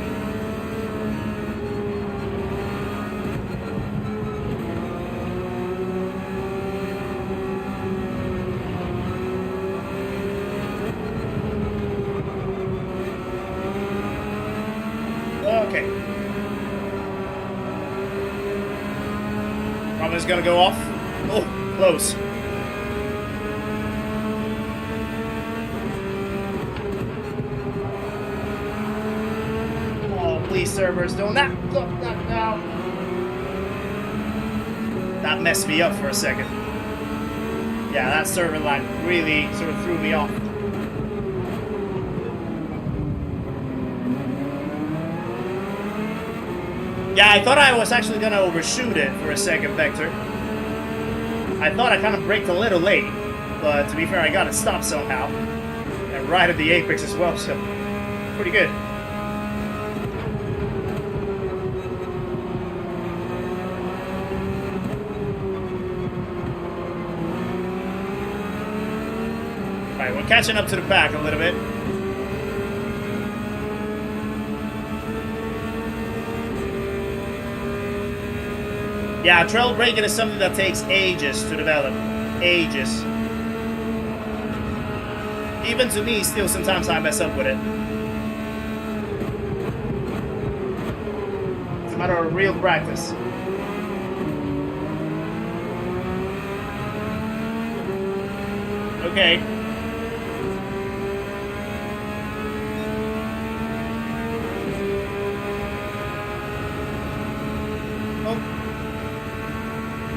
Okay. Probably gonna go off. Oh, close. Oh, please, servers, don't not look that now. That messed me up for a second. Yeah, that server line really sort of threw me off. Yeah, I thought I was actually gonna overshoot it for a second, Vector. I thought I kind of braked a little late, but to be fair, I got it stopped somehow. And right at the apex as well, so pretty good. Alright, we're catching up to the pack a little bit. Yeah, trail braking is something that takes ages to develop. Ages. Even to me, still sometimes I mess up with it. It's a matter of real practice. Okay.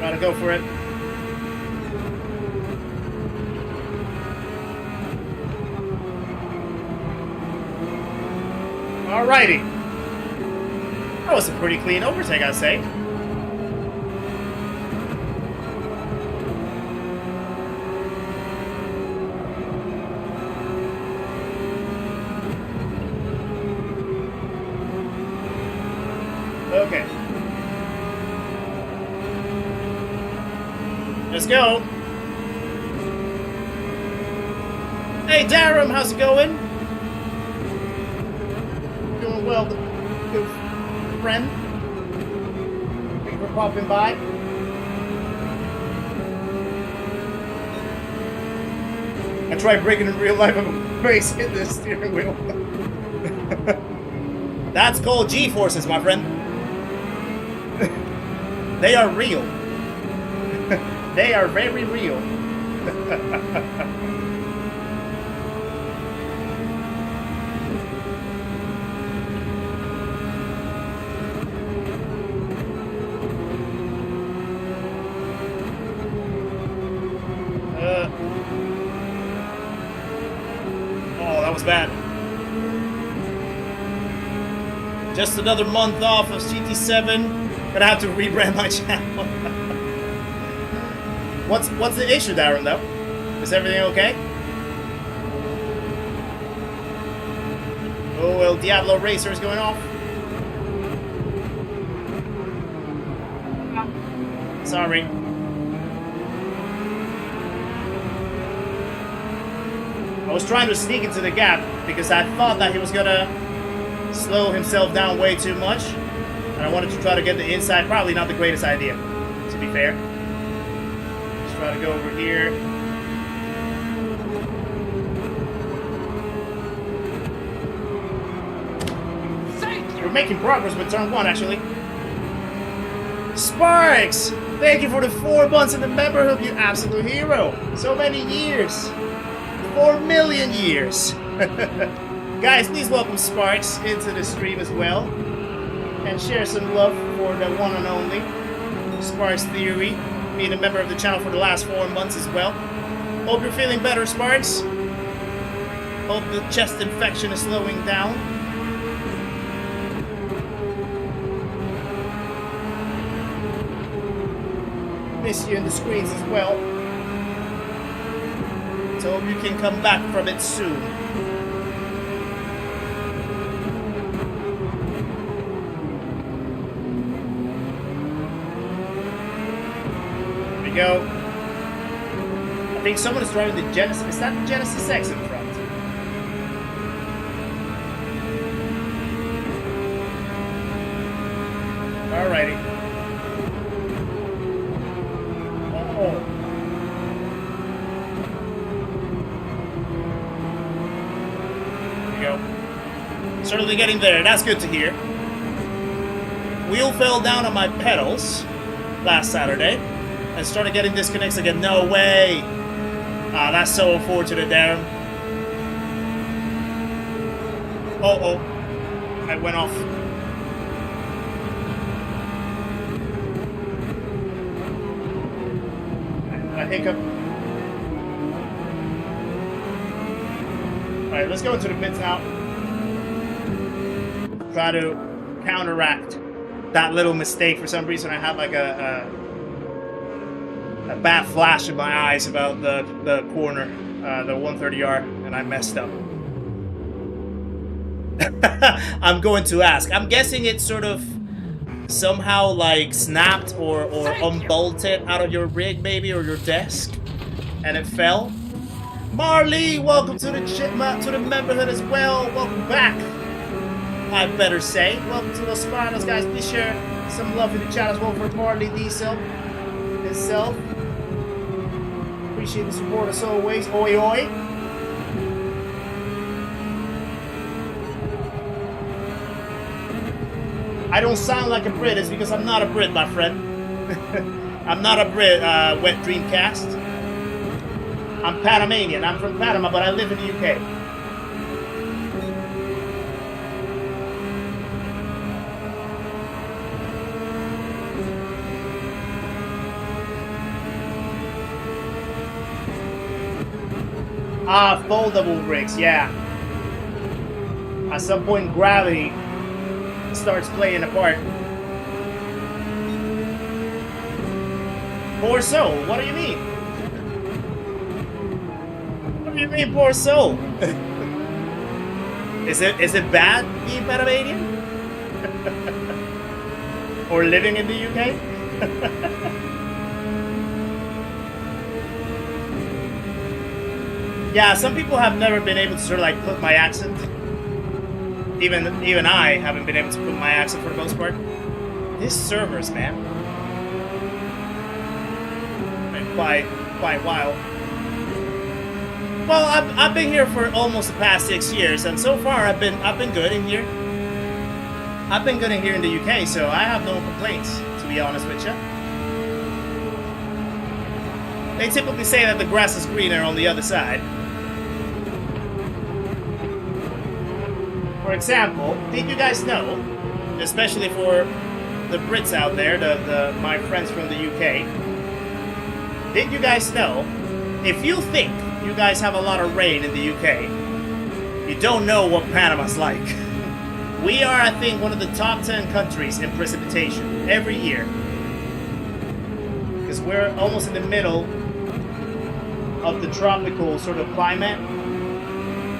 Gotta go for it. Alrighty. That was a pretty clean overtake, I'd say. Okay. Let's go. Hey, Darum, how's it going? Doing well, good friend. Thank you for popping by. I tried breaking in real life, I'm face hit the steering wheel. That's called GEFORCEs, my friend. They are real. They are very real. Oh, that was bad. Just another month off of GT7. Gonna have to rebrand my channel. What's the issue, Darren, though? Is everything okay? Oh, well, Diablo Racer is going off. Sorry. I was trying to sneak into the gap because I thought that he was gonna slow himself down way too much. And I wanted to try to get the inside. Probably not the greatest idea, to be fair. Try to go over here. We're making progress with turn 1, actually. Sparks! Thank you for the 4 months in the membership, you absolute hero. So many years. 4 million years. Guys, please welcome Sparks into the stream as well. And share some love for the one and only Sparks Theory. Being a member of the channel for the last 4 months as well. Hope you're feeling better, Sparks. Hope the chest infection is slowing down. Miss you in the screens as well. So hope you can come back from it soon. Go. I think someone is driving the Genesis. Is that the Genesis X in front? Alrighty. Oh. There we go. Certainly getting there. That's good to hear. Wheel fell down on my pedals last Saturday and started getting disconnects again. No way. Ah, that's so unfortunate, Darren. Oh. I went off. A hiccup. Alright, let's go into the pits now. Try to counteract that little mistake. For some reason I had like a bad flash in my eyes about the corner, the 130R, and I messed up. I'm going to ask. I'm guessing it sort of somehow like snapped or unbolted out of your rig maybe, or your desk, and it fell. Marley, welcome to the memberhood as well. Welcome back, I better say. Welcome to Los Spanos, guys. Be sure some love in the chat as well for Marley Diesel himself. Appreciate the support as always. Oi oi. I don't sound like a Brit. It's because I'm not a Brit, my friend. I'm not a Brit, Wet Dreamcast. I'm Panamanian. I'm from Panama, but I live in the UK. Ah, foldable rigs, yeah. At some point, gravity starts playing a part. Poor soul? What do you mean? What do you mean, poor soul? Is it bad being Panamanian? Or living in the UK? Yeah, some people have never been able to sort of like put my accent. Even I haven't been able to put my accent for the most part. This servers, man, been quite wild. Well, I've been here for almost the past 6 years, and so far I've been good in here. I've been good in here in the UK, so I have no complaints, to be honest with you. They typically say that the grass is greener on the other side. For example, did you guys know, especially for the Brits out there, my friends from the UK, did you guys know, if you think you guys have a lot of rain in the UK, you don't know what Panama's like. We are, I think, one of the top 10 countries in precipitation every year. Because we're almost in the middle of the tropical sort of climate.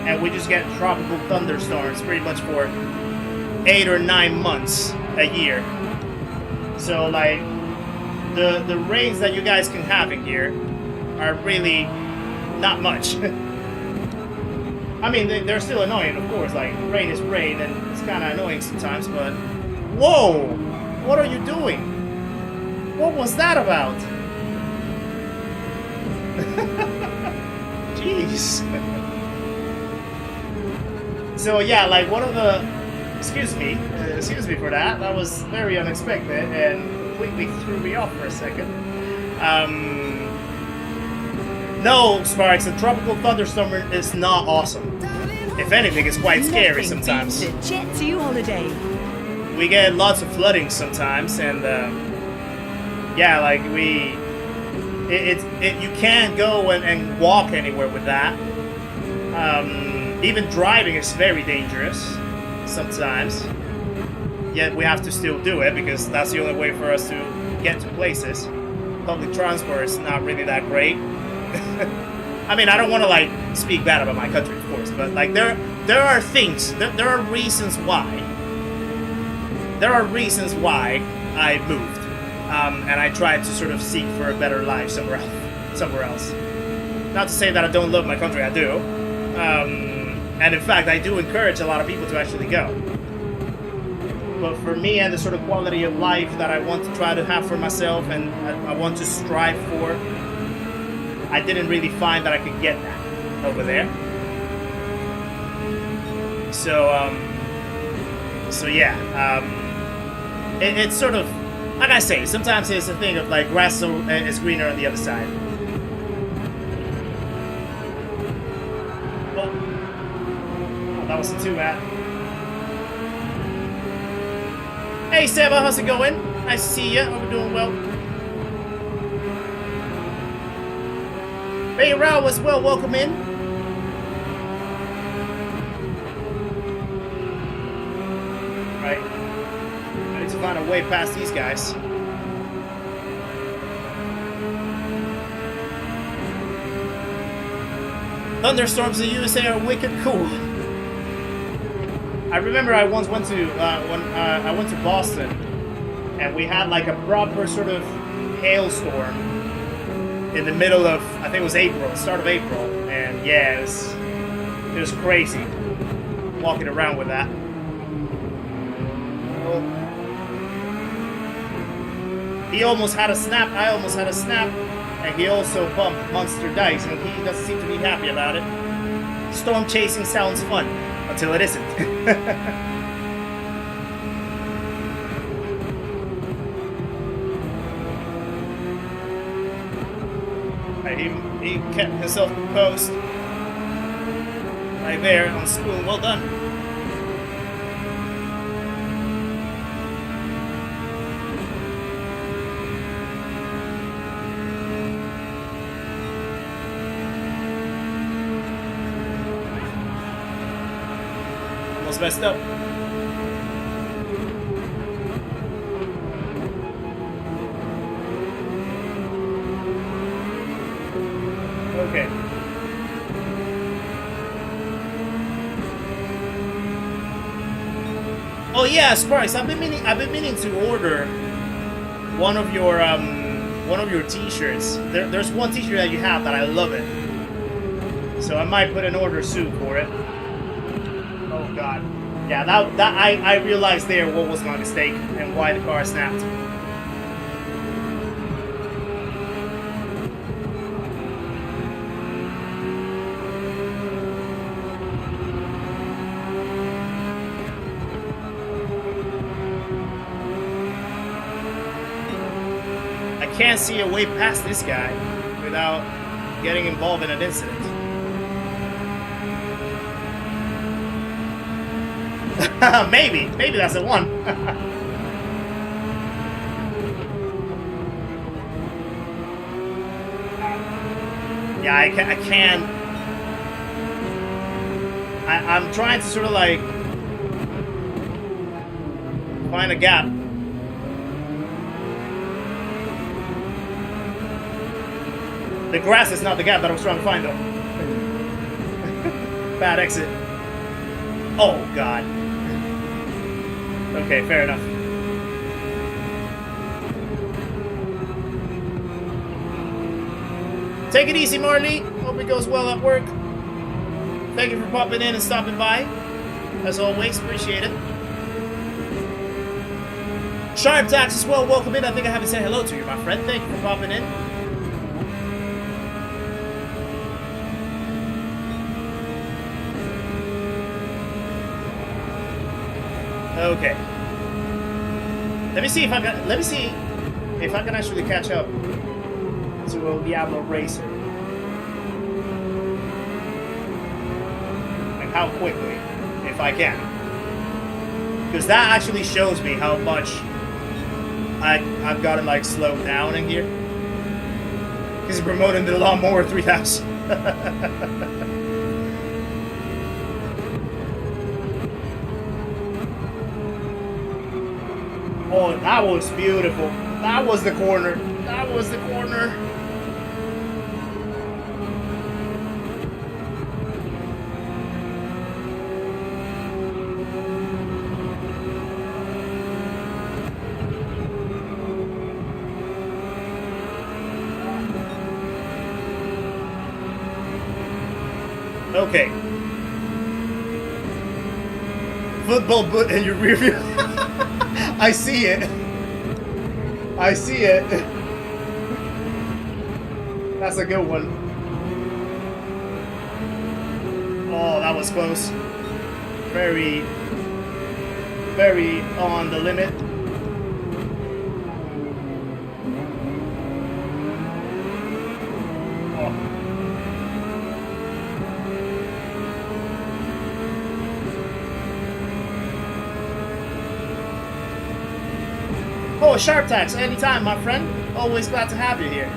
And we just get tropical thunderstorms pretty much for 8 or 9 months a year. So like the rains that you guys can have in here are really not much. I mean, they're still annoying, of course. Like, rain is rain, and it's kind of annoying sometimes. But whoa, what are you doing? What was that about? Jeez. So yeah, like one of the, excuse me for that. That was very unexpected and completely threw me off for a second. No, Sparks, a tropical thunderstorm is not awesome. If anything, it's quite scary sometimes. Jet to holiday. We get lots of flooding sometimes, and yeah, like you can't go and walk anywhere with that. Even driving is very dangerous sometimes. Yet we have to still do it because that's the only way for us to get to places. Public transport is not really that great. I mean, I don't want to like speak bad about my country, of course, but like there are things, there are reasons why. There are reasons why I moved, and I tried to sort of seek for a better life somewhere else. Not to say that I don't love my country, I do. And in fact, I do encourage a lot of people to actually go. But for me and the sort of quality of life that I want to try to have for myself and I want to strive for, I didn't really find that I could get that over there. So yeah, it's sort of, like I say, sometimes it's a thing of like grass is greener on the other side. Oh, that wasn't too bad. Hey Seba, how's it going? Nice to see you. Hope we're doing well. Hey Rao as well, welcome in. Right. I need to find a way past these guys. Thunderstorms in the USA are wicked cool. I remember I once went to I went to Boston, and we had like a proper sort of hailstorm in the middle of, I think it was April, start of April, and yeah, it was crazy walking around with that. He almost had a snap. I almost had a snap, and he also bumped Monster Dice, and he doesn't seem to be happy about it. Storm chasing sounds fun. Until it isn't. He kept himself composed. Right there on school. Well done. Messed up. Okay. Oh yeah, Sparks. I've been meaning to order one of your T-shirts. There's one T-shirt that you have that I love it. So I might put an order soon for it. Oh god. Yeah, that I realized there what was my mistake and why the car snapped. I can't see a way past this guy without getting involved in an incident. Maybe that's the one. Yeah, I can't. I'm trying to sort of like find a gap. The grass is not the gap that I was trying to find, though. Bad exit. Oh god. Okay, fair enough. Take it easy, Marley. Hope it goes well at work. Thank you for popping in and stopping by. As always, appreciate it. Sharp Tax as well, welcome in. I think I haven't said hello to you, my friend. Thank you for popping in. Okay. Let me see if I can actually catch up to a Diablo Racer. And how quickly, if I can. Because that actually shows me how much I've gotten like slowed down in here. Because he's promoting the Lawnmower 3000. Oh, that was beautiful. That was the corner. That was the corner. Okay. Football boot in your rear view. I see it. I see it. That's a good one. Oh, that was close. Very, very on the limit. Oh, Sharp Tax, anytime, my friend. Always glad to have you here.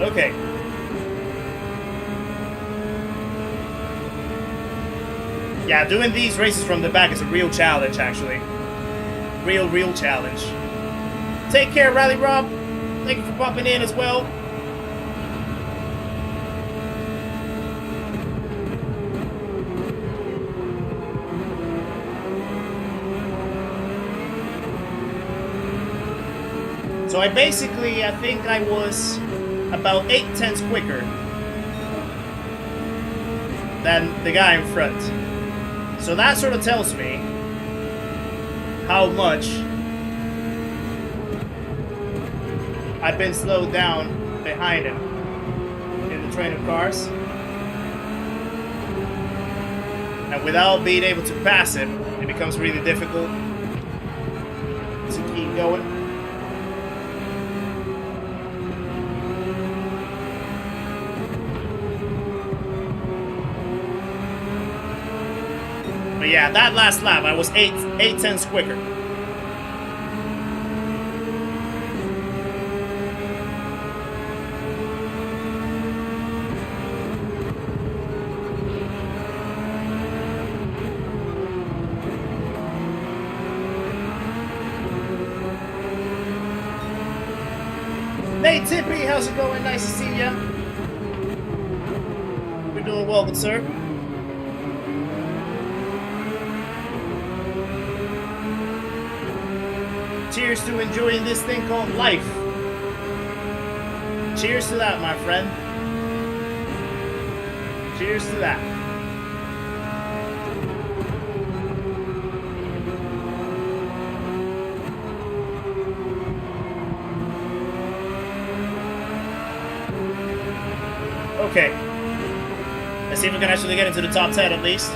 Okay. Yeah, doing these races from the back is a real challenge, actually. Real challenge. Take care, Rally Rob. Thank you for popping in as well. So I think I was about 8/10 quicker than the guy in front. So that sort of tells me how much I've been slowed down behind him in the train of cars. And without being able to pass him, it becomes really difficult to keep going. But yeah, that last lap, I was 8/10 quicker. Hey Tippy, how's it going? Nice to see ya. You're doing well, good sir. Cheers to enjoying this thing called life. Cheers to that, my friend. Cheers to that. Okay. Let's see if we can actually get into the top 10 at least.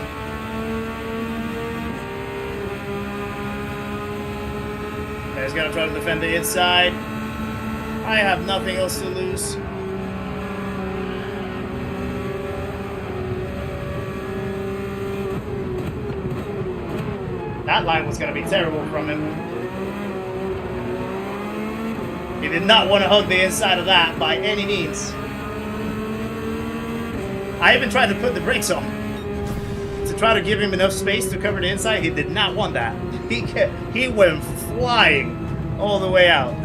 He's gonna try to defend the inside. I have nothing else to lose. That line was gonna be terrible from him. He did not want to hug the inside of that by any means. I even tried to put the brakes on to try to give him enough space to cover the inside. He did not want that. He went flying all the way out.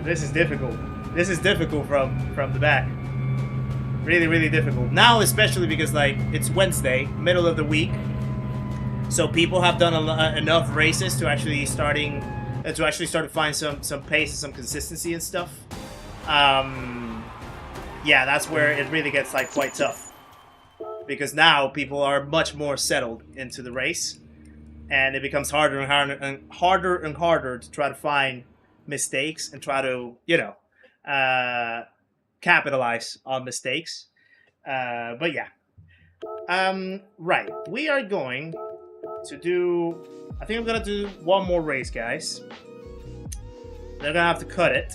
This is difficult. This is difficult from the back. Really difficult. Now especially because like it's Wednesday, middle of the week. So people have done enough races to actually start to find some pace and some consistency and stuff. Yeah, that's where it really gets like quite tough. Because now people are much more settled into the race. And it becomes harder and harder to try to find mistakes and try to, you know, capitalize on mistakes. But yeah. Right. We are going to do... I think I'm going to do one more race, guys. Then I'm going to have to cut it.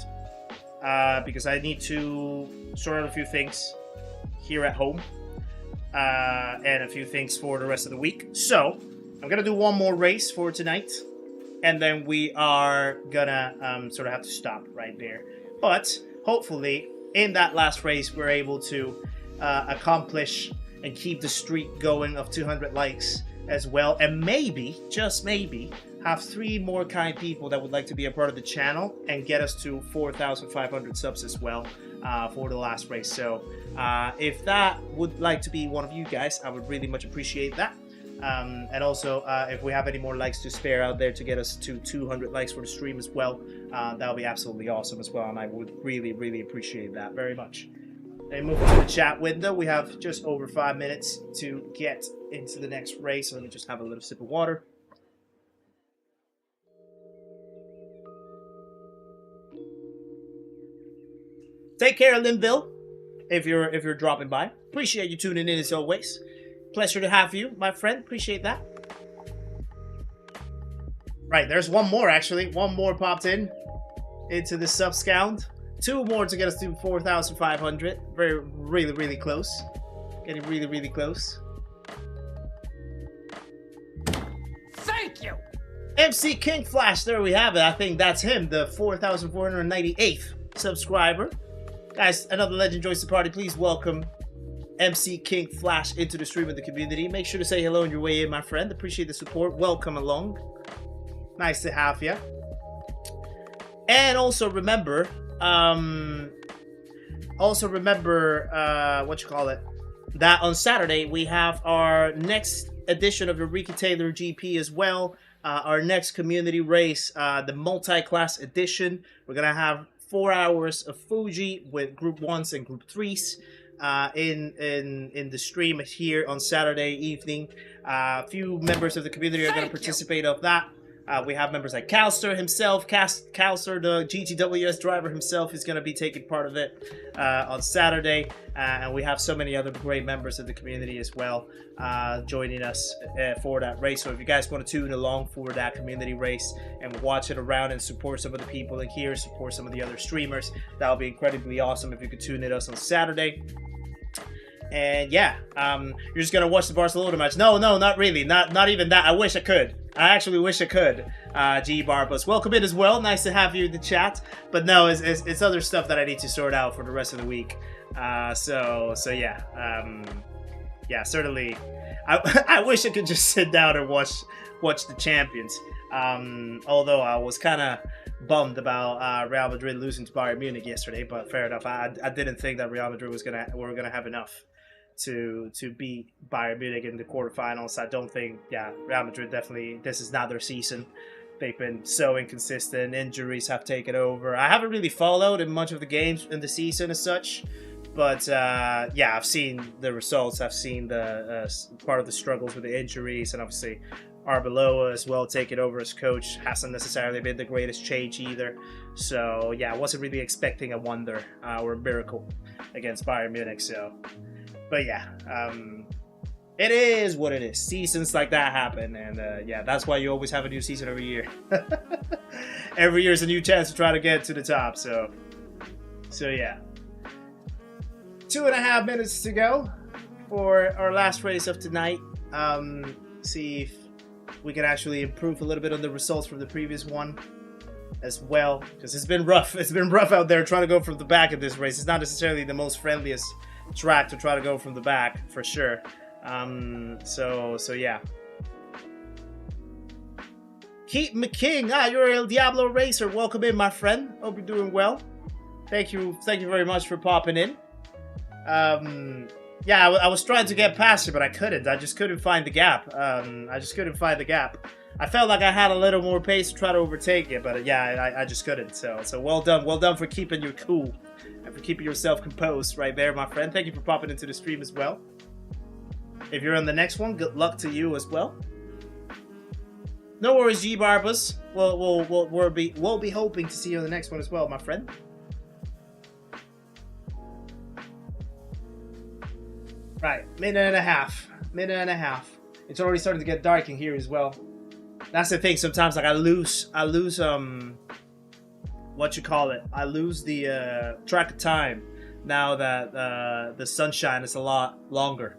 Because I need to sort out a few things here at home. And a few things for the rest of the week. So... I'm gonna do one more race for tonight, and then we are gonna sort of have to stop right there. But hopefully, in that last race, we're able to accomplish and keep the streak going of 200 likes as well, and maybe, just maybe, have 3 more kind people that would like to be a part of the channel and get us to 4,500 subs as well for the last race. So if that would like to be one of you guys, I would really much appreciate that. And also, if we have any more likes to spare out there to get us to 200 likes for the stream as well, that would be absolutely awesome as well, and I would really, really appreciate that very much. And moving to the chat window, we have just over 5 minutes to get into the next race. So let me just have a little sip of water. Take care, Linville, if you're dropping by. Appreciate you tuning in as always. Pleasure to have you, my friend. Appreciate that. Right, there's one more actually. One more popped in into the subs count. 2 more to get us to 4,500. Really, really close. Getting really, really close. Thank you! MC King Flash, there we have it. I think that's him, the 4,498th subscriber. Guys, another legend joins the party. Please welcome MC King Flash into the stream of the community. Make sure to say hello on your way in, my friend. Appreciate the support. Welcome along. Nice to have you. And also remember, what you call it, that on Saturday we have our next edition of the Ricky Taylor GP as well. Our next community race, the multi-class edition. We're gonna have 4 hours of Fuji with Group 1s and Group 3s in the stream here on Saturday evening. A few members of the community are going to participate of that. We have members like Calster himself, Calster, the GTWS driver himself, is going to be taking part of it on Saturday. And we have so many other great members of the community as well joining us for that race. So if you guys want to tune along for that community race and watch it around and support some of the people in here, support some of the other streamers, that would be incredibly awesome if you could tune in us on Saturday. And yeah, you're just gonna watch the Barcelona match. No, not really. Not even that. I wish I could. I actually wish I could. G Barbus, welcome in as well. Nice to have you in the chat. But no, it's other stuff that I need to sort out for the rest of the week. So yeah, yeah, certainly. I wish I could just sit down and watch the champions. Although I was kind of bummed about Real Madrid losing to Bayern Munich yesterday, but fair enough. I didn't think that Real Madrid were gonna have enough to beat Bayern Munich in the quarterfinals. I don't think, yeah, Real Madrid definitely, this is not their season. They've been so inconsistent. Injuries have taken over. I haven't really followed in much of the games in the season as such, but yeah, I've seen the results. I've seen the part of the struggles with the injuries, and obviously Arbeloa as well taking over as coach hasn't necessarily been the greatest change either. So yeah, I wasn't really expecting a wonder or a miracle against Bayern Munich. So, but yeah, it is what it is. Seasons like that happen, and yeah, that's why you always have a new season every year. Every year is a new chance to try to get to the top. So yeah, 2.5 minutes to go for our last race of tonight. See if we can actually improve a little bit on the results from the previous one as well, because it's been rough. It's been rough out there trying to go from the back of this race. It's not necessarily the most friendliest track to try to go from the back, for sure. So yeah. Keith McKing, you're El Diablo Racer. Welcome in, my friend. Hope you're doing well. Thank you very much for popping in. Yeah, I was trying to get past it, but I couldn't. I just couldn't find the gap. I felt like I had a little more pace to try to overtake it, but yeah, I just couldn't. So well done for keeping your cool and for keeping yourself composed right there, my friend. Thank you for popping into the stream as well. If you're on the next one, good luck to you as well. No worries, G Barbas. We'll be hoping to see you on the next one as well, my friend. Right, minute and a half. It's already starting to get dark in here as well. That's the thing. Sometimes, like I lose what you call it. I lose the track of time now that the sunshine is a lot longer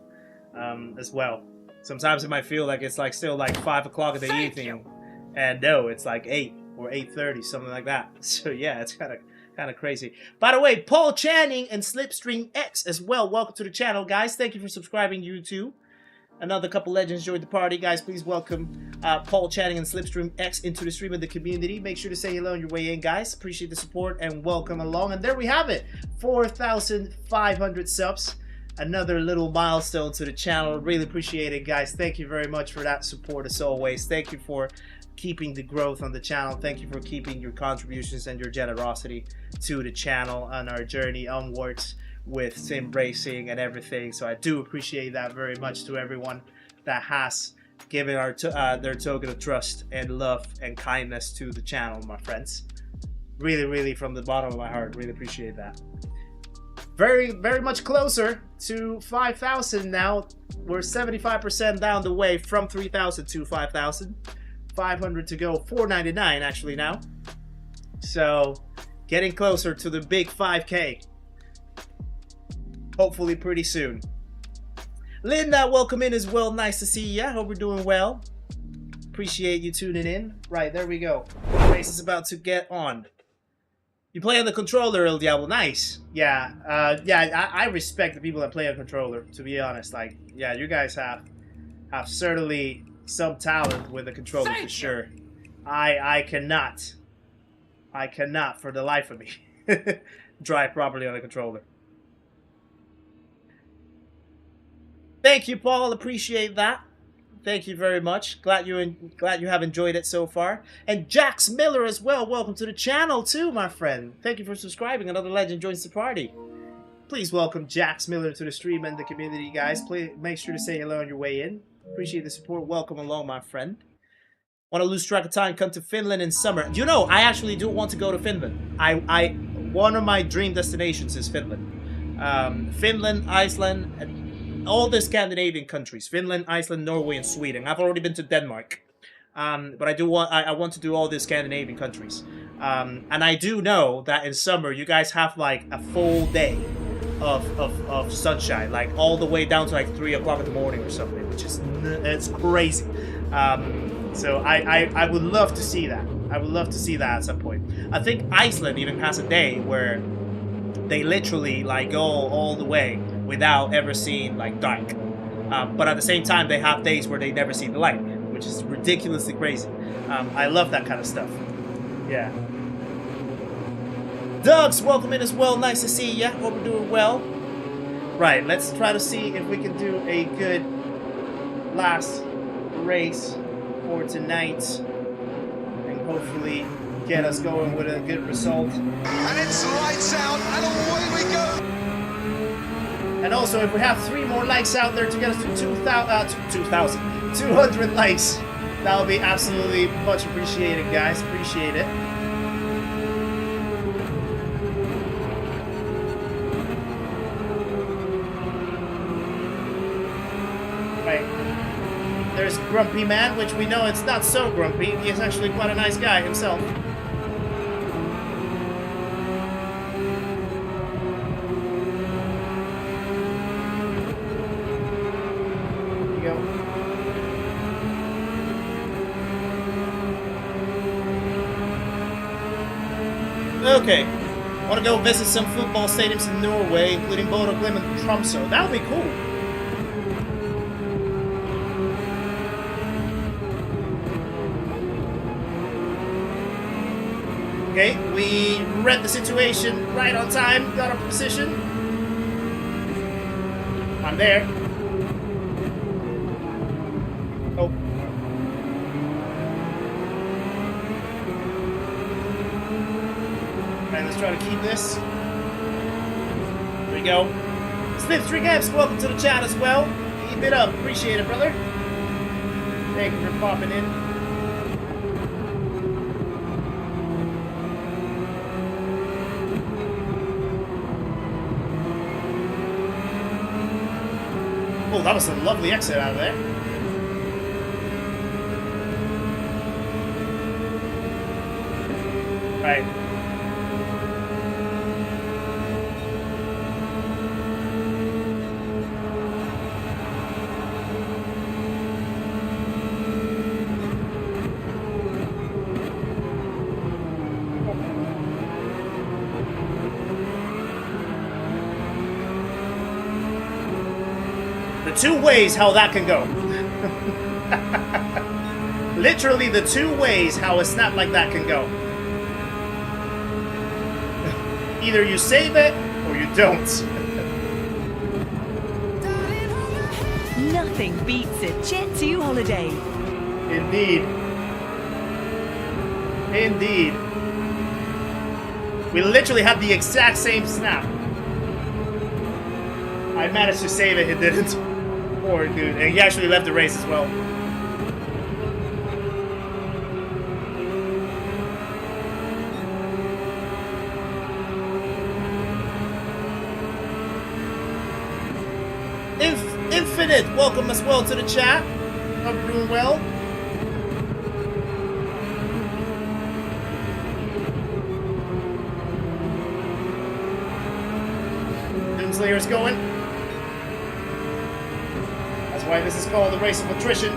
as well. Sometimes it might feel like it's like still like 5 o'clock in the evening, and no, it's like 8 or 8:30, something like that. So yeah, it's kind of crazy. By the way, Paul Channing and Slipstream X as well. Welcome to the channel, guys. Thank you for subscribing, you two. Another couple legends joined the party, guys. Please welcome Paul Channing and Slipstream X into the stream of the community. Make sure to say hello on your way in, guys. Appreciate the support and welcome along. And there we have it, 4,500 subs. another little milestone to the channel. Really appreciate it, guys. Thank you very much for that support as always. Thank you for keeping the growth on the channel. Thank you for keeping your contributions and your generosity to the channel on our journey onwards with sim racing and everything. So I do appreciate that very much to everyone that has given their token of trust and love and kindness to the channel, my friends. Really from the bottom of my heart, really appreciate that. Very much closer to 5,000 now. We're 75% down the way from 3,000 to 5,000. 500 to go, 499 actually now. So getting closer to the big 5K. Hopefully pretty soon. Linda, welcome in as well. Nice to see ya. Hope we're doing well. Appreciate you tuning in. Right, there we go. The race is about to get on. You play on the controller, El Diablo. Nice. Yeah, I respect the people that play on controller, to be honest. Like, yeah, you guys have certainly some talent with the controller for sure. I cannot for the life of me drive properly on a controller. Thank you, Paul. Appreciate that. Thank you very much. Glad you have enjoyed it so far. And Jax Miller as well. Welcome to the channel too, my friend. Thank you for subscribing. Another legend joins the party. Please welcome Jax Miller to the stream and the community, guys. Please make sure to say hello on your way in. Appreciate the support. Welcome along, my friend. Want to lose track of time? Come to Finland in summer. You know, I actually do want to go to Finland. One of my dream destinations is Finland. Finland, Iceland, and all the Scandinavian countries. Finland, Iceland, Norway, and Sweden. I've already been to Denmark, but I want to do all the Scandinavian countries. And I do know that in summer you guys have like a full day of sunshine, like all the way down to like 3 o'clock in the morning or something, which is it's crazy. So I would love to see that. I would love to see that at some point. I think Iceland even has a day where they literally like go all the way without ever seeing like dark. But at the same time, they have days where they never see the light, which is ridiculously crazy. I love that kind of stuff. Yeah. Doug's welcome in as well. Nice to see ya. Hope we're doing well. Right, let's try to see if we can do a good last race for tonight and hopefully get us going with a good result. And it's lights out, and away we go. And also, if we have 3 more likes out there to get us to 200 likes, that would be absolutely much appreciated, guys. Appreciate it. Right. There's Grumpy Man, which we know it's not so grumpy. He's actually quite a nice guy himself. Okay, I want to go visit some football stadiums in Norway, including Bodø, Glimt, and Tromsø. That would be cool. Okay, we read the situation right on time, got our position. I'm there. Oh. Alright, let's try to keep this. There we go. Smith 3 Gaps, welcome to the chat as well. Keep it up. Appreciate it, brother. Thank you for popping in. Oh, that was a lovely exit out of there. Right. The 2 ways how that can go. Literally the 2 ways how a snap like that can go. Either you save it or you don't. Nothing beats a Jet 2 holiday. Indeed. Indeed. We literally had the exact same snap. I managed to save it, it didn't. Poor dude. And he actually left the race as well. Infinite, welcome as well to the chat. Hope you're doing well. Doomslayer's going. That's why this is called the race of attrition.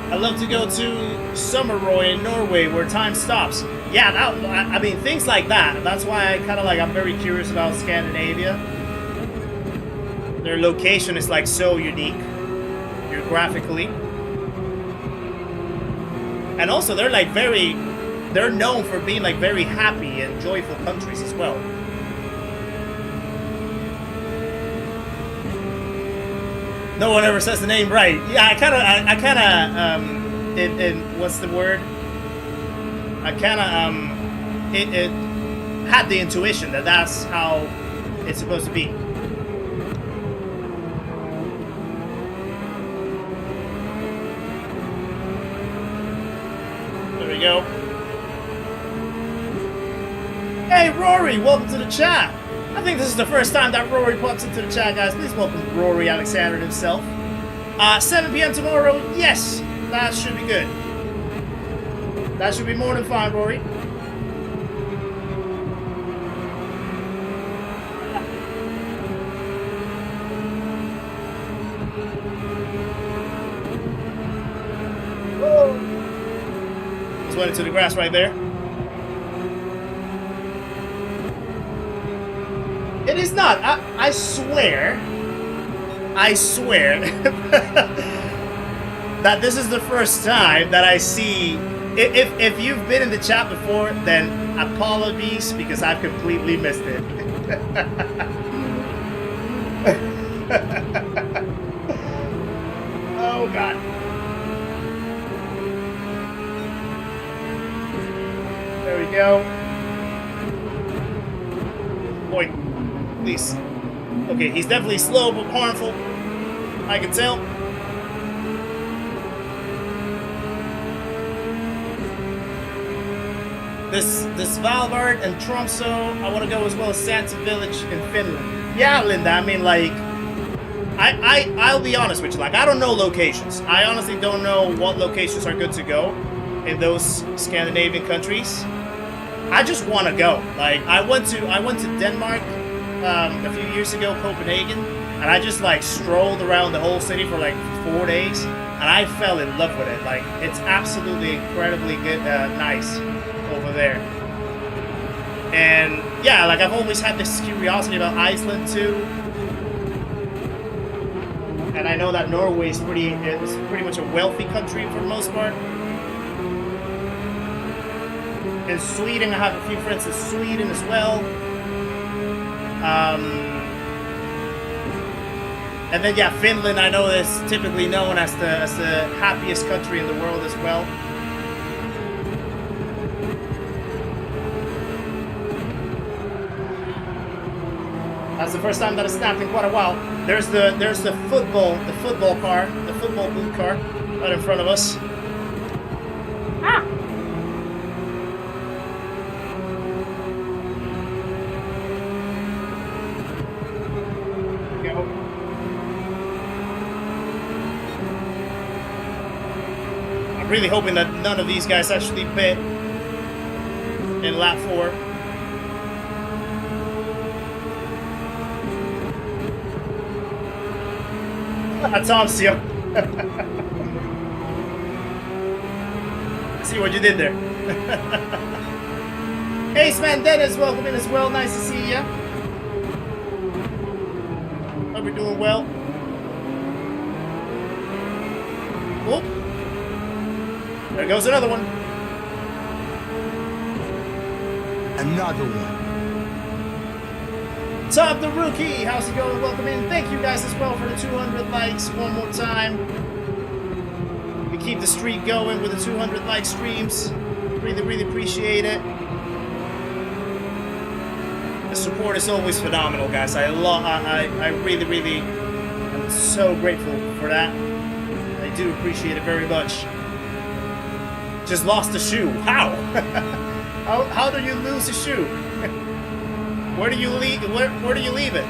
I love to go to Summerroy in Norway where time stops. Yeah, I mean, things like that. That's why I kind of like, I'm very curious about Scandinavia. Their location is like so unique, geographically. And also they're like they're known for being like very happy and joyful countries as well. No one ever says the name right. Yeah, I kind of, what's the word? I kind of, it had the intuition that that's how it's supposed to be. There we go. Hey, Rory, welcome to the chat. I think this is the first time that Rory pops into the chat, guys. Please welcome Rory Alexander himself. 7 p.m. tomorrow. Yes, that should be good. That should be more than fine, Rory. Just went into the grass right there. It is not. I swear that this is the first time that I see. If you've been in the chat before, then apologies because I've completely missed it. Oh God. There we go. Boy. Please. Okay, he's definitely slow but harmful. I can tell. This Valvard and Tromsø, I want to go as well as Santa Village in Finland. Yeah, Linda, I mean, like, I'll be honest with you, like, I don't know locations. I honestly don't know what locations are good to go in those Scandinavian countries. I just want to go. Like, I went to Denmark a few years ago, Copenhagen, and I just like strolled around the whole city for like 4 days, and I fell in love with it. Like, it's absolutely incredibly good, nice over there. And yeah, like I've always had this curiosity about Iceland too, and I know that Norway is pretty much a wealthy country for the most part. In Sweden, I have a few friends in Sweden as well. And then yeah, Finland I know is typically known as the happiest country in the world as well. That's the first time that I snapped in quite a while. There's the football car, the football boot car right in front of us. Ah! I'm really hoping that none of these guys actually pit in lap 4. Tom's here. See what you did there. Ace Man Dennis, welcome in as well. Nice to see you. Hope you're doing well. Oh, there goes another one. Another one. Top the Rookie, how's it going? Welcome in. Thank you guys as well for the 200 likes one more time. We keep the streak going with the 200 like streams. Really, really appreciate it. The support is always phenomenal, guys. I really, really am so grateful for that. I do appreciate it very much. Just lost a shoe. How? How do you lose a shoe? Where do you leave? Where do you leave it?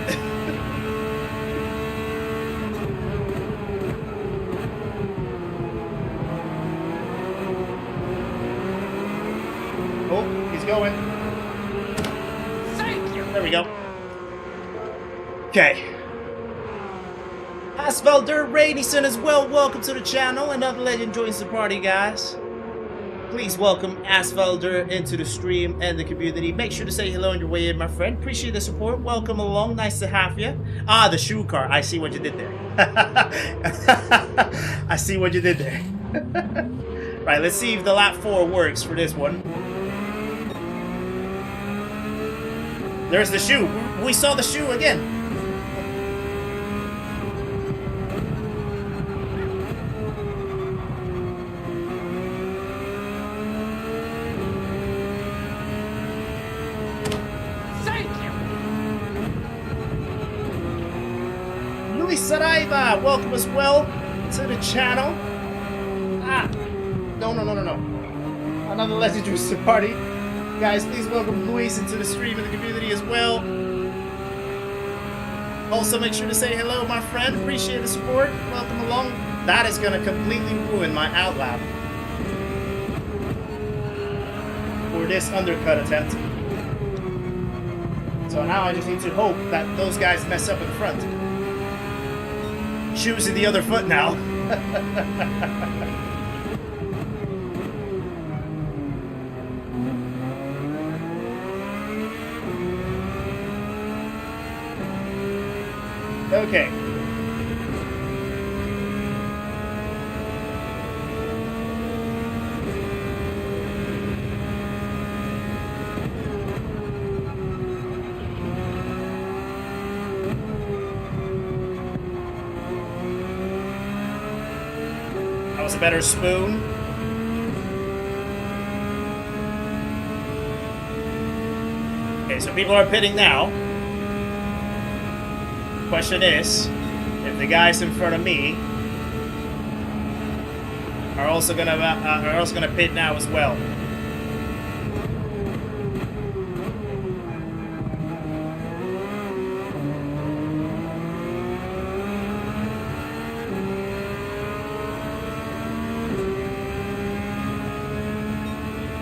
Oh, he's going. Thank you. There we go. Okay. Asphalter Rainison as well. Welcome to the channel. Another legend joins the party, guys. Please welcome Asphalter into the stream and the community. Make sure to say hello on your way in, my friend. Appreciate the support. Welcome along. Nice to have you. Ah, the shoe car. I see what you did there. I see what you did there. Right, let's see if the lap 4 works for this one. There's the shoe. We saw the shoe again. Saraiva, welcome as well to the channel. Ah, no. Another legend joins the party. Guys, please welcome Luis into the stream and the community as well. Also, make sure to say hello, my friend. Appreciate the support. Welcome along. That is going to completely ruin my outlap for this undercut attempt. So now I just need to hope that those guys mess up in front. Shoes in the other foot now. Okay. A better spoon. Okay, so people are pitting now. Question is, if the guys in front of me are also gonna pit now as well.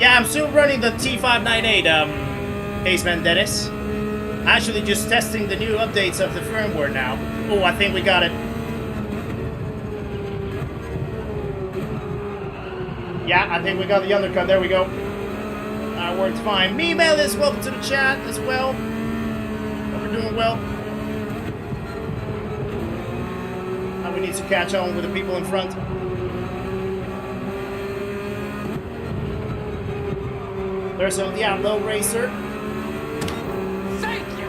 Yeah, I'm still running the T598, Aceman Dennis. Actually just testing the new updates of the firmware now. Oh, I think we got it. Yeah, I think we got the undercut. There we go. That worked fine. Me, Melis, welcome to the chat as well. Hope we're doing well. Now we need to catch on with the people in front. There's a Diablo Racer. Thank you.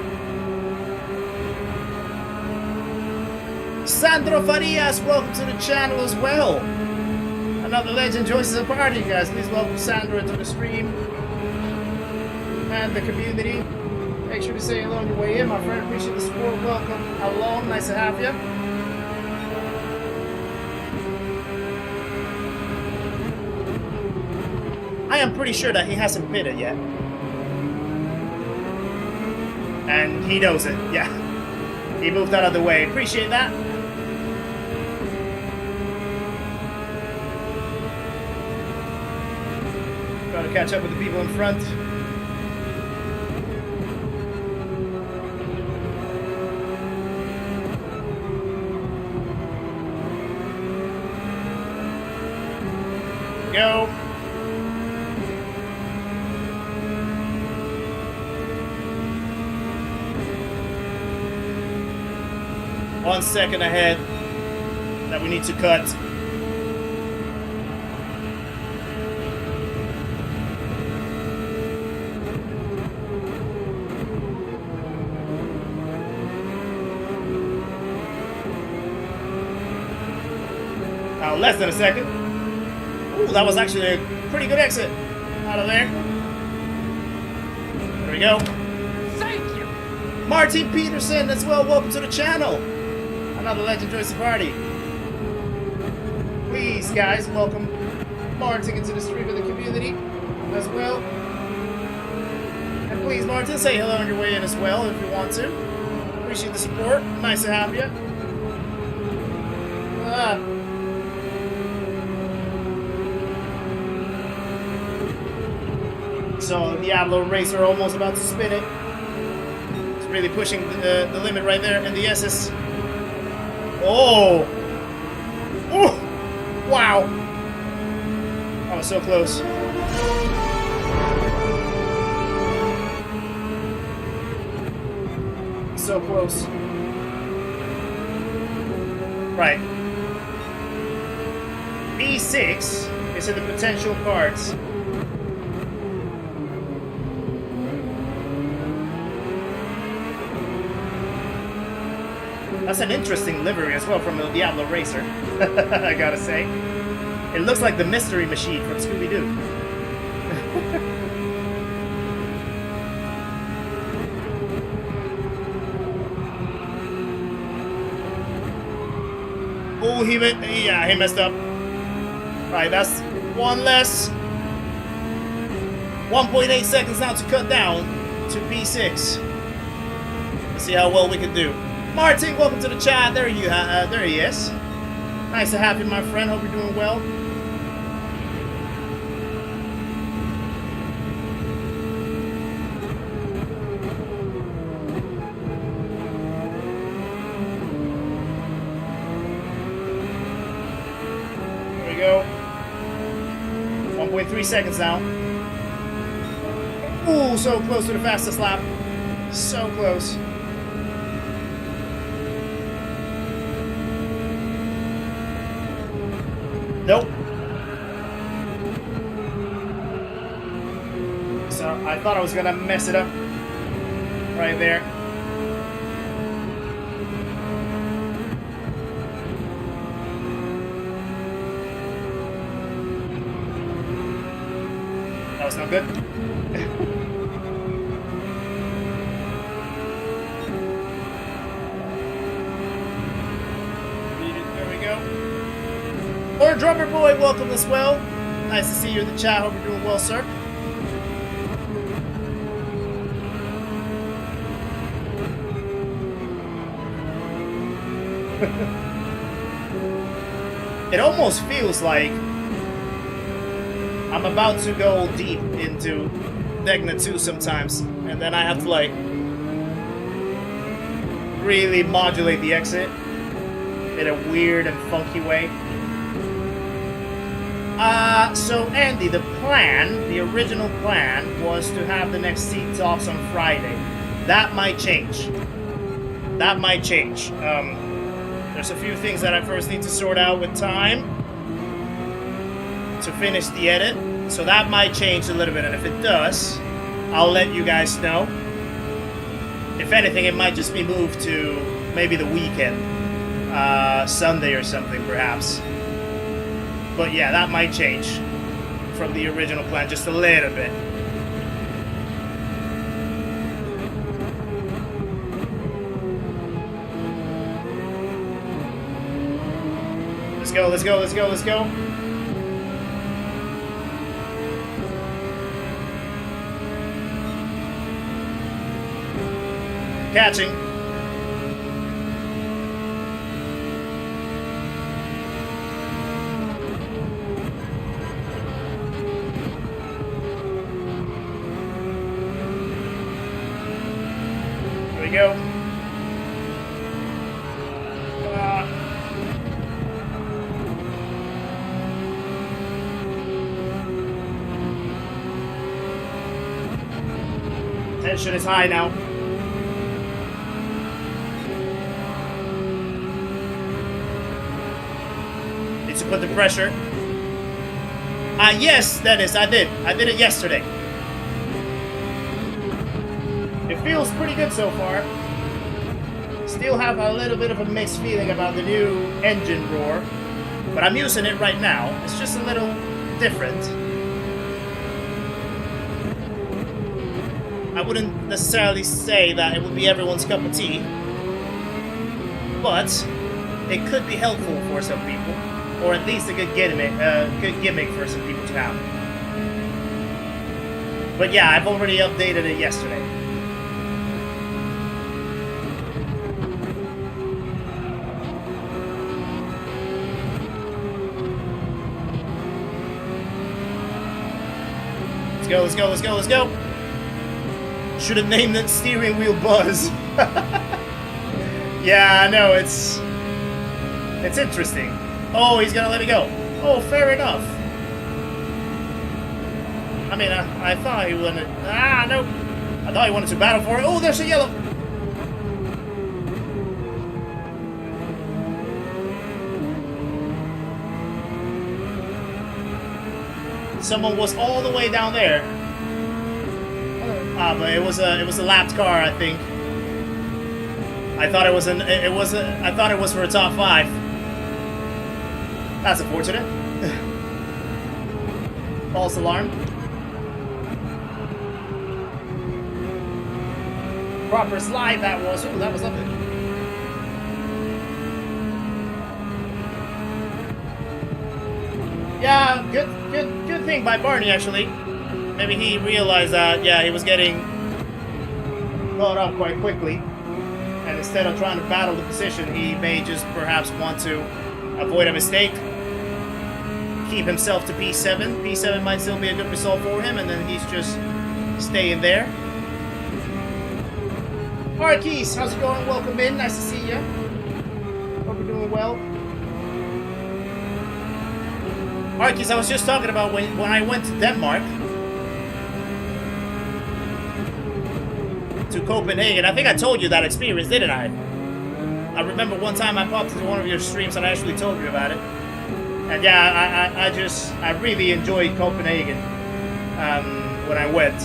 Sandro Farias, welcome to the channel as well. Another legend joins the party, guys. Please welcome Sandro to the stream and the community. Make sure to say hello on your way in, my friend. Appreciate the support. Welcome along. Nice to have you. I am pretty sure that he hasn't pitted yet. And he knows it, yeah. He moved out of the way. Appreciate that. Gotta catch up with the people in front. Go. 1 second ahead that we need to cut. Wow, less than a second. Ooh, that was actually a pretty good exit out of there. There we go. Thank you. Martin Peterson as well, welcome to the channel. Another legend joins the party. Please, guys, welcome Martin into the stream of the community as well. And please, Martin, say hello on your way in as well if you want to. Appreciate the support. Nice to have you. So Diablo Racer almost about to spin it. It's really pushing the limit right there in the SS. Oh! Oh! Wow! That was so close. So close. Right. B6 is in the potential cards. That's an interesting livery as well from the Diablo Racer, I gotta say. It looks like the Mystery Machine from Scooby-Doo. Oh, he messed up. Right, that's one less. 1.8 seconds now to cut down to B6. Let's see how well we can do. Martin, welcome to the chat. There he is. Nice to have you, my friend. Hope you're doing well. There we go. 1.3 seconds now. Ooh, so close to the fastest lap. So close. Nope. So I thought I was gonna mess it up right there. That was no good. There we go. Or Drummer Boy, welcome as well. Nice to see you in the chat. Hope you're doing well, sir. It almost feels like I'm about to go deep into Degna 2 sometimes, and then I have to like really modulate the exit in a weird and funky way. So Andy, the original plan was to have the next seat talks on Friday. That might change. That might change. There's a few things that I first need to sort out with time to finish the edit. So that might change a little bit, and if it does, I'll let you guys know. If anything, it might just be moved to maybe the weekend, Sunday or something perhaps. But yeah, that might change from the original plan just a little bit. Let's go, let's go, let's go, let's go. Catching. There we go. Tension is high now. Need to put the pressure. Yes, Dennis, I did. I did it yesterday. It feels pretty good so far. Still have a little bit of a mixed feeling about the new engine roar. But I'm using it right now. It's just a little different. I wouldn't necessarily say that it would be everyone's cup of tea, but it could be helpful for some people, or at least a good gimmick for some people to have. But yeah, I've already updated it yesterday. Let's go, let's go, let's go, let's go! Should have named it Steering Wheel Buzz. Yeah, I know, it's interesting. Oh, he's gonna let me go. Oh, fair enough. I mean, I thought he wanted... Ah, no! I thought he wanted to battle for it. Oh, there's a yellow! Someone was all the way down there. Ah, but it was a lapped car, I think. I thought it was I thought it was for a top 5. That's unfortunate. False alarm. Proper slide that was. Ooh, that was lovely. Yeah, good thing by Barney actually. Maybe he realized that, yeah, he was getting caught up quite quickly. And instead of trying to battle the position, he may just perhaps want to avoid a mistake. Keep himself to P7. P7 might still be a good result for him, and then he's just staying there. Alright, Keys, how's it going? Welcome in. Nice to see you. Hope you're doing well. Alright, Keys, I was just talking about when I went to Denmark. To Copenhagen. I think I told you that experience, didn't I? I remember one time I popped into one of your streams and I actually told you about it. And yeah, I really enjoyed Copenhagen when I went.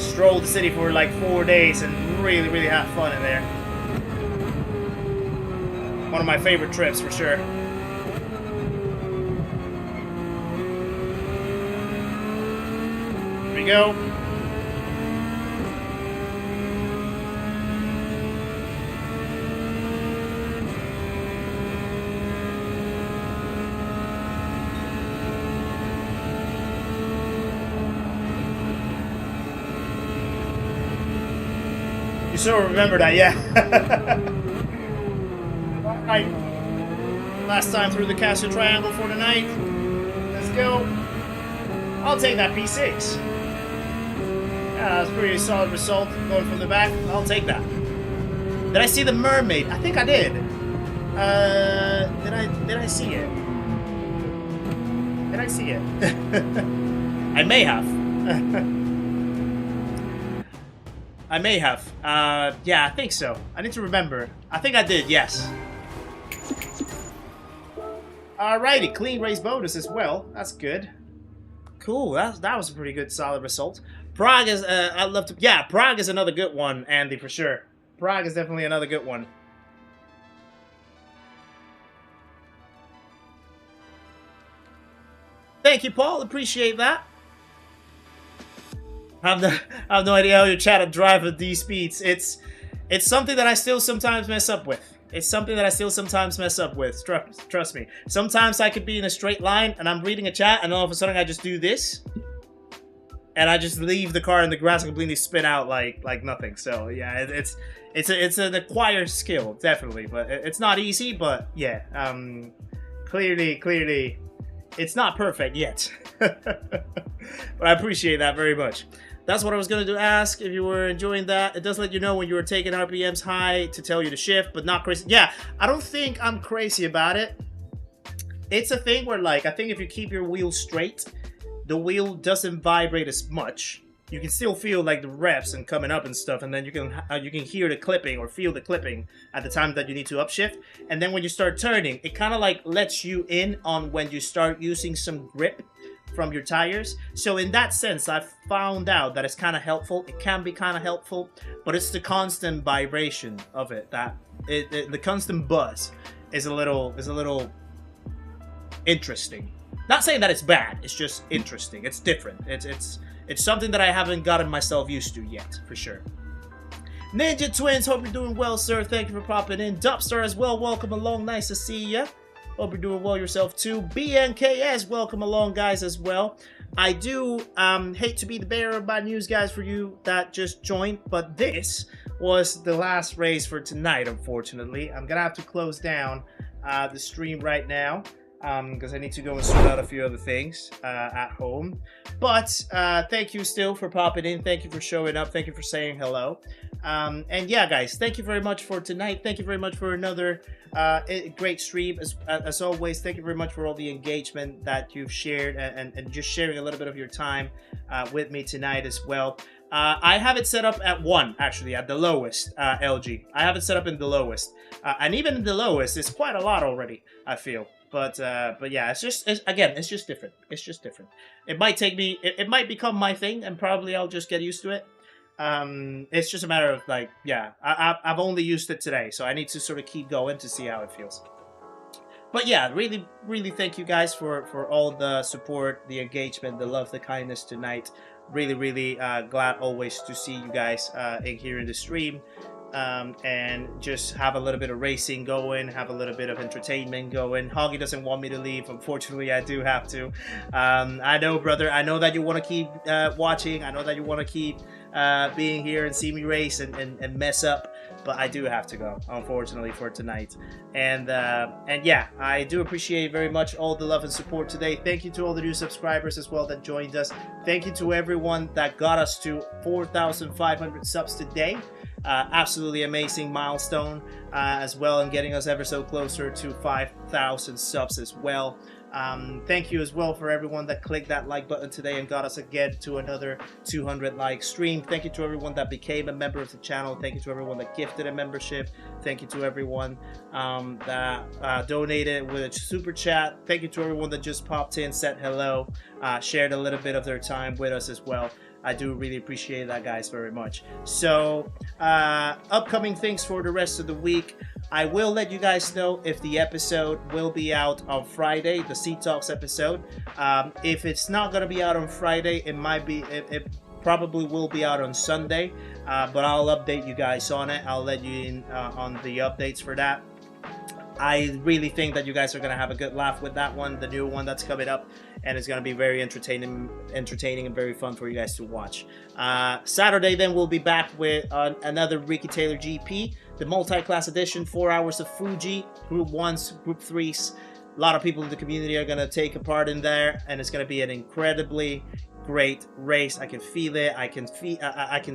Strolled the city for like 4 days and really had fun in there. One of my favorite trips for sure. Here we go. You sort of remember that, yeah. Alright. Last time through the Castle Triangle for the night. Let's go. I'll take that P6. Yeah, that's a pretty solid result going from the back. I'll take that. Did I see the mermaid? I think I did. Did I see it? Did I see it? I may have. I may have. Yeah, I think so. I need to remember. I think I did, yes. Alrighty, clean race bonus as well. That's good. Cool, that was a pretty good, solid result. Prague is, I'd love to... Yeah, Prague is another good one, Andy, for sure. Prague is definitely another good one. Thank you, Paul. Appreciate that. I have no idea how your chat drive at these speeds. It's something that I still sometimes mess up with. It's something that I still sometimes mess up with. Trust me. Sometimes I could be in a straight line and I'm reading a chat and all of a sudden I just do this. And I just leave the car in the grass and completely spin out like nothing. So yeah, it's an acquired skill, definitely. But it's not easy, but yeah. Clearly, it's not perfect yet. But I appreciate that very much. That's what I was going to ask if you were enjoying that. It does let you know when you were taking RPMs high to tell you to shift, but not crazy. Yeah, I don't think I'm crazy about it. It's a thing where, like, I think if you keep your wheel straight, the wheel doesn't vibrate as much. You can still feel, like, the reps and coming up and stuff, and then you can hear the clipping or feel the clipping at the time that you need to upshift. And then when you start turning, it kind of, like, lets you in on when you start using some grip from your tires. So in that sense, I've found out that it's kind of helpful. It can be kind of helpful, but it's the constant vibration of it, the constant buzz is a little interesting. Not saying that it's bad. It's just interesting. It's different. It's something that I haven't gotten myself used to yet, for sure. Ninja Twins, hope you're doing well, sir. Thank you for popping in. Dubstar as well, welcome along. Nice to see ya. Hope you're doing well yourself too. BNKS, welcome along, guys, as well. I do hate to be the bearer of bad news, guys, for you that just joined, but this was the last race for tonight, unfortunately. I'm gonna have to close down the stream right now because I need to go and sort out a few other things at home. But thank you still for popping in. Thank you for showing up. Thank you for saying hello. And yeah, guys, thank you very much for tonight. Thank you very much for another great stream. As always, thank you very much for all the engagement that you've shared and just sharing a little bit of your time with me tonight as well. I have it set up at 1, actually, at the lowest, LG. I have it set up in the lowest. And even in the lowest, it's quite a lot already, I feel. But yeah, it's just different. It's just different. It might take me, it might become my thing, and probably I'll just get used to it. It's just a matter of, like, yeah, I've only used it today, so I need to sort of keep going to see how it feels. But yeah, really, really thank you guys for all the support, the engagement, the love, the kindness tonight. Really, really glad always to see you guys here in the stream. And just have a little bit of racing going, have a little bit of entertainment going. Hoggy doesn't want me to leave. Unfortunately, I do have to. I know, brother. I know that you want to keep watching. I know that you want to keep being here and see me race and mess up. But I do have to go, unfortunately, for tonight. And yeah, I do appreciate very much all the love and support today. Thank you to all the new subscribers as well that joined us. Thank you to everyone that got us to 4,500 subs today. Absolutely amazing milestone as well, and getting us ever so closer to 5,000 subs as well. Thank you as well for everyone that clicked that like button today and got us again to another 200 like stream. Thank you to everyone that became a member of the channel. Thank you to everyone that gifted a membership. Thank you to everyone that donated with a super chat. Thank you to everyone that just popped in, said hello, shared a little bit of their time with us as well. I do really appreciate that, guys, very much. So upcoming things for the rest of the week, I will let you guys know if the episode will be out on Friday, the Sea Talks episode. If it's not going to be out on Friday, it probably will be out on Sunday, but I'll update you guys on it. I'll let you in on the updates for that. I really think that you guys are going to have a good laugh with that one, the new one that's coming up, and it's going to be very entertaining and very fun for you guys to watch. Saturday, then, we'll be back with another Ricky Taylor GP, the multi-class edition, 4 hours of Fuji, Group 1s, Group 3s. A lot of people in the community are going to take a part in there, and it's going to be an incredibly great race. I can feel it. I can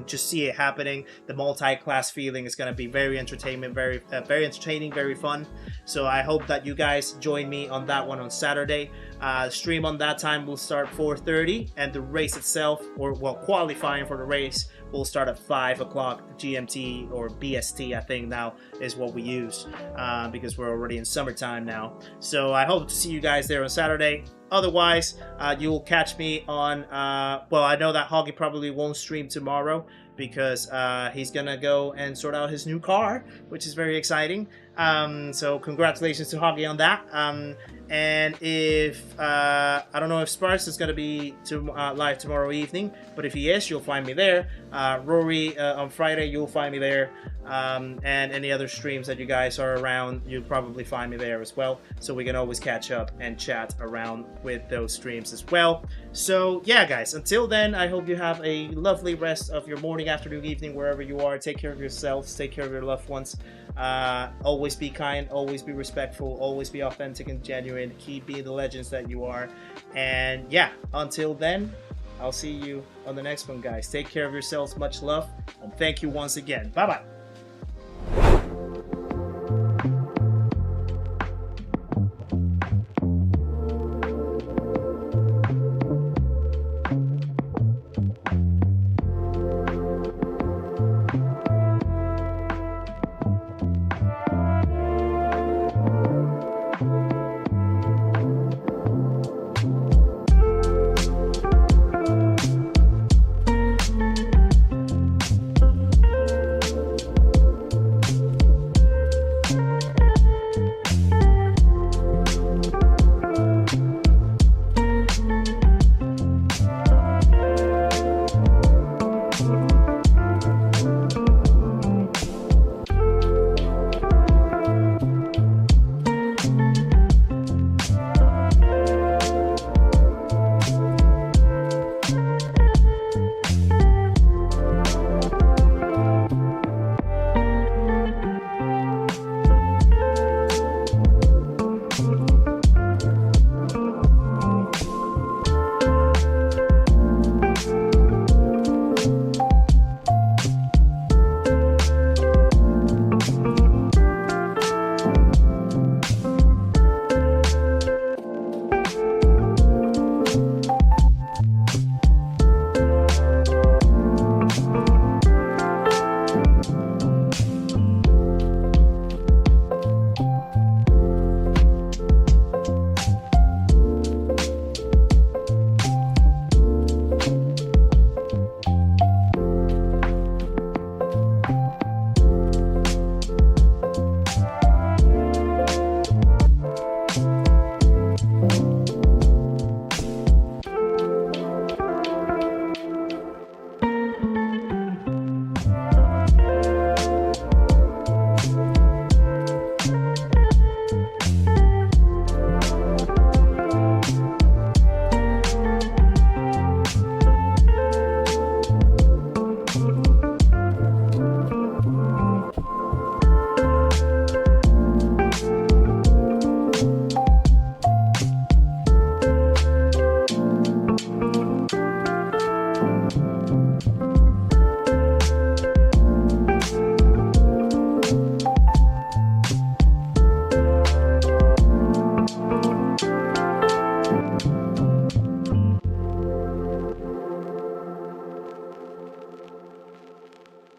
just see it happening. The multi-class feeling is going to be very entertaining, very entertaining, very fun. So I hope that you guys join me on that one on Saturday. Stream on that time will start 4:30, and the race itself, or well, qualifying for the race, will start at 5 o'clock GMT or BST, I think now is what we use, because we're already in summertime now. So I hope to see you guys there on Saturday. Otherwise, you'll catch me on, well, I know that Hoggy probably won't stream tomorrow because he's gonna go and sort out his new car, which is very exciting. So congratulations to Hoggy on that. And if, I don't know if Sparks is gonna be live tomorrow evening, but if he is, you'll find me there. Rory, on Friday, you'll find me there. And any other streams that you guys are around, you'll probably find me there as well. So we can always catch up and chat around with those streams as well. So yeah, guys, until then, I hope you have a lovely rest of your morning, afternoon, evening, wherever you are. Take care of yourselves, take care of your loved ones. Always be kind, always be respectful, always be authentic and genuine. Keep being the legends that you are. And yeah, until then, I'll see you on the next one, guys. Take care of yourselves, much love, and thank you once again. Bye bye.